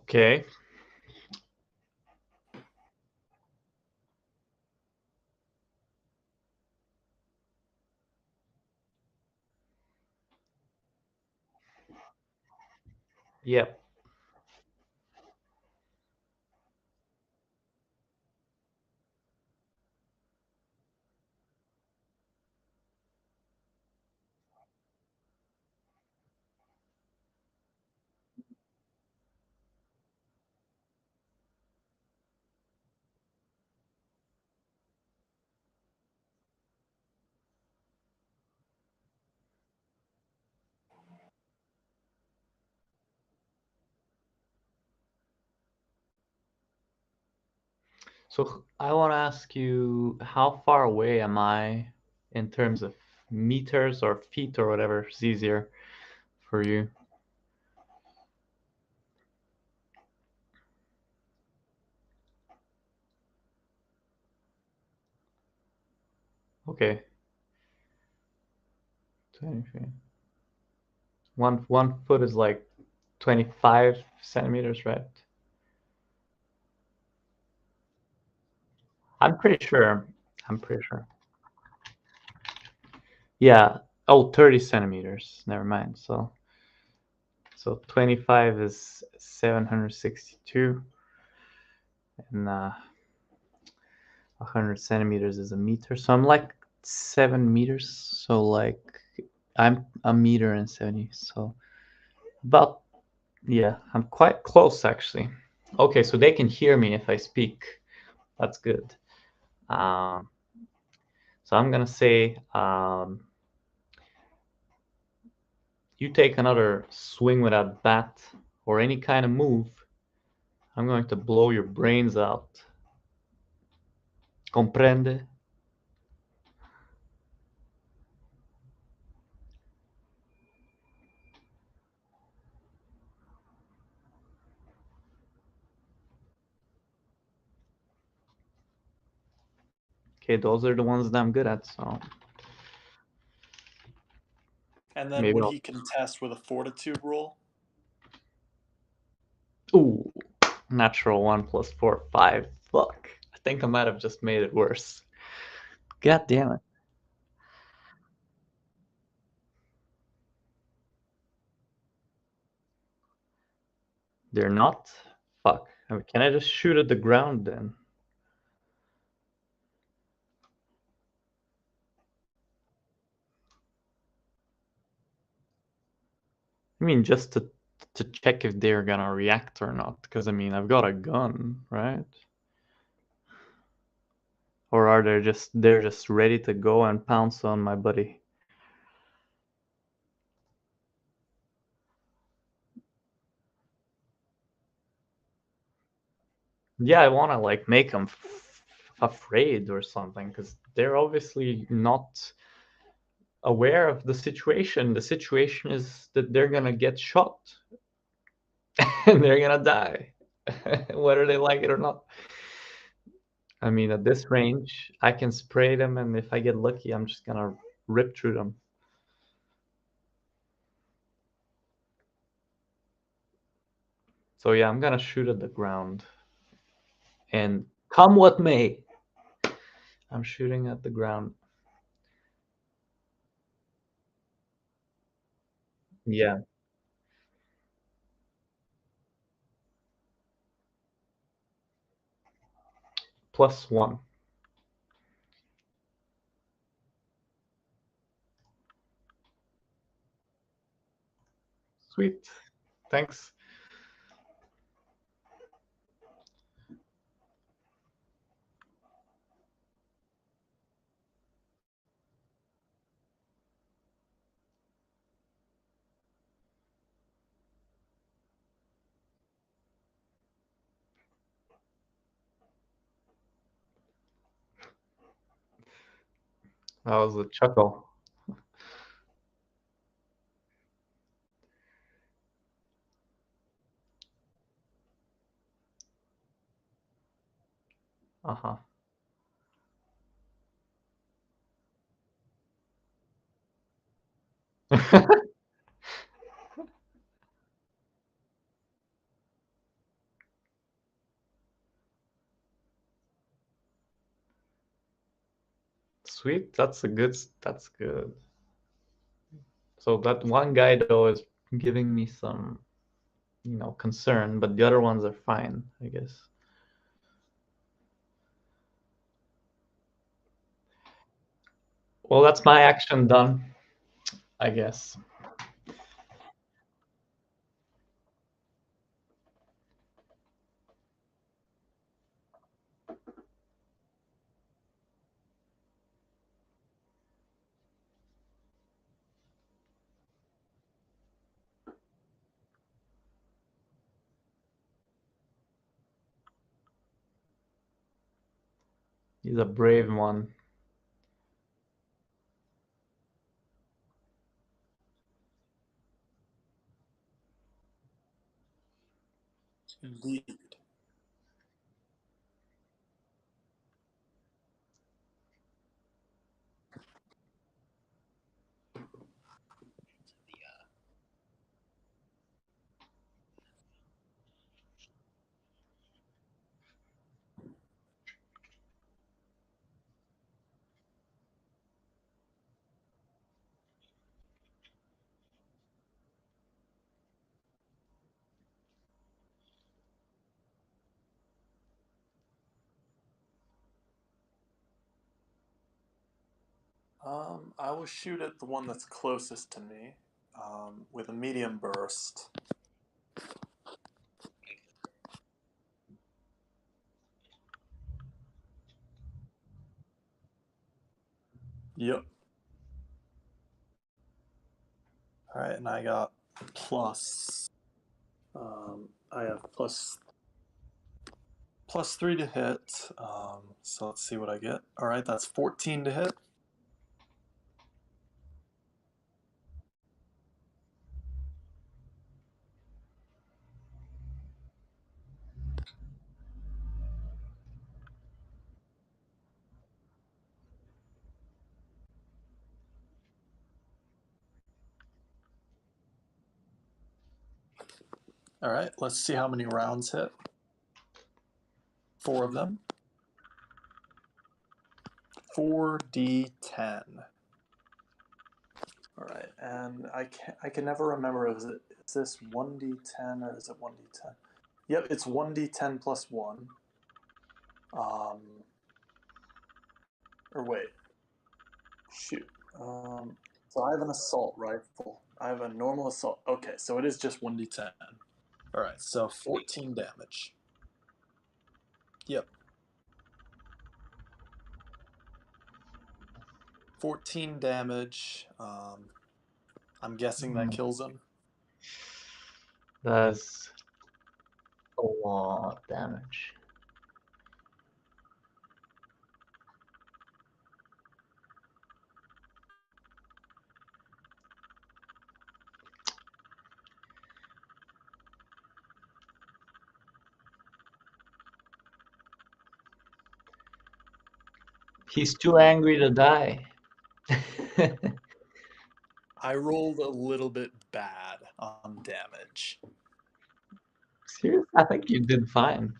Okay. Yep. So I want to ask you, how far away am I in terms of meters or feet or whatever is easier for you? Okay. 20 feet. One foot is like 25 centimeters, right? I'm pretty sure. I'm pretty sure. Yeah. Oh, 30 centimeters. Never mind. So 25 is 762, and 100 centimeters is a meter. So I'm like 7 meters. So like I'm a meter and 70. So about, yeah, I'm quite close actually. Okay, so they can hear me if I speak. That's good. So I'm gonna say, you take another swing with that bat or any kind of move, I'm going to blow your brains out. Comprende? Okay, those are the ones that I'm good at, so And then maybe would I'll... he contest with a fortitude roll? Ooh, natural 1 plus 4, 5. Fuck. I think I might have just made it worse. God damn it. They're not? Fuck. I mean, can I just shoot at the ground then? I mean, just to check if they're gonna react or not, because I mean, I've got a gun, right? Or are they're just ready to go and pounce on my buddy? Yeah, I want to like make them afraid or something, because they're obviously not aware of the situation. The situation is that they're gonna get shot and they're gonna die, whether they like it or not. I mean, at this range, I can spray them, and if I get lucky, I'm just gonna rip through them. So yeah, I'm gonna shoot at the ground, and come what may, I'm shooting at the ground. Yeah, +1. Sweet. Thanks. That was a chuckle. Uh-huh. Sweet. That's good. So that one guy though is giving me some, concern, but the other ones are fine, I guess. Well, that's my action done, I guess. He's a brave one. Indeed. I will shoot at the one that's closest to me with a medium burst. Yep. All right, and I got plus. I have plus 3 to hit. So let's see what I get. All right, that's 14 to hit. All right, let's see how many rounds hit. 4 of them. 4d10. All right, and I can never remember, is this 1d10 or is it 1d10? Yep, it's 1d10 plus 1. Or wait. Shoot. So I have an assault rifle. I have a normal assault. Okay, so it is just 1d10. All right, so 14 damage. Yep. 14 damage. I'm guessing that kills him. That's a lot of damage. He's too angry to die. I rolled a little bit bad on damage. Seriously? I think you did fine.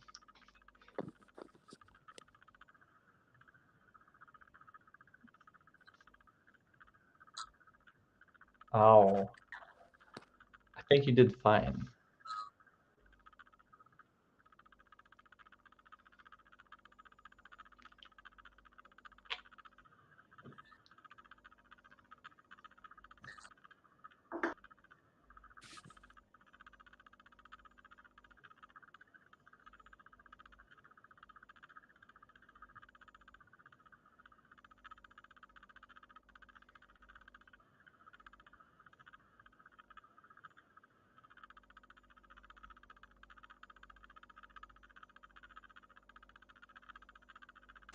Oh. I think you did fine.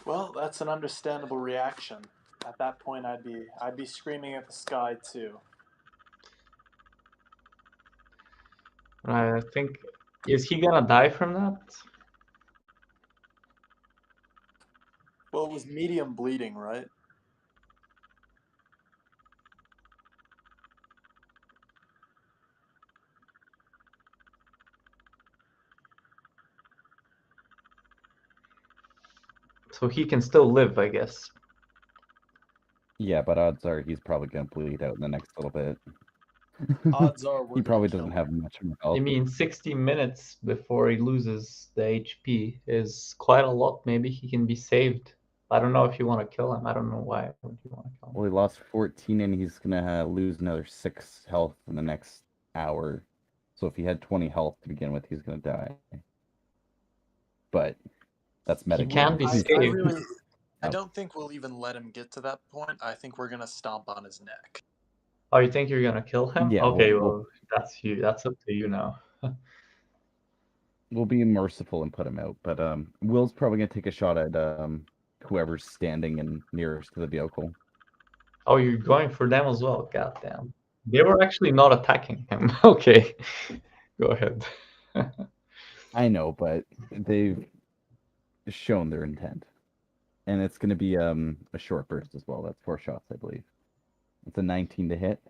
Well, that's an understandable reaction. At that point, I'd be screaming at the sky too. I think, is he gonna die from that? Well, it was medium bleeding, right? So he can still live, I guess. Yeah, but odds are he's probably gonna bleed out in the next little bit. Odds are we're He probably gonna doesn't kill have him. much more health. I mean, 60 minutes before he loses the HP is quite a lot. Maybe he can be saved. I don't know if you want to kill him. I don't know why would you want to kill him. Well, he lost 14 and he's gonna lose another 6 health in the next hour. So if he had 20 health to begin with, he's gonna die. But that's He can metagame. be I saved. I don't think we'll even let him get to that point. I think we're gonna stomp on his neck. Oh, you think you're gonna kill him? Yeah, Okay, we'll- well, that's you. That's up to you now. We'll be merciful and put him out. But Will's probably gonna take a shot at whoever's standing and nearest to the vehicle. Oh, you're going for them as well. Goddamn. They were actually not attacking him. Okay. Go ahead. I know, but they've shown their intent. And it's going to be a short burst as well. That's 4 shots, I believe. It's a 19 to hit.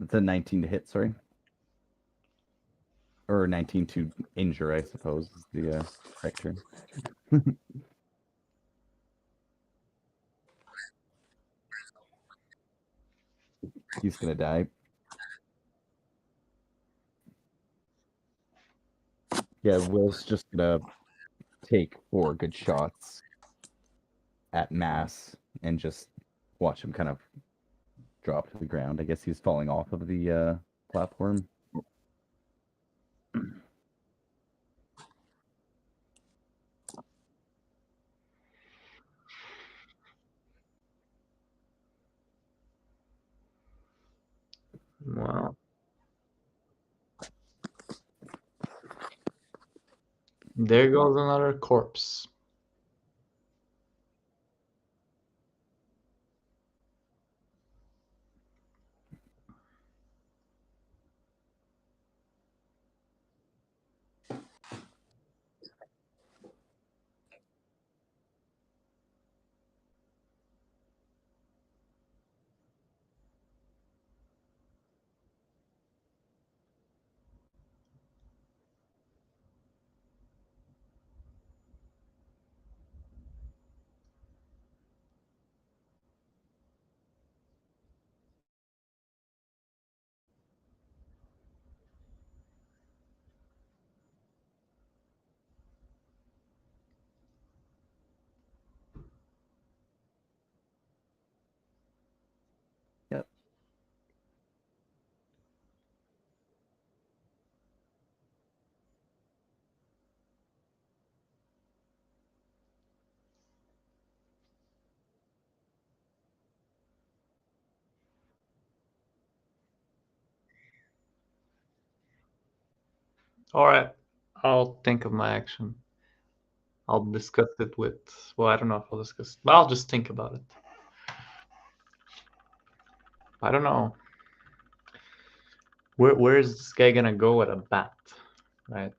It's a 19 to hit, sorry. Or 19 to injure, I suppose, is the correct term. He's going to die. Yeah, Will's just going to take 4 good shots at mass and just watch him kind of drop to the ground. I guess he's falling off of the platform. Wow. There goes another corpse. Yep. All right. I'll think of my action. I'll discuss it with, well, I don't know if I'll discuss it, but I'll just think about it. I don't know. Where is this guy gonna go with a bat, right?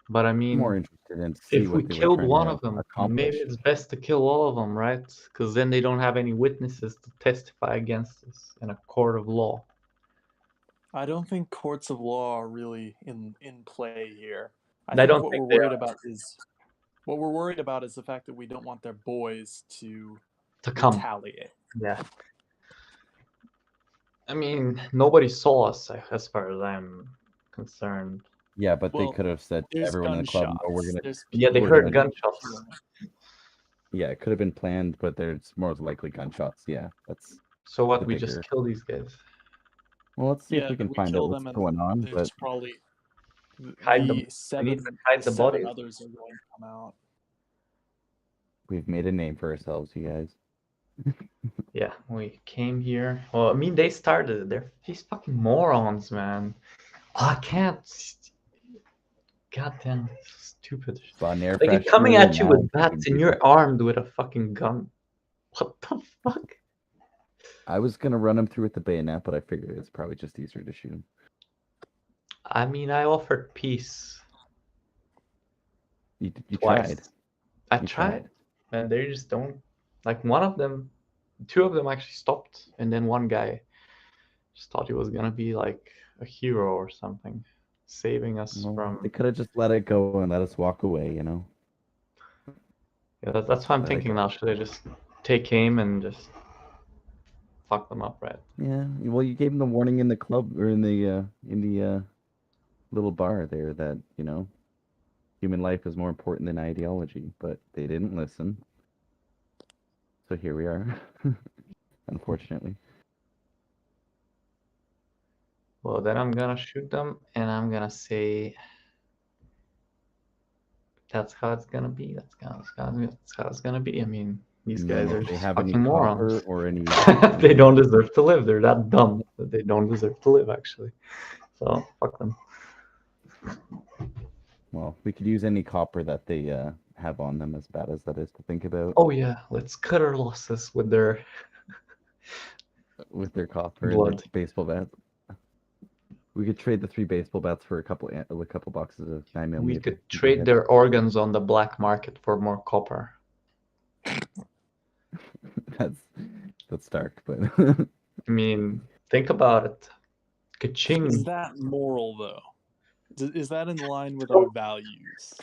But I mean, More interested in see if we what they were killed trying one to of them, accomplish. maybe it's best to kill all of them, right? Because then they don't have any witnesses to testify against us in a court of law. I don't think courts of law are really in play here. I I think don't what think we're they worried are. about is the fact that we don't want their boys to come. retaliate. Yeah. I mean, nobody saw us as far as I'm concerned. Yeah, but they Well, could have said to There's everyone in the club, gunshots. "Oh, we're gonna." There's Yeah, they people we're heard gonna- gunshots. Yeah, it could have been planned, but there's more likely gunshots. Yeah, that's. So what? the We bigger- just kill these guys. Well, let's see Yeah, if we can we find out kill what's them and going on. there's But probably Hide them. the We need to seven hide the seven bodies. others are going to come out. we've made a name for ourselves, you guys. Yeah, we came here. Well, I mean, they started it. They're these fucking morons, man. Oh, I can't. Goddamn, stupid. Bon Air Like, they're Freshener, coming at you now with you bats can and do you're that. armed with a fucking gun. What the fuck? I was gonna run him through with the bayonet, but I figured it's probably just easier to shoot him. I mean, I offered peace You twice. tried. I You tried, and they just don't. Like, one of them, 2 of them actually stopped, and then one guy just thought he was gonna be like a hero or something, saving us Well, from. they could have just let it go and let us walk away, you know. Yeah, that's what I'm Let it thinking go. now. Should I just take aim and just fuck them up, right? Yeah. Well, you gave him the warning in the club or in the little bar there that human life is more important than ideology, but they didn't listen. So here we are, unfortunately. Well, then I'm gonna shoot them, and I'm gonna say that's how it's gonna be. That's how it's gonna be. I mean, these guys are If they just have any fucking copper morons. or any. They don't deserve to live. They're that dumb that they don't deserve to live, actually. So fuck them. Well, we could use any copper that they have on them, as bad as that is to think about. Oh yeah, let's cut our losses with their copper and blood. their baseball bats. We could trade the 3 baseball bats for a couple boxes of 9mm. We could trade their organs on the black market for more copper. that's dark, but I mean, think about it. Ka-ching. Is that moral though? Is that in line with our values?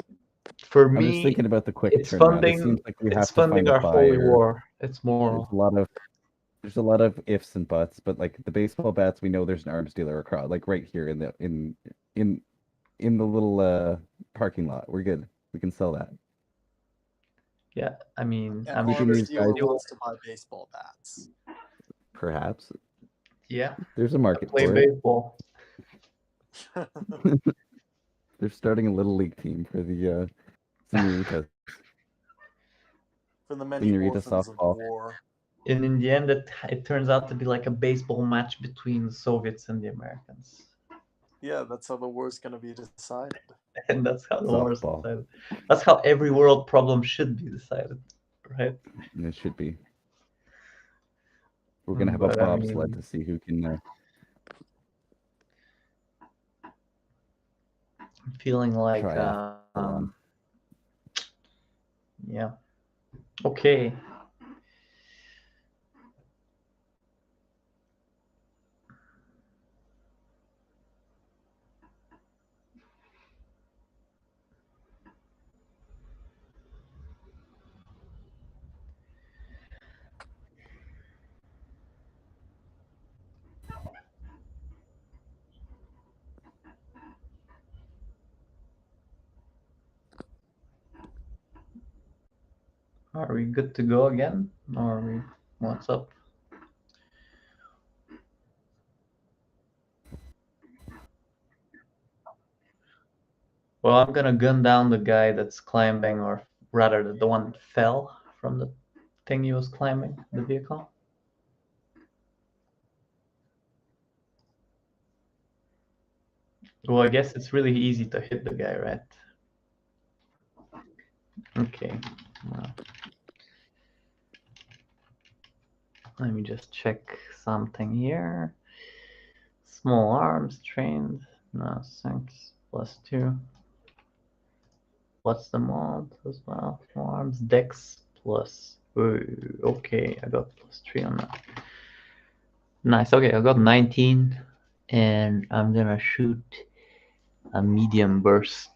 For I'm me, just thinking about the quick it's turnaround. funding. It seems like we It's have to funding find a our holy buyer. war. It's moral. There's a lot of ifs and buts, but like the baseball bats, we know there's an arms dealer across, like right here in the little parking lot. We're good. We can sell that. Yeah, I mean, An I'm arms sure dealer you will. wants to buy baseball bats. Perhaps Yeah, there's a market play for it. baseball. They're starting a little league team for the Senorita. For the many Senorita orphans of softball. war. And in the end, it turns out to be like a baseball match between the Soviets and the Americans. Yeah, that's how the war's gonna be decided. And that's how the war is Softball. decided. That's how every world problem should be decided, right? It should be. We're gonna have a But, I bobsled mean, to see who can. I'm feeling like, Triathlon. yeah. Okay. Are we good to go again? Or are we, what's up? Well, I'm gonna gun down the guy that's climbing, or rather the one that fell from the thing he was climbing, the vehicle. Well, I guess it's really easy to hit the guy, right? Okay. Well, let me just check something here. Small arms trained. No, thanks. +2. What's the mod as well? Small arms dex plus. Ooh, okay, I got +3 on that. Nice. Okay, I got 19, and I'm gonna shoot a medium burst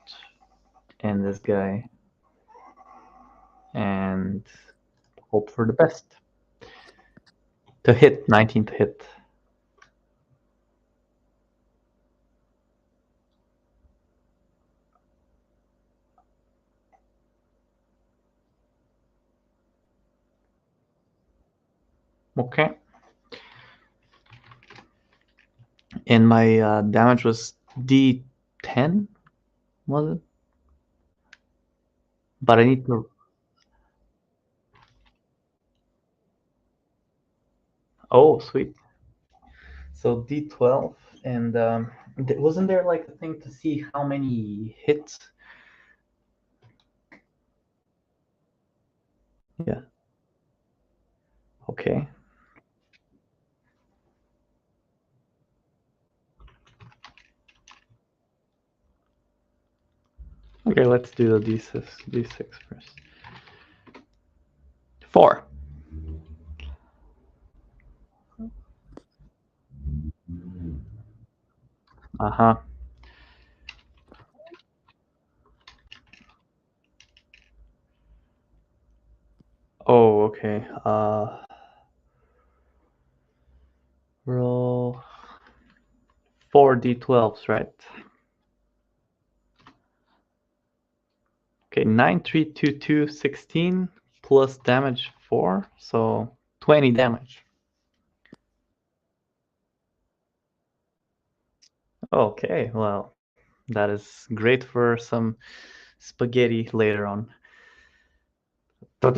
in this guy and hope for the best. To hit, 19 to hit. Okay. And my damage was D10, was it? But I need to. Oh, sweet. So D12, and wasn't there like a thing to see how many hits? Yeah. Okay. Okay, let's do the D6 first. 4. Uh-huh. Oh, okay. Roll 4 D12s, right? Okay, 9, 3, 2, 2, 16 plus damage 4, so 20 damage. Okay, well, that is great for some spaghetti later on. I'm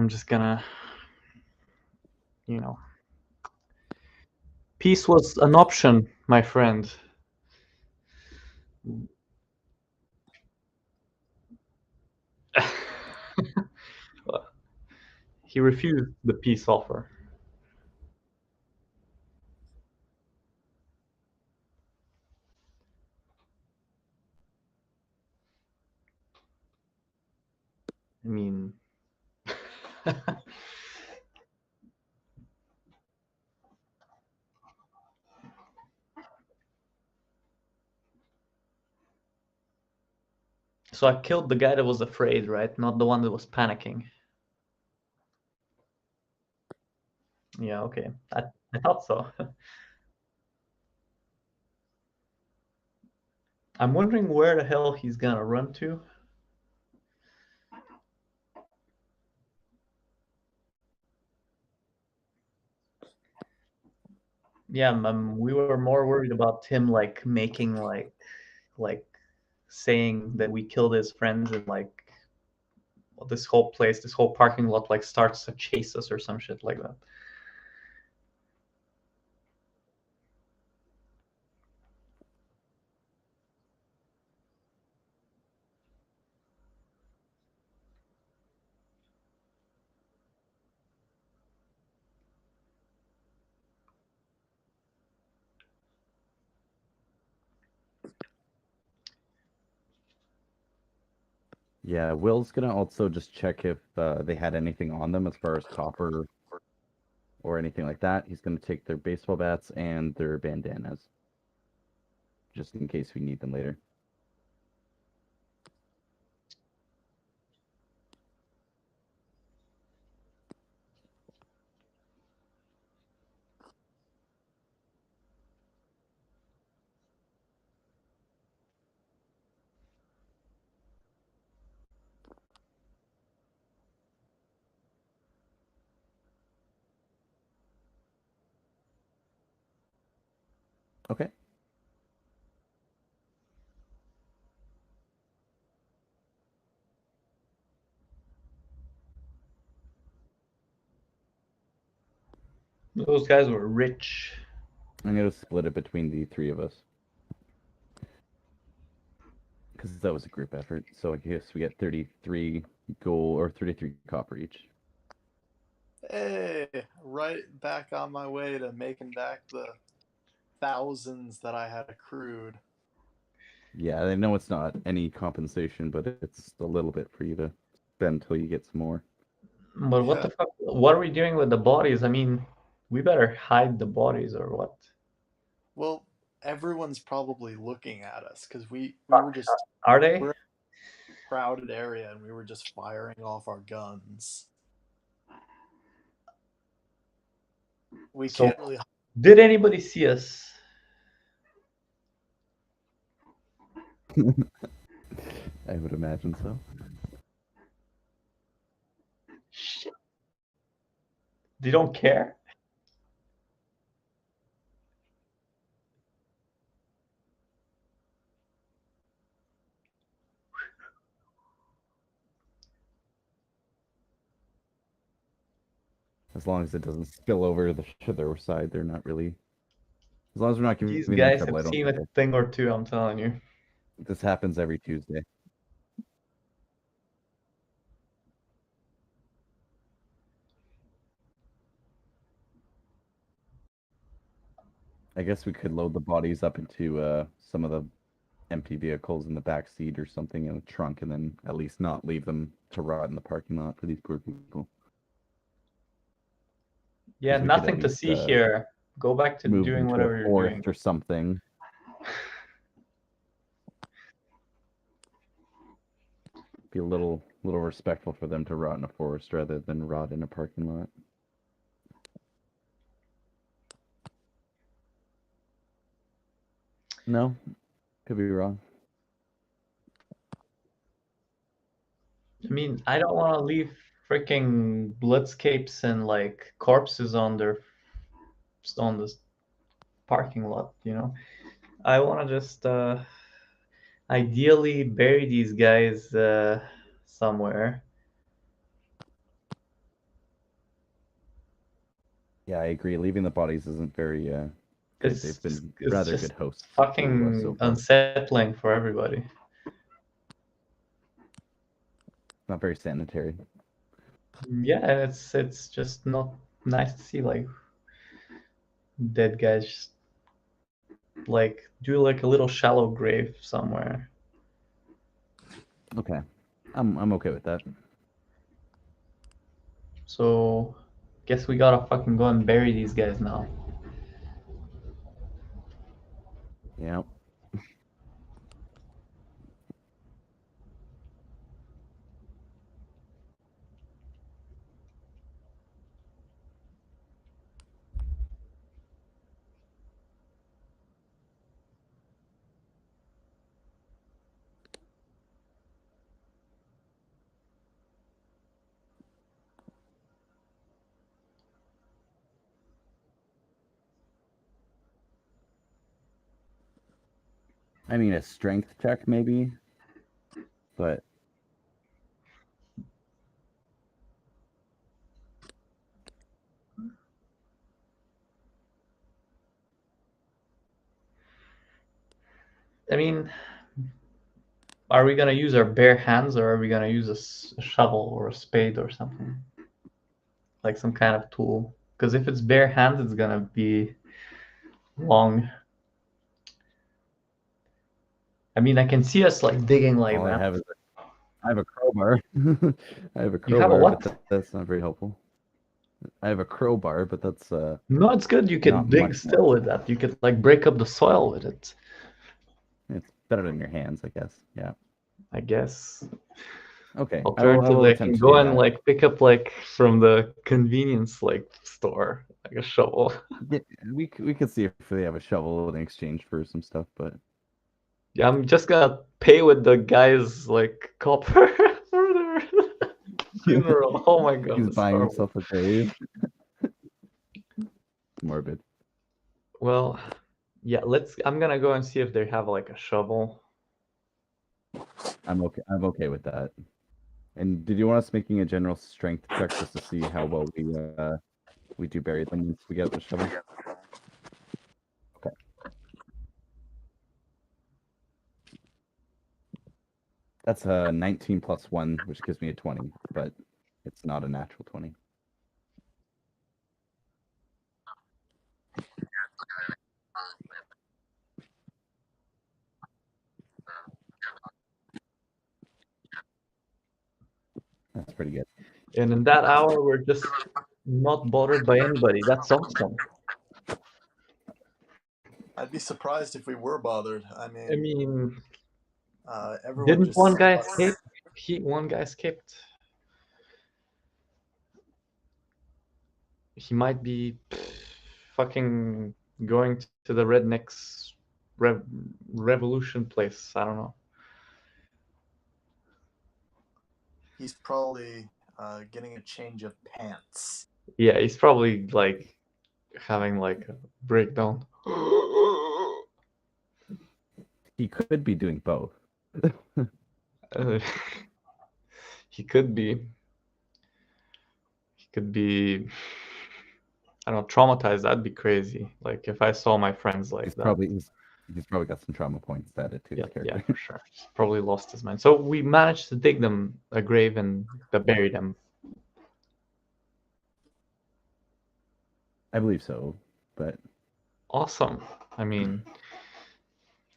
just gonna, peace was an option, my friend. He refused the peace offer. I mean, so I killed the guy that was afraid, right? Not the one that was panicking. Yeah, okay. I thought so. I'm wondering where the hell he's gonna run to. Yeah, we were more worried about him like making like saying that we killed his friends and like this whole place, this whole parking lot like starts to chase us or some shit like that. Yeah, Will's gonna also just check if they had anything on them as far as copper or anything like that. He's gonna take their baseball bats and their bandanas, just in case we need them later. Okay. Those guys were rich. I'm gonna split it between the three of us. Because that was a group effort. So I guess we get 33 gold or 33 copper each. Hey, right back on my way to making back the thousands that I had accrued. Yeah, I know it's not any compensation, but it's a little bit for you to spend until you get some more. But what Yeah. the fuck? What are we doing with the bodies? I mean, we better hide the bodies or what? Well, everyone's probably looking at us because we were just Are they? we're in a crowded area and we were just firing off our guns. We So, can't really. did anybody see us? I would imagine so. Shit. They don't care? As long as it doesn't spill over to their side, they're not really. As long as we're not giving These them guys trouble, have I don't seen think a thing or two, I'm telling you. this happens every Tuesday. I guess we could load the bodies up into some of the empty vehicles in the back seat or something in the trunk, and then at least not leave them to rot in the parking lot for these poor people. Yeah, 'Cause we could at nothing to least, see here. Go back to move doing them to whatever a you're forest doing. or something. Be a little respectful for them to rot in a forest rather than rot in a parking lot. No, could be wrong. I mean, I don't want to leave freaking bloodscapes and like corpses on this parking lot, you know? I want to just ideally bury these guys somewhere. Yeah, I agree. Leaving the bodies isn't very good. It's They've been it's rather just good hosts to us so fucking far. unsettling for everybody. Not very sanitary. Yeah, and it's just not nice to see like dead guys just like do like a little shallow grave somewhere. Okay, I'm okay with that. So guess we gotta fucking go and bury these guys now. Yeah. I mean, a strength check maybe, but I mean, are we gonna use our bare hands or are we gonna use a shovel or a spade or something? Like some kind of tool? Because if it's bare hands, it's gonna be long. I mean, I can see us like digging like all I that. have is I have a crowbar. I have a You have a crowbar, what? but that's not very helpful. I have a crowbar, but that's No, it's good. You can not dig much still more. with that. You could like break up the soil with it, It's better than your hands, I guess. Yeah. I guess. Okay. I will Alternatively, I can attempt to go do and that. like pick up like from the convenience like store like a shovel. Yeah, we could see if they have a shovel in exchange for some stuff, but Yeah, I'm just gonna pay with the guy's like copper for their funeral. Oh my god, he's this is buying horrible. himself a grave. Morbid. Well, yeah, I'm gonna go and see if they have like a shovel. I'm okay. I'm okay with that. And did you want us making a general strength check just to see how well we do bury them once we get the shovel? Okay. That's a 19 plus 1, which gives me a 20, but it's not a natural 20. That's pretty good. And in that hour, we're just not bothered by anybody. That's awesome. I'd be surprised if we were bothered. I I mean, mean, everyone didn't just one guy escape? One guy escaped. He might be fucking going to the rednecks revolution place. I don't know. He's probably getting a change of pants. Yeah, he's probably like having like a breakdown. He could be doing both. Uh, he could be. He could be. I don't know, traumatized. That'd be crazy. Like if I saw my friends like He's that. probably he's probably got some trauma points added to Yeah, his yeah, character. for sure. He's probably lost his mind. So we managed to dig them a grave and bury them. I believe so, but Awesome. I mean,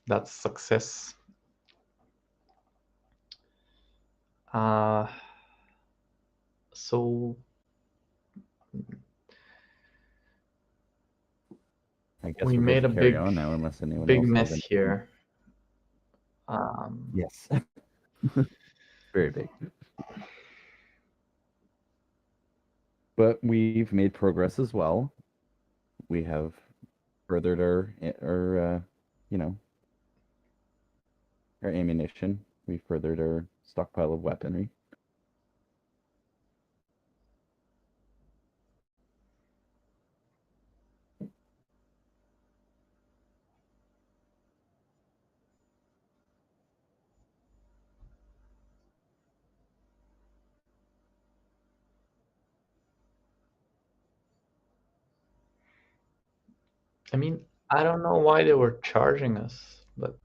that's success. So I guess we we're made good a to carry big, on now, unless anyone big else has mess anything. here. Yes. Very big. But we've made progress as well. We have furthered our you know, our ammunition. We furthered our stockpile of weaponry. I mean, I don't know why they were charging us, but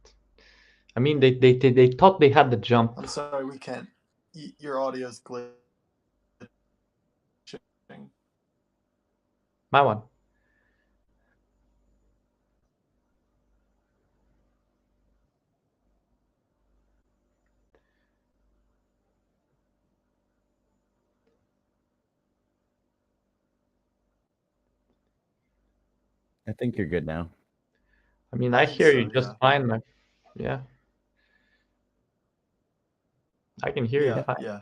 I mean, they thought they had the jump. I'm sorry, we can't. Your audio's glitched. My one. I think you're good now. I mean, I I think hear so, you just yeah. fine. Yeah, I can hear you Yeah, fine. yeah.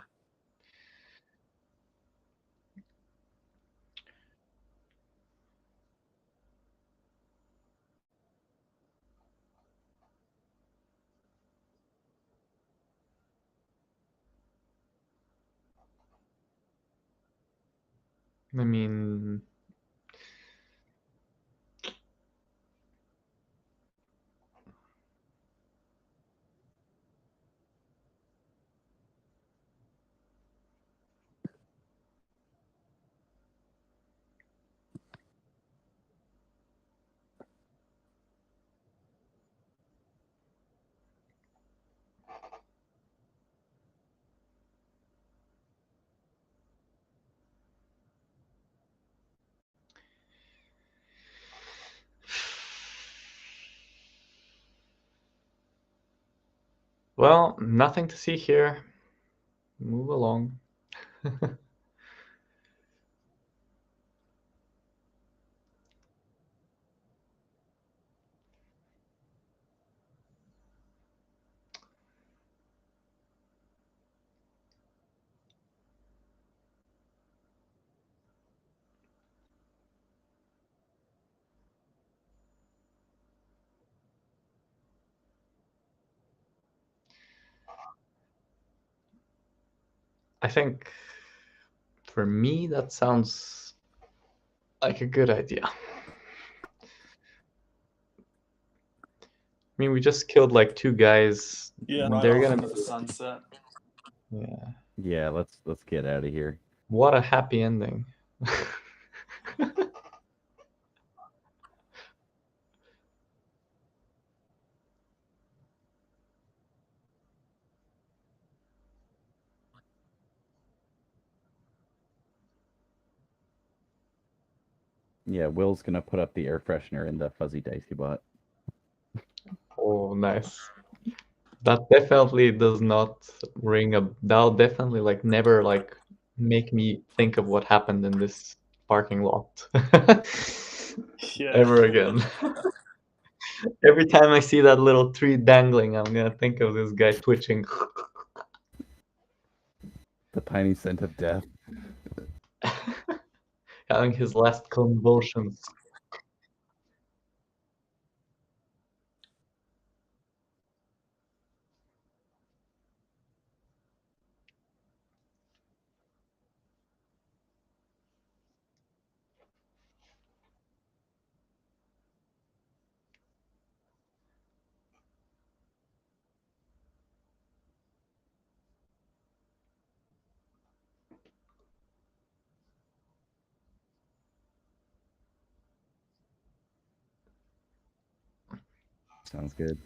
I mean, well, nothing to see here. Move along. I think for me, that sounds like a good idea. I mean, we just killed like 2 guys. Yeah, right They're off gonna into be, the sunset. yeah. Yeah, let's get out of here. What a happy ending. Yeah, Will's gonna put up the air freshener in the fuzzy dice he bought. Oh, nice. That definitely does not ring a. That'll definitely like never like make me think of what happened in this parking lot Yeah. ever again. Every time I see that little tree dangling, I'm gonna think of this guy twitching. The tiny scent of death. Having his last convulsions. Sounds good.